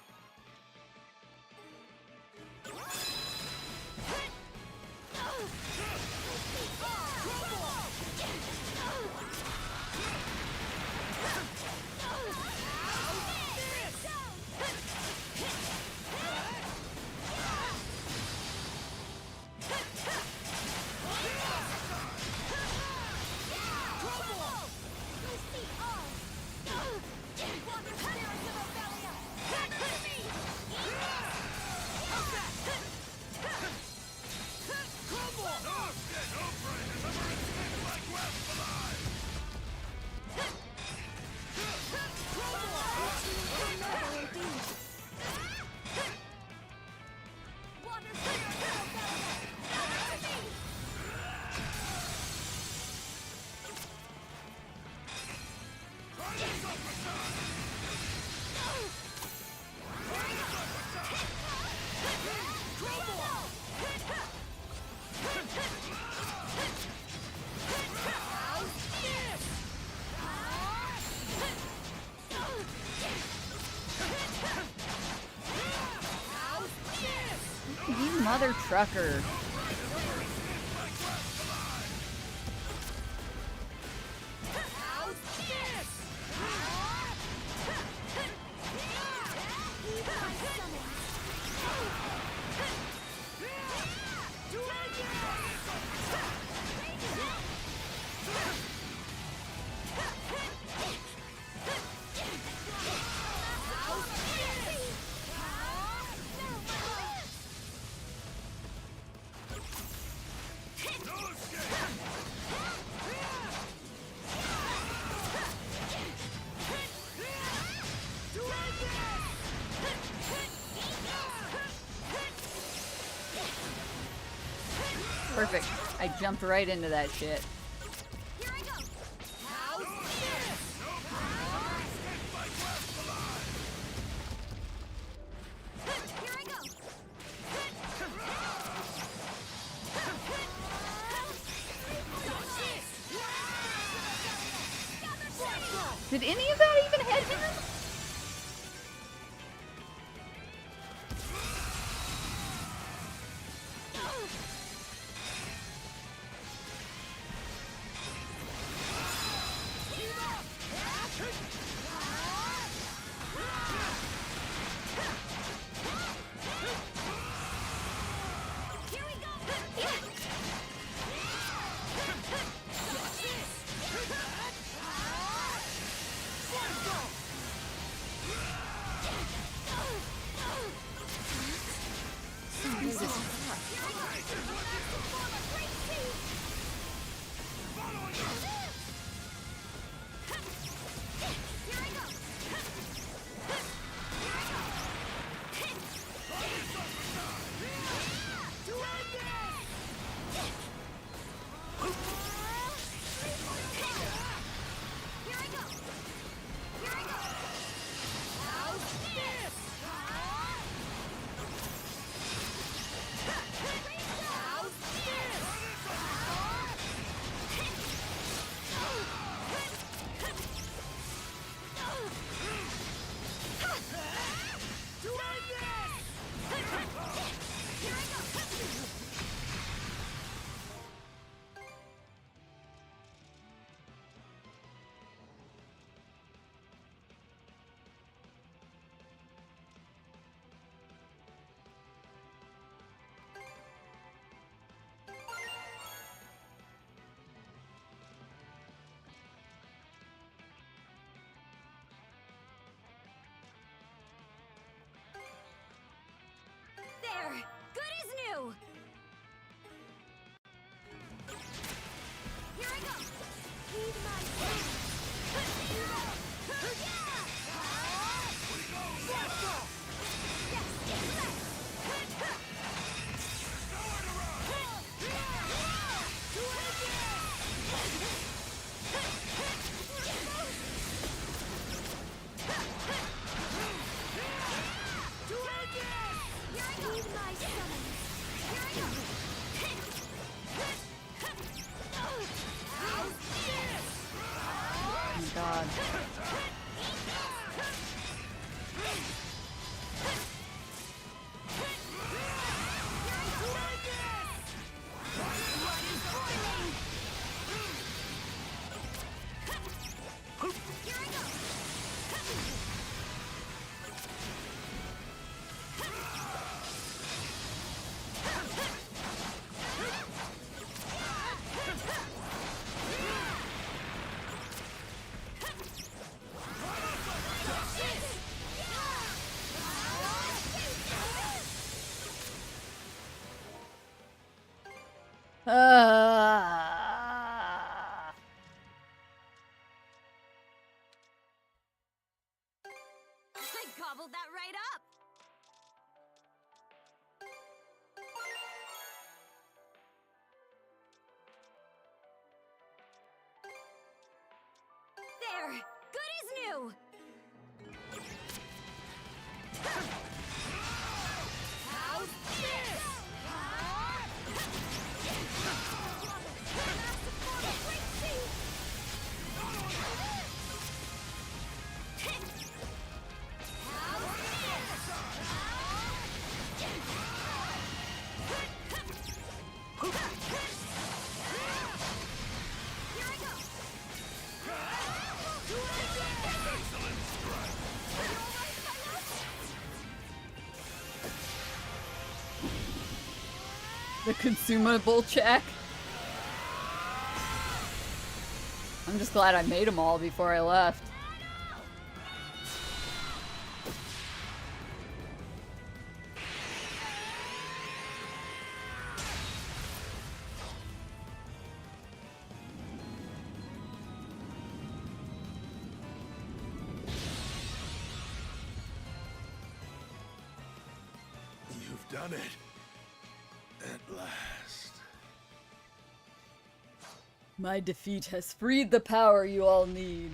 You mother trucker. Perfect. I jumped right into that shit. Did any of that even hit him? Heed my summons. Here I go. Oh my god. I gobbled that right up! There! Good as new! How's this? The consumable check. I'm just glad I made them all before I left. You've done it. At last. My defeat has freed the power you all need.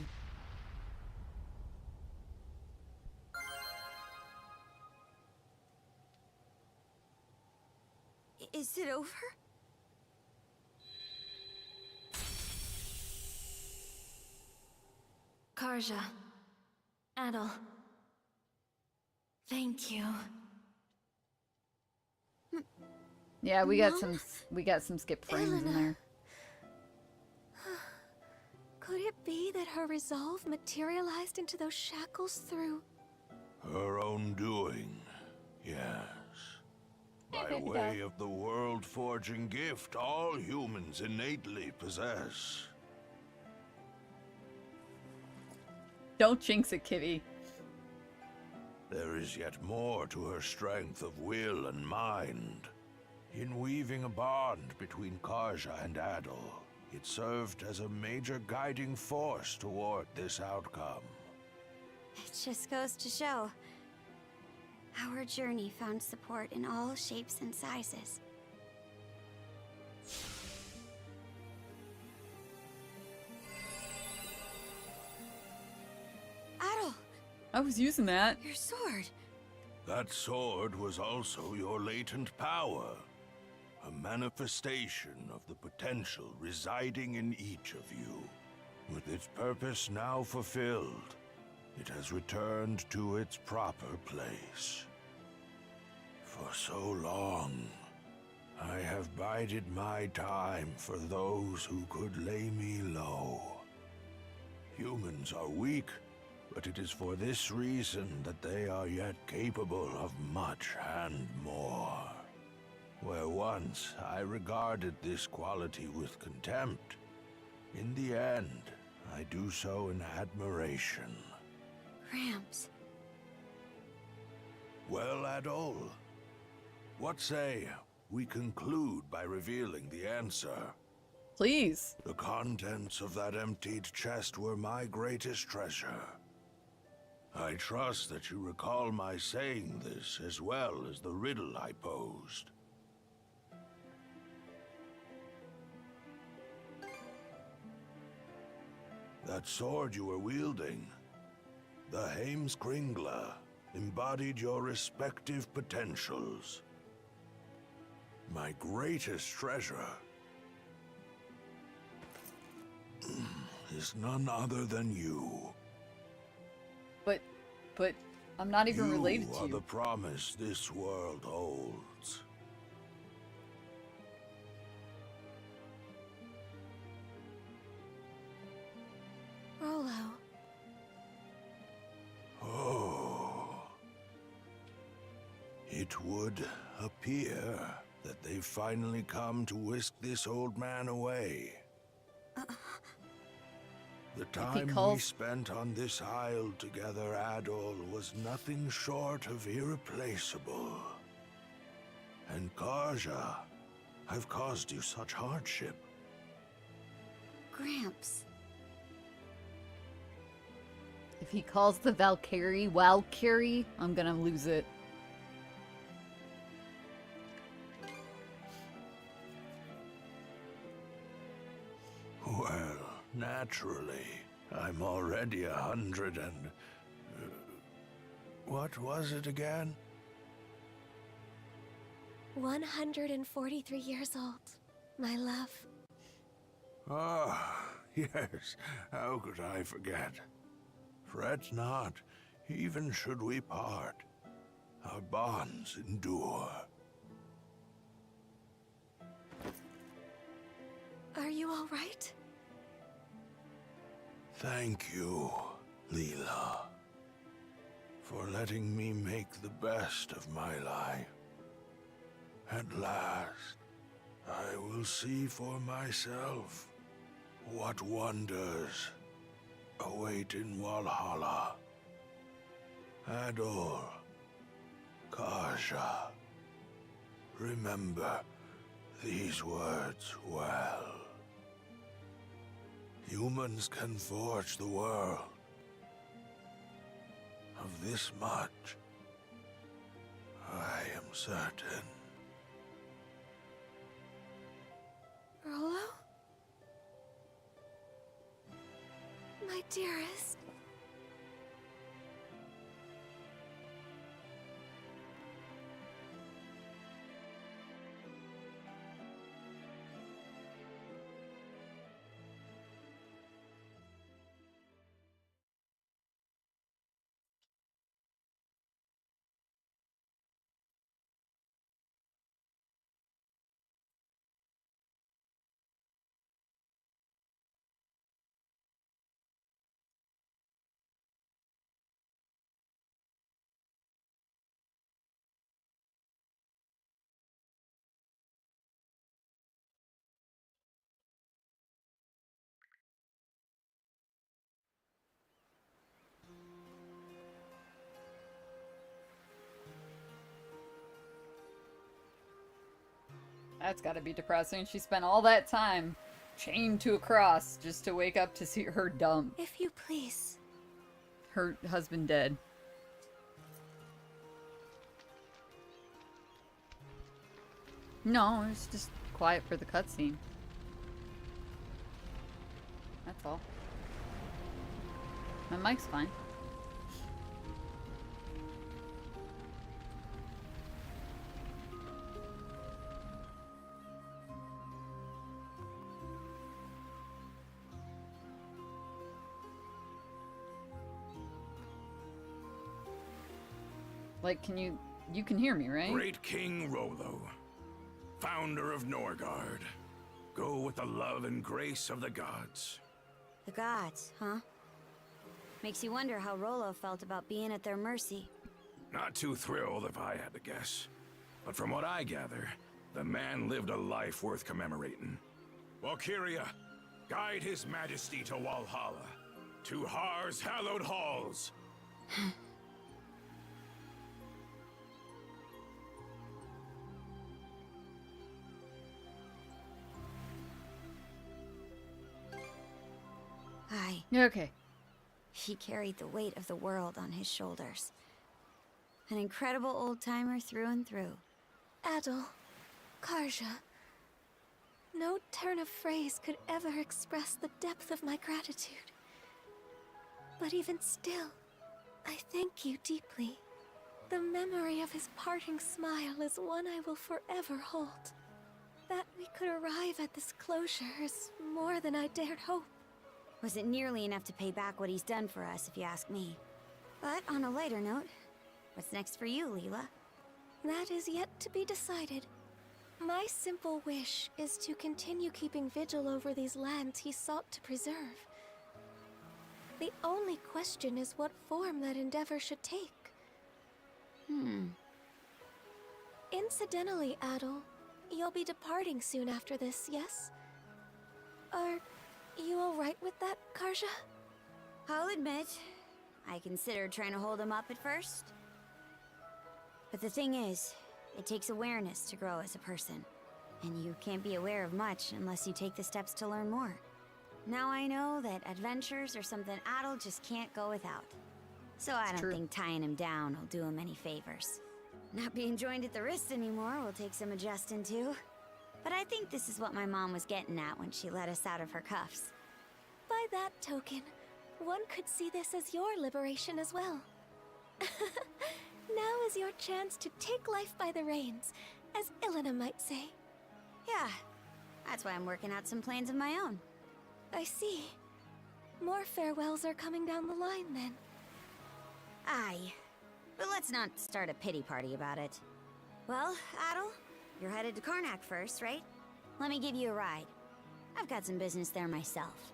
Is it over? Karja. Adel. Thank you. Yeah, we got some skip frames in there. Could it be that her resolve materialized into those shackles through... Her own doing, yes. By way of the world-forging gift all humans innately possess. Don't jinx it, Kitty. There is yet more to her strength of will and mind. In weaving a bond between Karja and Adel, it served as a major guiding force toward this outcome. It just goes to show. Our journey found support in all shapes and sizes. Adel! I was using that. Your sword! That sword was also your latent power. A manifestation of the potential residing in each of you. With its purpose now fulfilled, it has returned to its proper place. For so long, I have bided my time for those who could lay me low. Humans are weak, but it is for this reason that they are yet capable of much and more. Where once I regarded this quality with contempt, in the end, I do so in admiration. Ramps. Well, Adol, what say we conclude by revealing the answer? Please. The contents of that emptied chest were my greatest treasure. I trust that you recall my saying this as well as the riddle I posed. That sword you were wielding, the Heimskringla, embodied your respective potentials. my greatest treasure is none other than you. But I'm not even related You to are you. the promise this world holds. Rolo. Oh. It would appear that they've finally come to whisk this old man away. The time we spent on this isle together, Adol, was nothing short of irreplaceable. And Karja, I've caused you such hardship. Gramps. If he calls the Valkyrie, I'm gonna lose it. Well, naturally. I'm already 100 and... what was it again? 143 years old, my love. Ah, yes. How could I forget? Fret not, even should we part. Our bonds endure. Are you all right? Thank you, Leela, for letting me make the best of my life. At last, I will see for myself what wonders await in Valhalla. Adol, Karja, remember these words well. Humans can forge the world. Of this much, I am certain. Rolo? My dearest. That's gotta be depressing. She spent all that time chained to a cross just to wake up to see her dump. If you please. Her husband dead. No, it's just quiet for the cutscene. That's all. My mic's fine. Like, you can hear me, right? Great King Rolo, founder of Norgard. Go with the love and grace of the gods. The gods, huh? Makes you wonder how Rolo felt about being at their mercy. Not too thrilled if I had to guess. But from what I gather, the man lived a life worth commemorating. Valkyria, guide his majesty to Valhalla, to Har's hallowed halls. Aye. Okay. He carried the weight of the world on his shoulders. An incredible old-timer through and through. Adol, Karja. No turn of phrase could ever express the depth of my gratitude. But even still, I thank you deeply. The memory of his parting smile is one I will forever hold. That we could arrive at this closure is more than I dared hope. Wasn't nearly enough to pay back what he's done for us, if you ask me. But on a lighter note, what's next for you, Leela? That is yet to be decided. My simple wish is to continue keeping vigil over these lands he sought to preserve. The only question is what form that endeavor should take. Incidentally, Adol, you'll be departing soon after this, yes? Are you alright with that, Karja? I'll admit, I considered trying to hold him up at first. But the thing is, it takes awareness to grow as a person. And you can't be aware of much unless you take the steps to learn more. Now I know that adventures are something Adol just can't go without. So I don't think tying him down will do him any favors. Not being joined at the wrist anymore will take some adjusting to. But I think this is what my mom was getting at when she let us out of her cuffs. By that token, one could see this as your liberation as well. Now is your chance to take life by the reins, as Ilena might say. Yeah, that's why I'm working out some plans of my own. I see. More farewells are coming down the line, then. Aye. But let's not start a pity party about it. Well, Adol, you're headed to Karnak first, right? Let me give you a ride. I've got some business there myself.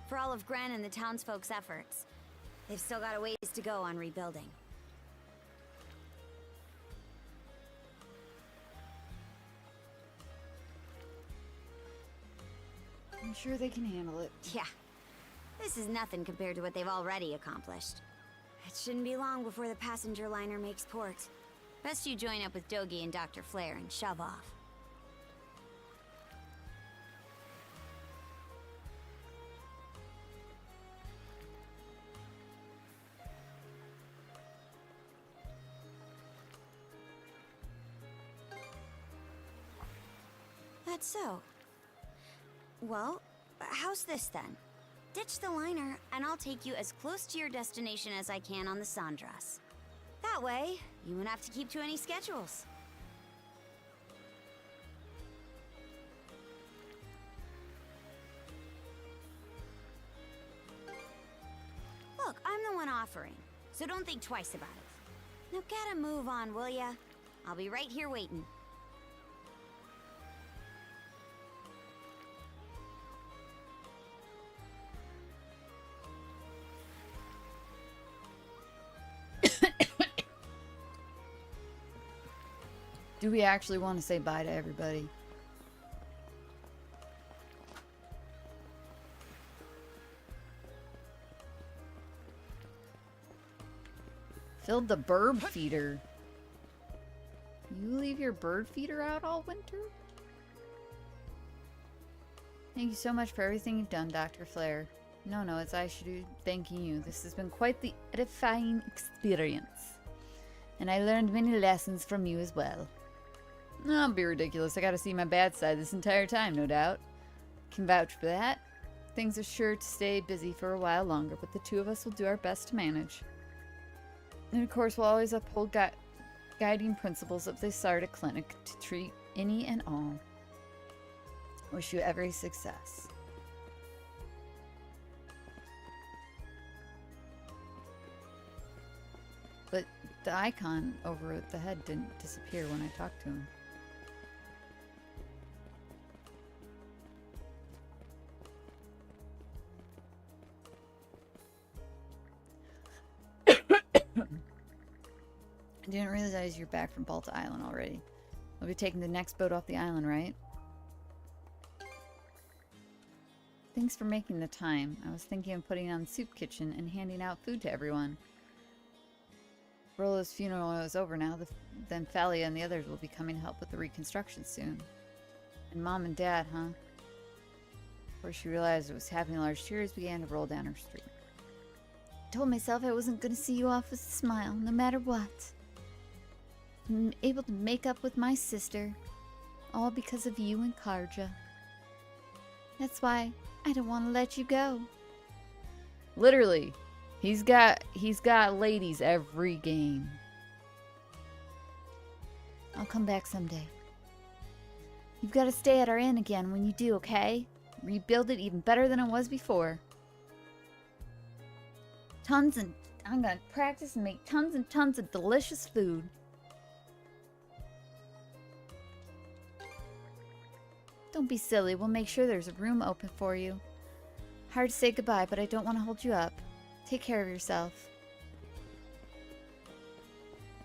For all of Gren and the townsfolk's efforts, they've still got a ways to go on rebuilding. I'm sure they can handle it. Yeah. This is nothing compared to what they've already accomplished. It shouldn't be long before the passenger liner makes port. Best you join up with Dogi and Dr. Flare and shove off. That's so. Well, how's this then? Ditch the liner, and I'll take you as close to your destination as I can on the Sandras. That way, you won't have to keep to any schedules. Look, I'm the one offering, so don't think twice about it. Now get a move on, will ya? I'll be right here waiting. Do we actually want to say bye to everybody? Filled the bird feeder. You leave your bird feeder out all winter? Thank you so much for everything you've done, Dr. Flare. No, it's I should be thanking you. This has been quite the edifying experience. And I learned many lessons from you as well. Don't be ridiculous. I gotta see my bad side this entire time, no doubt. Can vouch for that. Things are sure to stay busy for a while longer, but the two of us will do our best to manage. And of course, we'll always uphold guiding principles of the Sarda Clinic to treat any and all. Wish you every success. But the icon over at the head didn't disappear when I talked to him. I didn't realize you're back from Balta Island already. We'll be taking the next boat off the island, right? Thanks for making the time. I was thinking of putting on Soup Kitchen and handing out food to everyone. Rolo's funeral is over now, then Thalia and the others will be coming to help with the reconstruction soon. And Mom and Dad, huh? Before she realized it was happening, large tears began to roll down her street. I told myself I wasn't going to see you off with a smile, no matter what. I'm able to make up with my sister, all because of you and Karja. That's why I don't want to let you go. Literally, he's got ladies every game. I'll come back someday. You've got to stay at our inn again when you do, okay? Rebuild it even better than it was before. I'm gonna practice and make tons and tons of delicious food. Don't be silly. We'll make sure there's a room open for you. Hard to say goodbye, but I don't want to hold you up. Take care of yourself.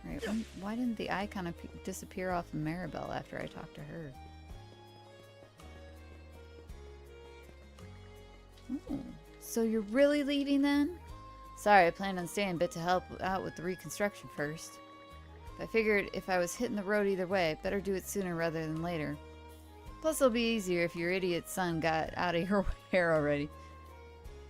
Alright, why didn't the icon disappear off of Maribel after I talked to her? Oh, so you're really leaving then? Sorry, I planned on staying a bit to help out with the reconstruction first. But I figured if I was hitting the road either way, better do it sooner rather than later. Plus it'll be easier if your idiot son got out of your hair already.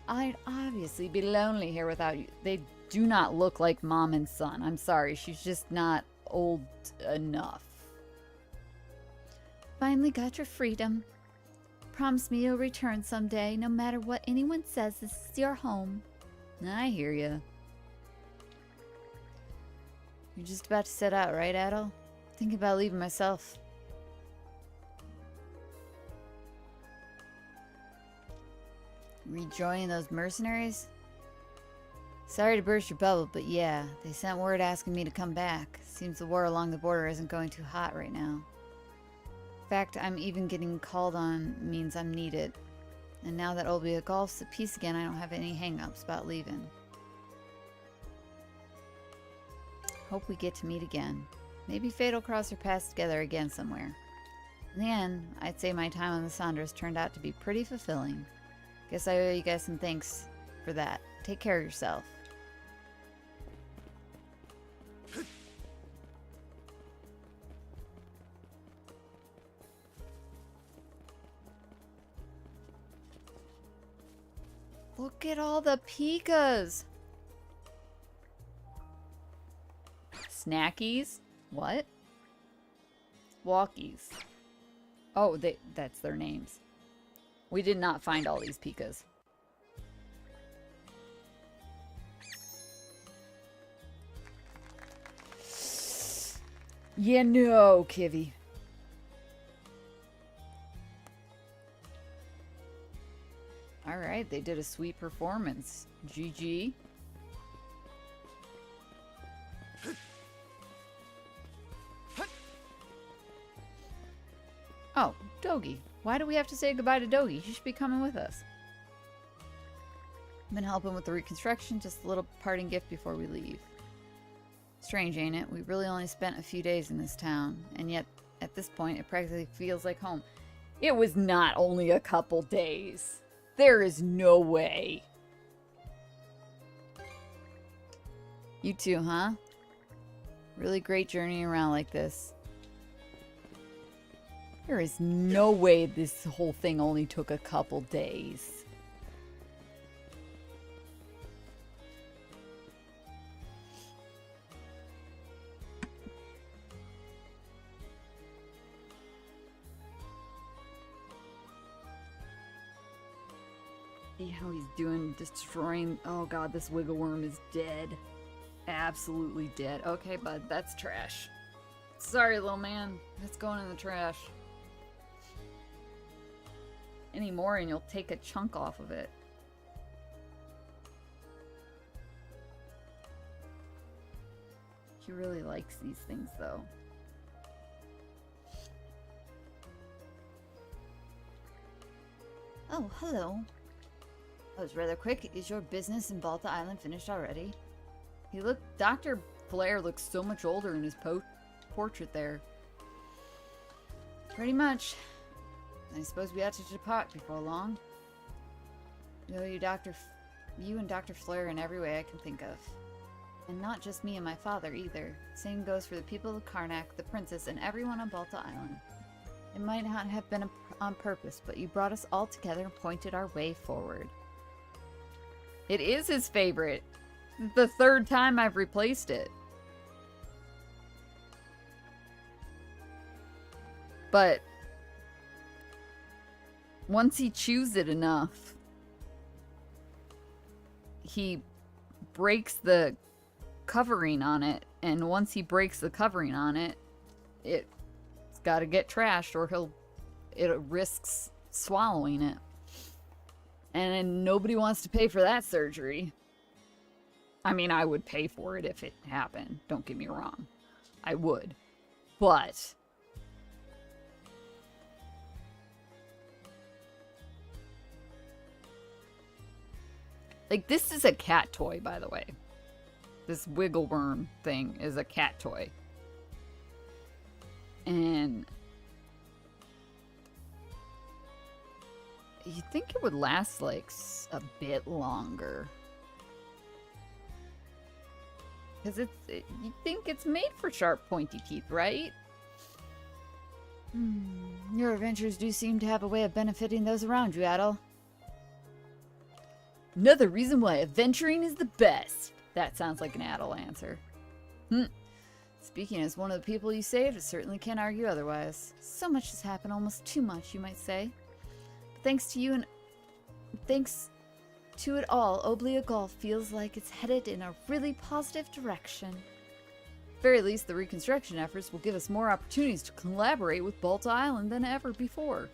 I'd obviously be lonely here without you. They do not look like mom and son. I'm sorry, she's just not old enough. Finally got your freedom. Promise me you'll return someday, no matter what anyone says. This is your home. I hear ya. You're just about to set out, right, Adel? Thinking about leaving myself. Rejoining those mercenaries? Sorry to burst your bubble, but yeah, they sent word asking me to come back. Seems the war along the border isn't going too hot right now. In fact, I'm even getting called on means I'm needed. And now that Olbia Golf's at peace again, I don't have any hang-ups about leaving. Hope we get to meet again. Maybe fate will cross our paths together again somewhere. In the end, I'd say my time on the Sandras turned out to be pretty fulfilling. Guess I owe you guys some thanks for that. Take care of yourself. Look at all the pikas. Snackies? What? Walkies. Oh, that's their names. We did not find all these pikas. Yeah, no, Kivy. Alright, they did a sweet performance. GG. Oh, Dogi. Why do we have to say goodbye to Dogi? He should be coming with us. Been helping with the reconstruction, just a little parting gift before we leave. Strange, ain't it? We really only spent a few days in this town, and yet, at this point, it practically feels like home. It was not only a couple days. There is no way. You too, huh? Really great journeying around like this. There is no way this whole thing only took a couple days. See how he's doing, destroying. Oh god, this wiggle worm is dead. Absolutely dead. Okay, bud, that's trash. Sorry, little man. That's going in the trash. Any more and you'll take a chunk off of it. He really likes these things, though. Oh, hello. That was rather quick. Is your business in Balta Island finished already? Dr. Flair looks so much older in his portrait there. Pretty much. I suppose we have to depart before long. You and Dr. Flair in every way I can think of. And not just me and my father either. Same goes for the people of Karnak, the princess, and everyone on Balta Island. It might not have been on purpose, but you brought us all together and pointed our way forward. It is his favorite. The third time I've replaced it. But once he chews it enough, he breaks the covering on it, and once he breaks the covering on it, it's got to get trashed or it risks swallowing it. And then nobody wants to pay for that surgery. I mean, I would pay for it if it happened. Don't get me wrong. I would. But like, this is a cat toy, by the way. This wiggle worm thing is a cat toy. And you think it would last, like, a bit longer. Because you think it's made for sharp, pointy teeth, right? Your adventures do seem to have a way of benefiting those around you, Adel. Another reason why adventuring is the best. That sounds like an Adel answer. Speaking as one of the people you saved, I certainly can't argue otherwise. So much has happened, almost too much, you might say. But thanks to you and thanks to it all, Oblia Golf feels like it's headed in a really positive direction. At the very least, the reconstruction efforts will give us more opportunities to collaborate with Balta Island than ever before.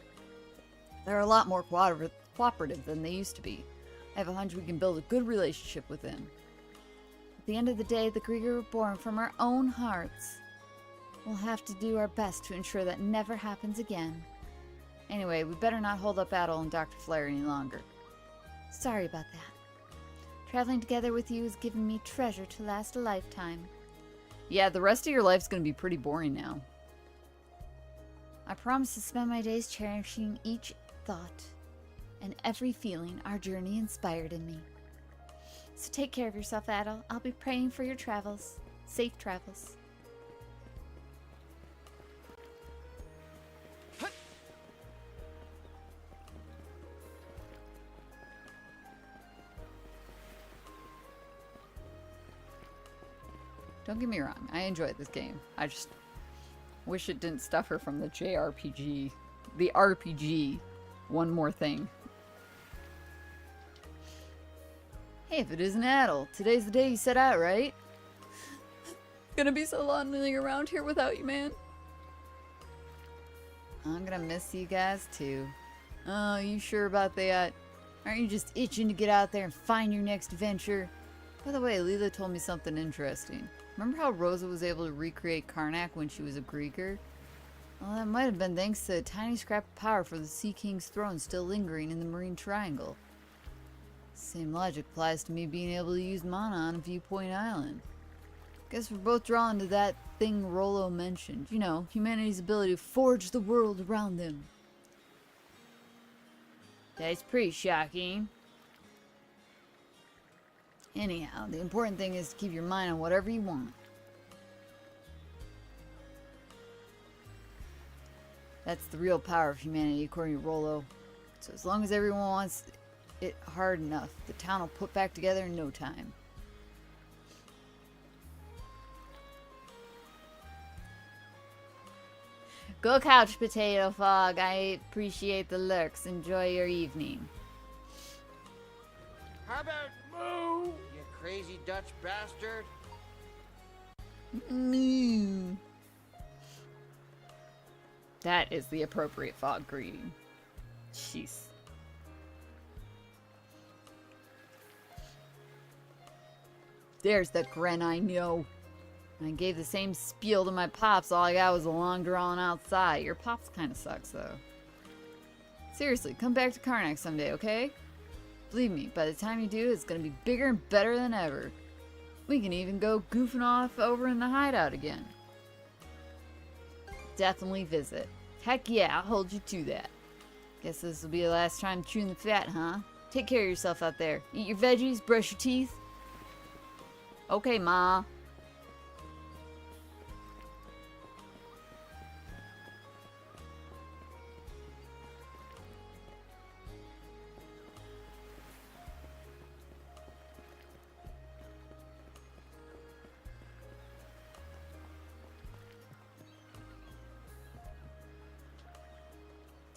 They're a lot more cooperative than they used to be. I have a hunch we can build a good relationship with them. At the end of the day, the Grieger were born from our own hearts. We'll have to do our best to ensure that never happens again. Anyway, we better not hold up Adel and Dr. Flare any longer. Sorry about that. Traveling together with you has given me treasure to last a lifetime. Yeah, the rest of your life's gonna be pretty boring now. I promise to spend my days cherishing each thought and every feeling our journey inspired in me. So take care of yourself, Adel. I'll be praying for your travels. Safe travels. Don't get me wrong, I enjoyed this game. I just wish it didn't stuff her from the JRPG. The RPG. One more thing. Hey, if it isn't Adel, today's the day you set out, right? It's gonna be so lonely around here without you, man. I'm gonna miss you guys too. Oh, you sure about that? Aren't you just itching to get out there and find your next adventure? By the way, Leela told me something interesting. Remember how Rosa was able to recreate Karnak when she was a Grieger? Well, that might have been thanks to a tiny scrap of power for the Sea King's throne still lingering in the Marine Triangle. Same logic applies to me being able to use mana on Viewpoint Island. Guess we're both drawn to that thing Rollo mentioned. You know, humanity's ability to forge the world around them. That's pretty shocking. Anyhow, the important thing is to keep your mind on whatever you want. That's the real power of humanity, according to Rollo. So as long as everyone wants it hard enough, the town will put back together in no time. Go couch potato fog. I appreciate the lurks. Enjoy your evening. How about moo, you crazy Dutch bastard? Moo. That is the appropriate fog greeting. Jeez. There's the grin I know. I gave the same spiel to my pops. All I got was a long drawn out sigh. Your pops kind of sucks, though. Seriously, come back to Karnak someday, okay? Believe me, by the time you do, it's gonna be bigger and better than ever. We can even go goofing off over in the hideout again. Definitely visit. Heck yeah, I'll hold you to that. Guess this will be the last time chewing the fat, huh? Take care of yourself out there. Eat your veggies, brush your teeth. Okay, Ma.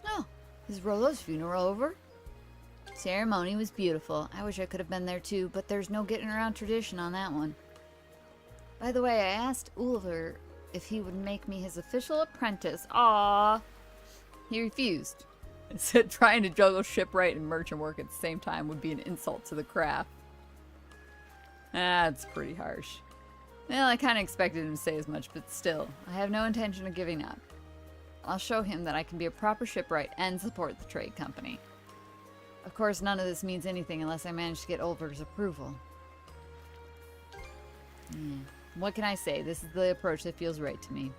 Oh, is Rolo's funeral over? Ceremony was beautiful. I wish I could have been there too, but there's no getting around tradition on that one. By the way, I asked Ulver if he would make me his official apprentice. Aww. He refused. He said trying to juggle shipwright and merchant work at the same time would be an insult to the craft. That's pretty harsh. Well, I kind of expected him to say as much, but still, I have no intention of giving up. I'll show him that I can be a proper shipwright and support the trade company. Of course, none of this means anything unless I manage to get Ulver's approval. What can I say? This is the approach that feels right to me.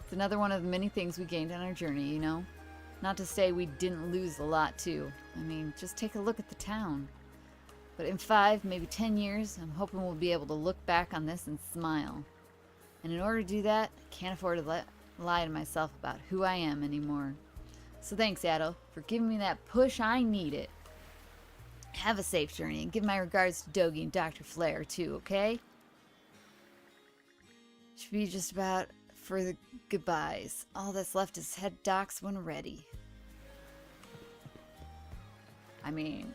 It's another one of the many things we gained on our journey, you know? Not to say we didn't lose a lot, too. I mean, just take a look at the town. But in 5, maybe 10 years, I'm hoping we'll be able to look back on this and smile. And in order to do that, I can't afford to lie to myself about who I am anymore. So thanks, Adol, for giving me that push I needed. Have a safe journey, and give my regards to Dogi and Dr. Flair, too, okay? Should be just about for the goodbyes. All that's left is head docks when ready. I mean,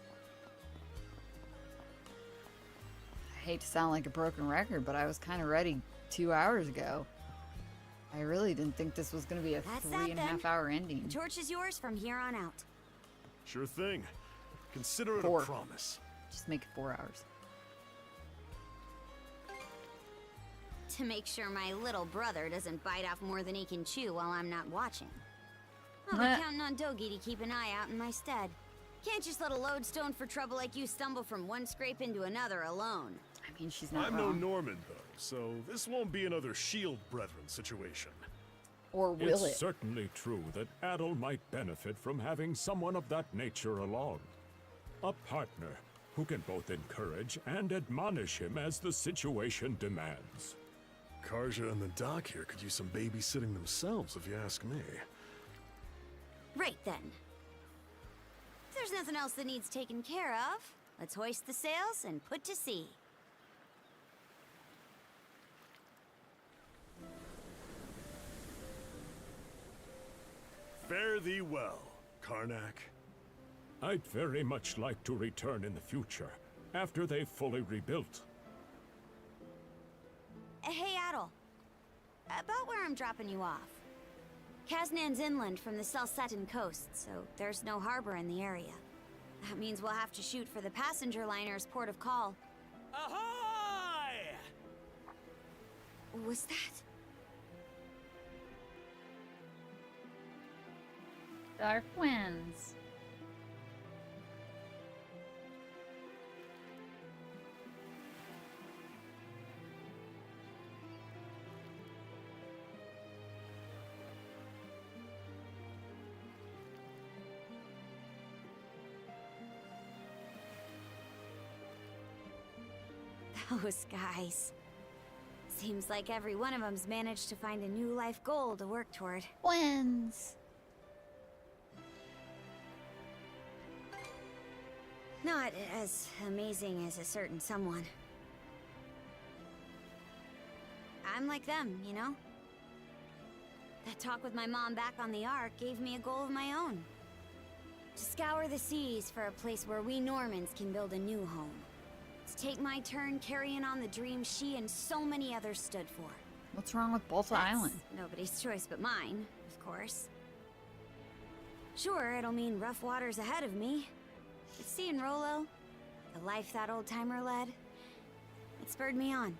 I hate to sound like a broken record, but I was kind of ready 2 hours ago. I really didn't think this was going to be a 3.5-hour ending. The torch is yours from here on out. Sure thing. Consider it 4. a promise. Just make it 4 hours. To make sure my little brother doesn't bite off more than he can chew while I'm not watching. I'll be counting on Dogi to keep an eye out in my stead. Can't just let a lodestone for trouble like you stumble from one scrape into another alone. I mean, she's not I'm wrong. no Norman, though, so this won't be another Shield Brethren situation. Or will it? It's certainly true that Adol might benefit from having someone of that nature along. A partner who can both encourage and admonish him as the situation demands. Karja and the doc here could use some babysitting themselves, if you ask me. Right then. If there's nothing else that needs taken care of, let's hoist the sails and put to sea. Fare thee well, Karnak. I'd very much like to return in the future, after they've fully rebuilt. Hey, Adol. About where I'm dropping you off. Kaznan's inland from the Selsetan coast, so there's no harbor in the area. That means we'll have to shoot for the passenger liner's port of call. Ahoy! Was that? Dark winds. Those guys. Seems like every one of them's managed to find a new life goal to work toward. Winds. Not as amazing as a certain someone. I'm like them, you know? That talk with my mom back on the Ark gave me a goal of my own. To scour the seas for a place where we Normans can build a new home. To take my turn carrying on the dream she and so many others stood for. What's wrong with Balta Island? Nobody's choice but mine, of course. Sure, it'll mean rough waters ahead of me. But seeing Rolo, the life that old-timer led, it spurred me on.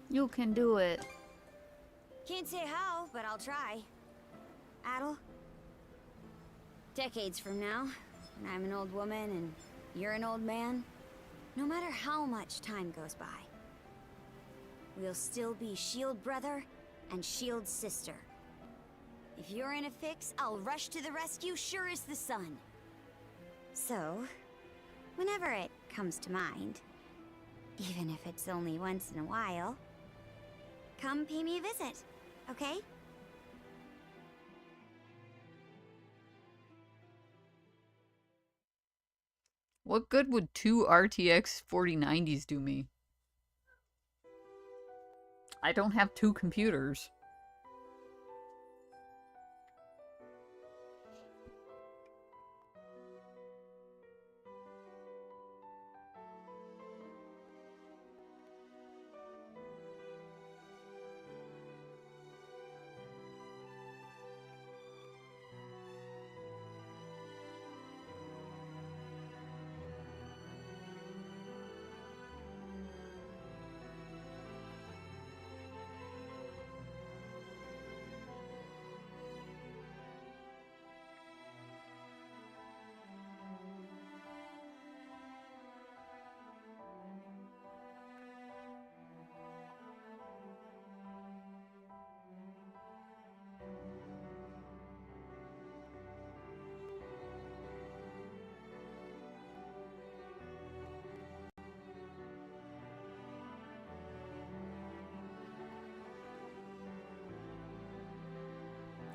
You can do it. Can't say how, but I'll try. Adol? Decades from now, when I'm an old woman and you're an old man, no matter how much time goes by, we'll still be Shield brother and Shield sister. If you're in a fix, I'll rush to the rescue sure as the sun. So, whenever it comes to mind, even if it's only once in a while, come pay me a visit, okay? What good would 2 RTX 4090s do me? I don't have 2 computers.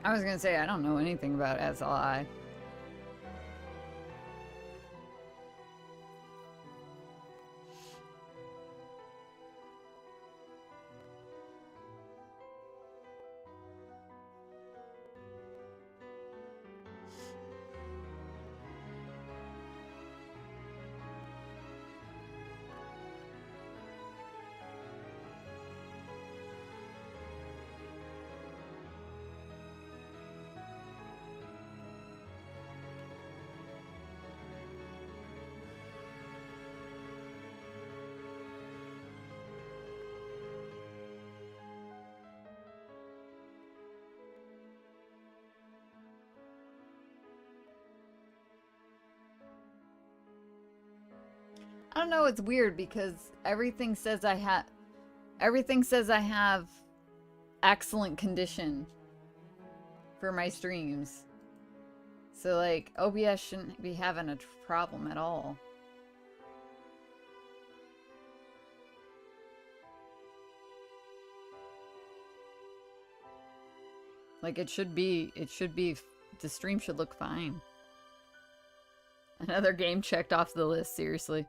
I was gonna say, I don't know anything about SLI. I don't know, it's weird because everything says I have excellent condition for my streams. So like OBS shouldn't be having a problem at all. Like it should be the stream should look fine. Another game checked off the list, seriously.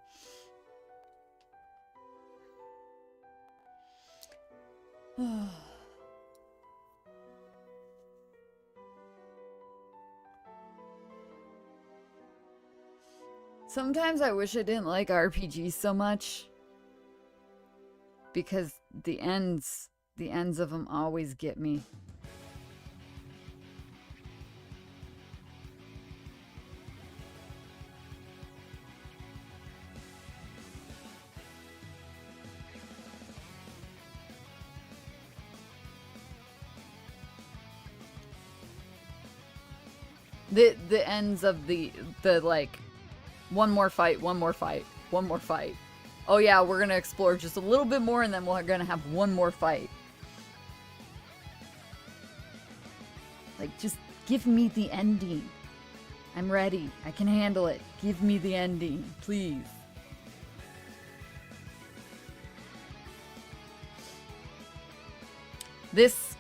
Sometimes I wish I didn't like RPGs so much. Because the ends of them always get me. The ends of the like one more fight, one more fight, one more fight. Oh yeah, we're gonna explore just a little bit more and then we're gonna have one more fight. Like, just give me the ending. I'm ready. I can handle it. Give me the ending, please. This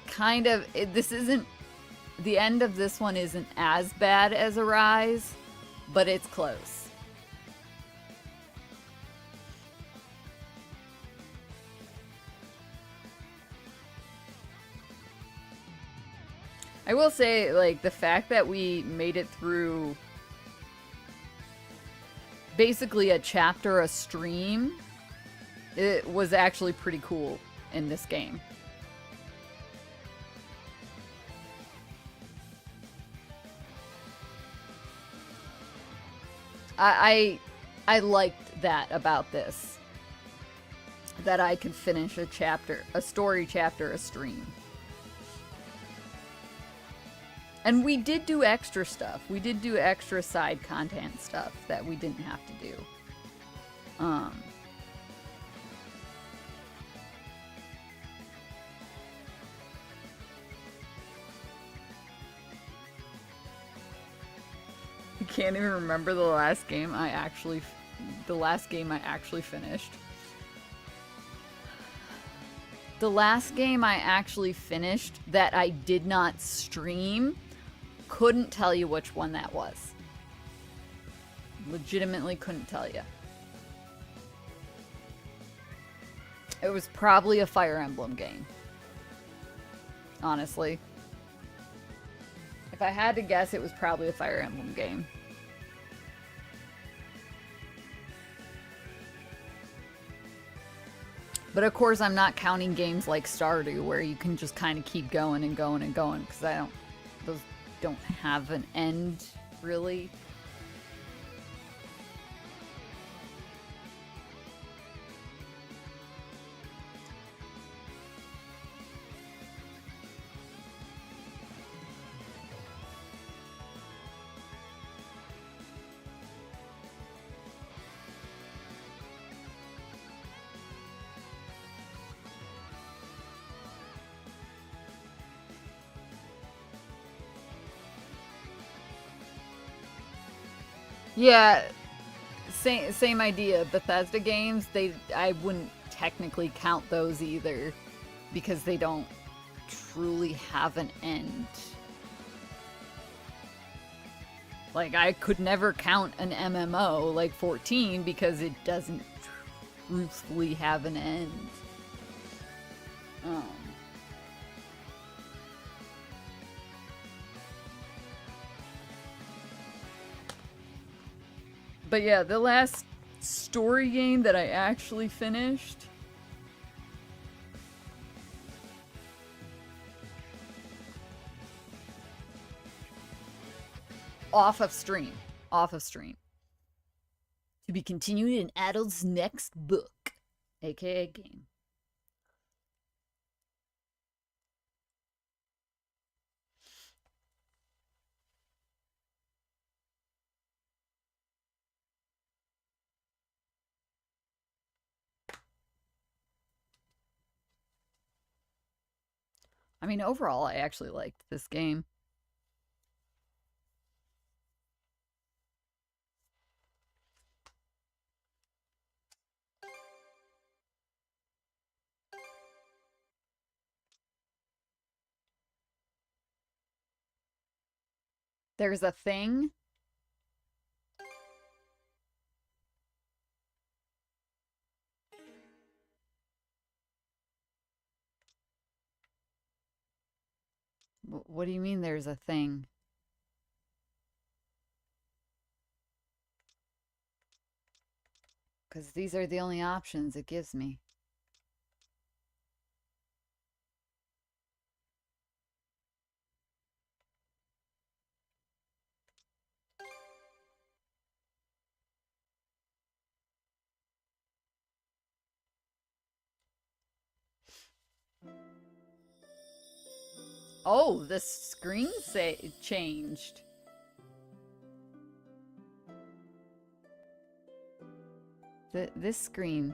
isn't, the end of this one isn't as bad as Arise, but it's close. I will say, like, the fact that we made it through basically a chapter a stream, it was actually pretty cool in this game. I liked that about this. That I could finish a chapter, a story chapter, a stream. And we did do extra stuff. We did do extra side content stuff that we didn't have to do. can't even remember the last game I actually finished. The last game I actually finished that I did not stream, couldn't tell you which one that was. Legitimately couldn't tell you. It was probably a Fire Emblem game. Honestly. If I had to guess, it was probably a Fire Emblem game. But of course, I'm not counting games like Stardew, where you can just kind of keep going and going and going, because those don't have an end, really. Yeah, same idea. Bethesda games, I wouldn't technically count those either, because they don't truly have an end. Like, I could never count an MMO like 14 because it doesn't truthfully have an end. But yeah, the last story game that I actually finished. Off of stream. To be continued in Adel's next book, aka game. I mean, overall, I actually liked this game. There's a thing. What do you mean there's a thing? Because these are the only options it gives me. Oh, the screen changed. This screen.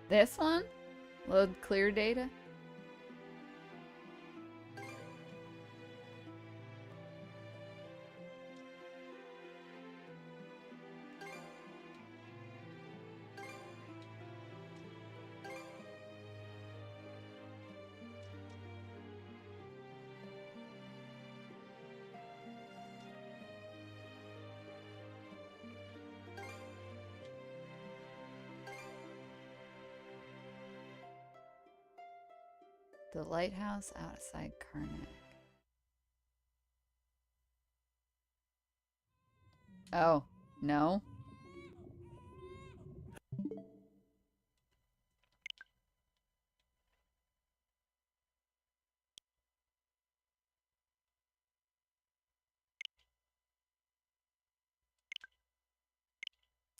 This one? Load clear data? The lighthouse outside Karnak. Oh, no?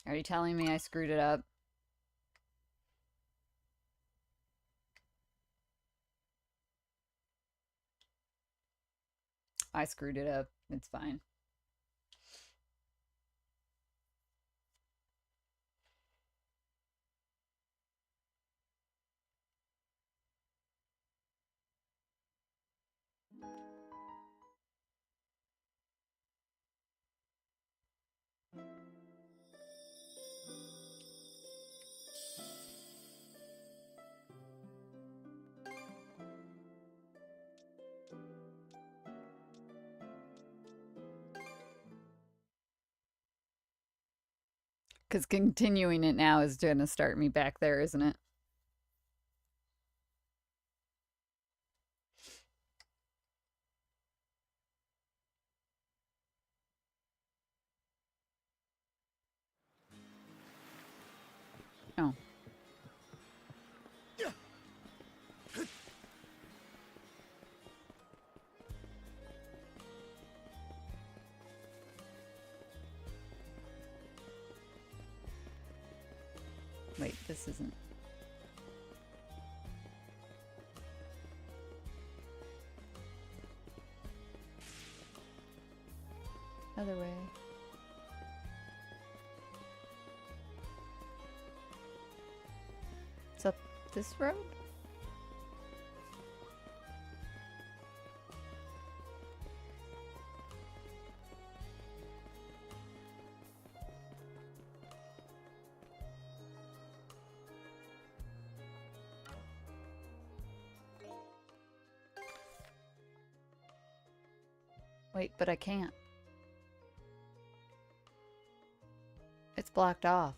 Are you telling me I screwed it up? I screwed it up. It's fine. Because continuing it now is going to start me back there, isn't it? Oh. Wait, this isn't... Other way. It's up this road? Wait, but I can't. It's blocked off.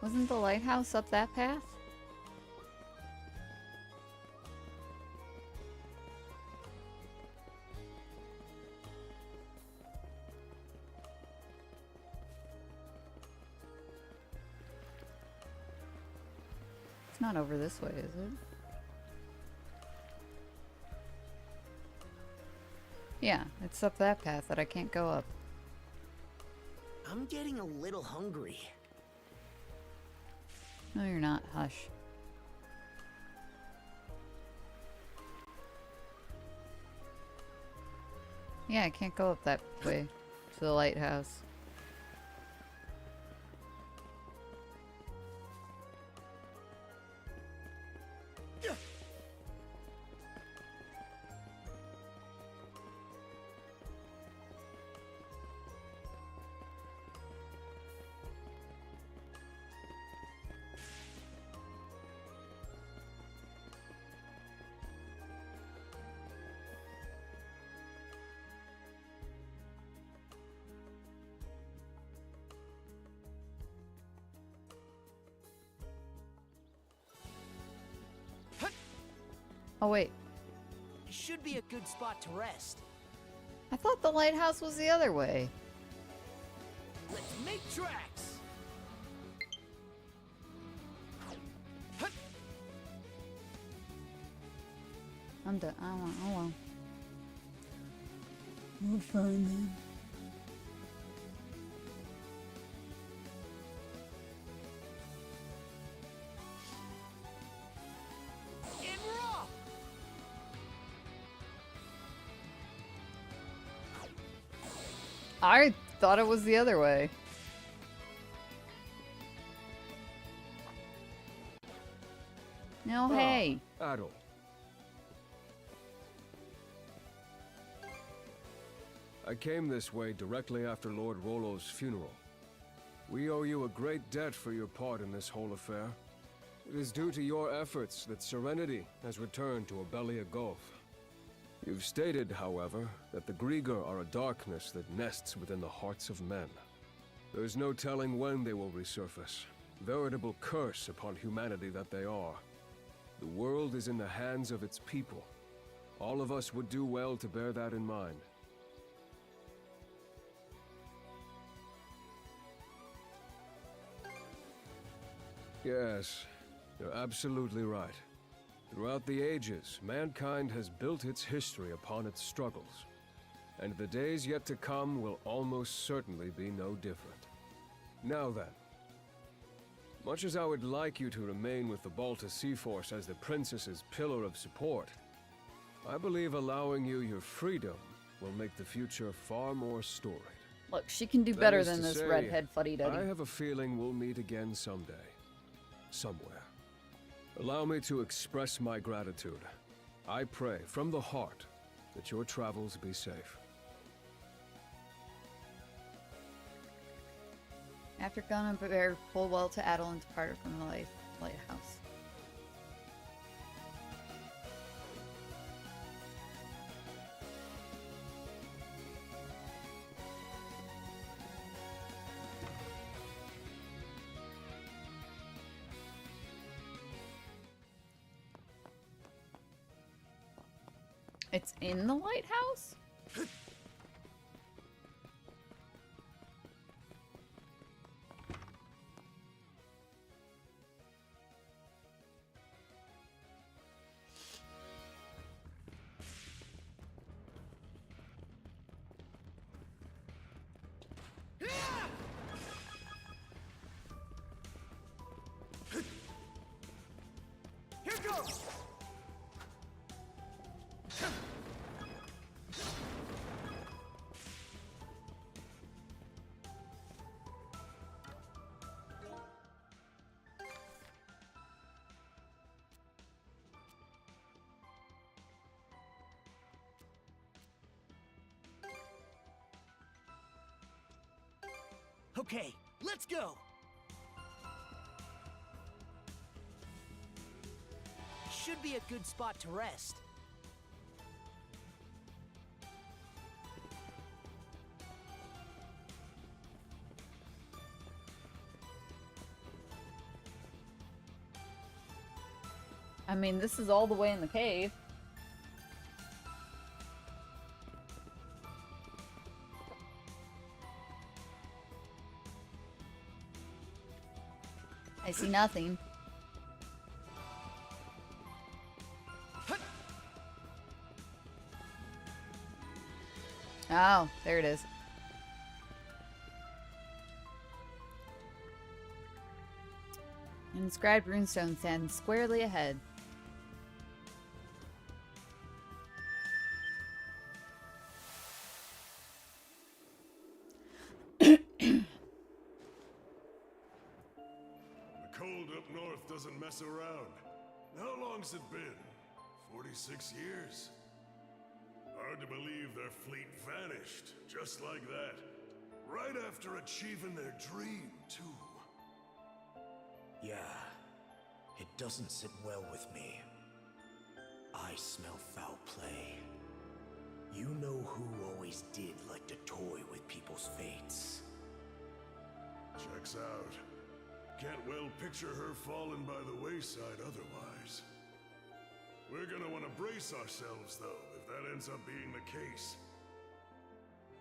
Wasn't the lighthouse up that path? It's not over this way, is it? Yeah, it's up that path that I can't go up. I'm getting a little hungry. No, you're not. Hush. Yeah, I can't go up that way to the lighthouse. Oh, wait. Should be a good spot to rest. I thought the lighthouse was the other way. Let's make tracks. I'm done. Oh well. We'll find them. I thought it was the other way. No, hey. Adol. I came this way directly after Lord Rollo's funeral. We owe you a great debt for your part in this whole affair. It is due to your efforts that Serenity has returned to Abelia Gulf. You've stated, however, that the Grieger are a darkness that nests within the hearts of men. There's no telling when they will resurface. Veritable curse upon humanity that they are. The world is in the hands of its people. All of us would do well to bear that in mind. Yes, you're absolutely right. Throughout the ages, mankind has built its history upon its struggles. And the days yet to come will almost certainly be no different. Now then, much as I would like you to remain with the Balta Sea Force as the Princess's pillar of support, I believe allowing you your freedom will make the future far more storied. Look, she can do better than this redhead fuddy-duddy. I have a feeling we'll meet again someday. Somewhere. Allow me to express my gratitude. I pray from the heart that your travels be safe. After Gunn prepared full well to Adel and departed from the lighthouse. It's in the lighthouse? Here goes! Okay, let's go! Should be a good spot to rest. I mean, this is all the way in the cave. I see nothing. Oh, there it is. An inscribed runestone stands squarely ahead. The cold up north doesn't mess around. How long's it been? 46 years? Hard to believe their fleet vanished, just like that. Right after achieving their dream, too. Yeah, it doesn't sit well with me. I smell foul play. You know who always did like to toy with people's fates. Checks out. Can't well picture her falling by the wayside otherwise. We're gonna want to brace ourselves, though, if that ends up being the case.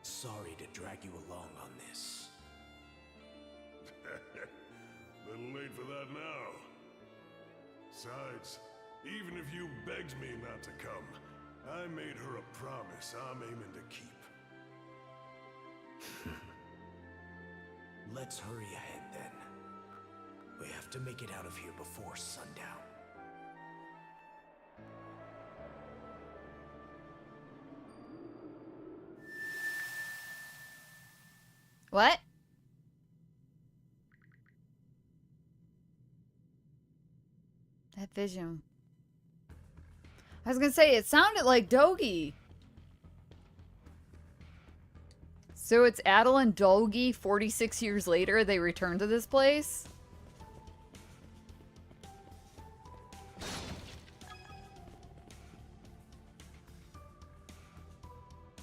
Sorry to drag you along on this. Little late for that now. Besides, even if you begged me not to come, I made her a promise I'm aiming to keep. Let's hurry ahead then. We have to make it out of here before sundown. What? That vision. I was gonna say, it sounded like Dogi. So it's Adel and Dogi 46 years later, they return to this place?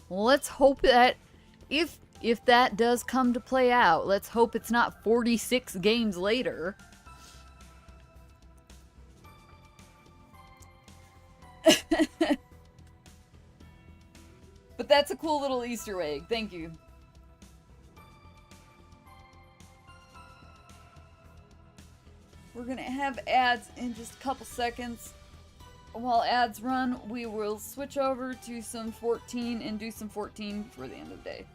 Well, let's hope that if that does come to play out, let's hope it's not 46 games later. But that's a cool little Easter egg. Thank you. We're gonna have ads in just a couple seconds. While ads run, we will switch over to some 14 and do some 14 for the end of the day.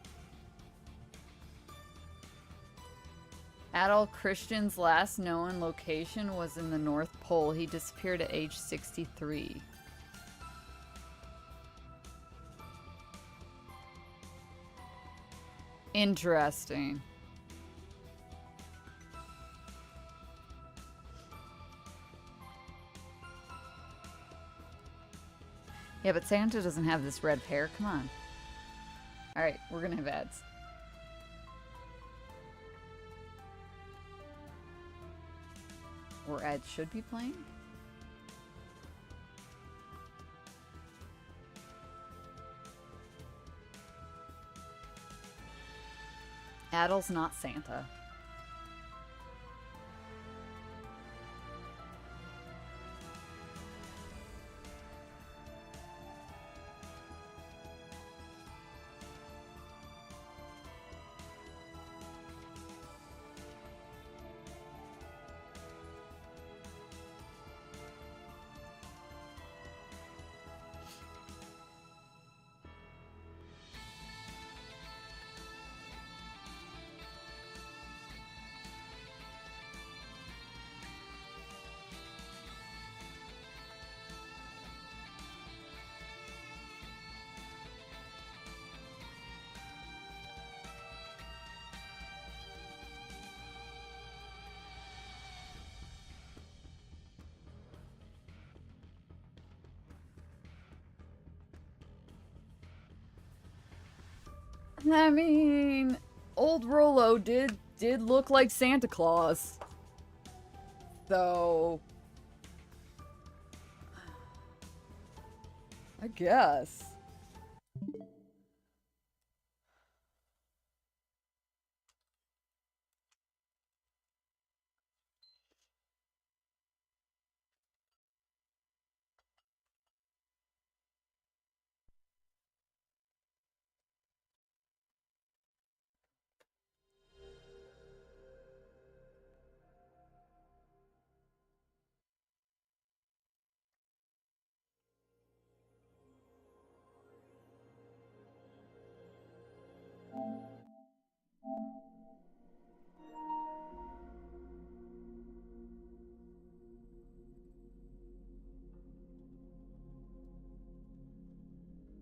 Adolf Christian's last known location was in the North Pole. He disappeared at age 63. Interesting. Yeah, but Santa doesn't have this red hair. Come on. Alright, we're gonna have ads. Or ads should be playing? Adel's not Santa. I mean, old Rollo did look like Santa Claus. So I guess.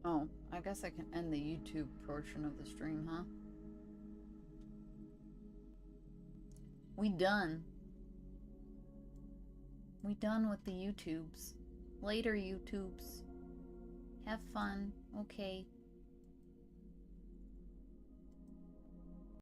Oh, I guess I can end the YouTube portion of the stream, huh? We done. We done with the YouTubes. Later, YouTubes. Have fun. Okay.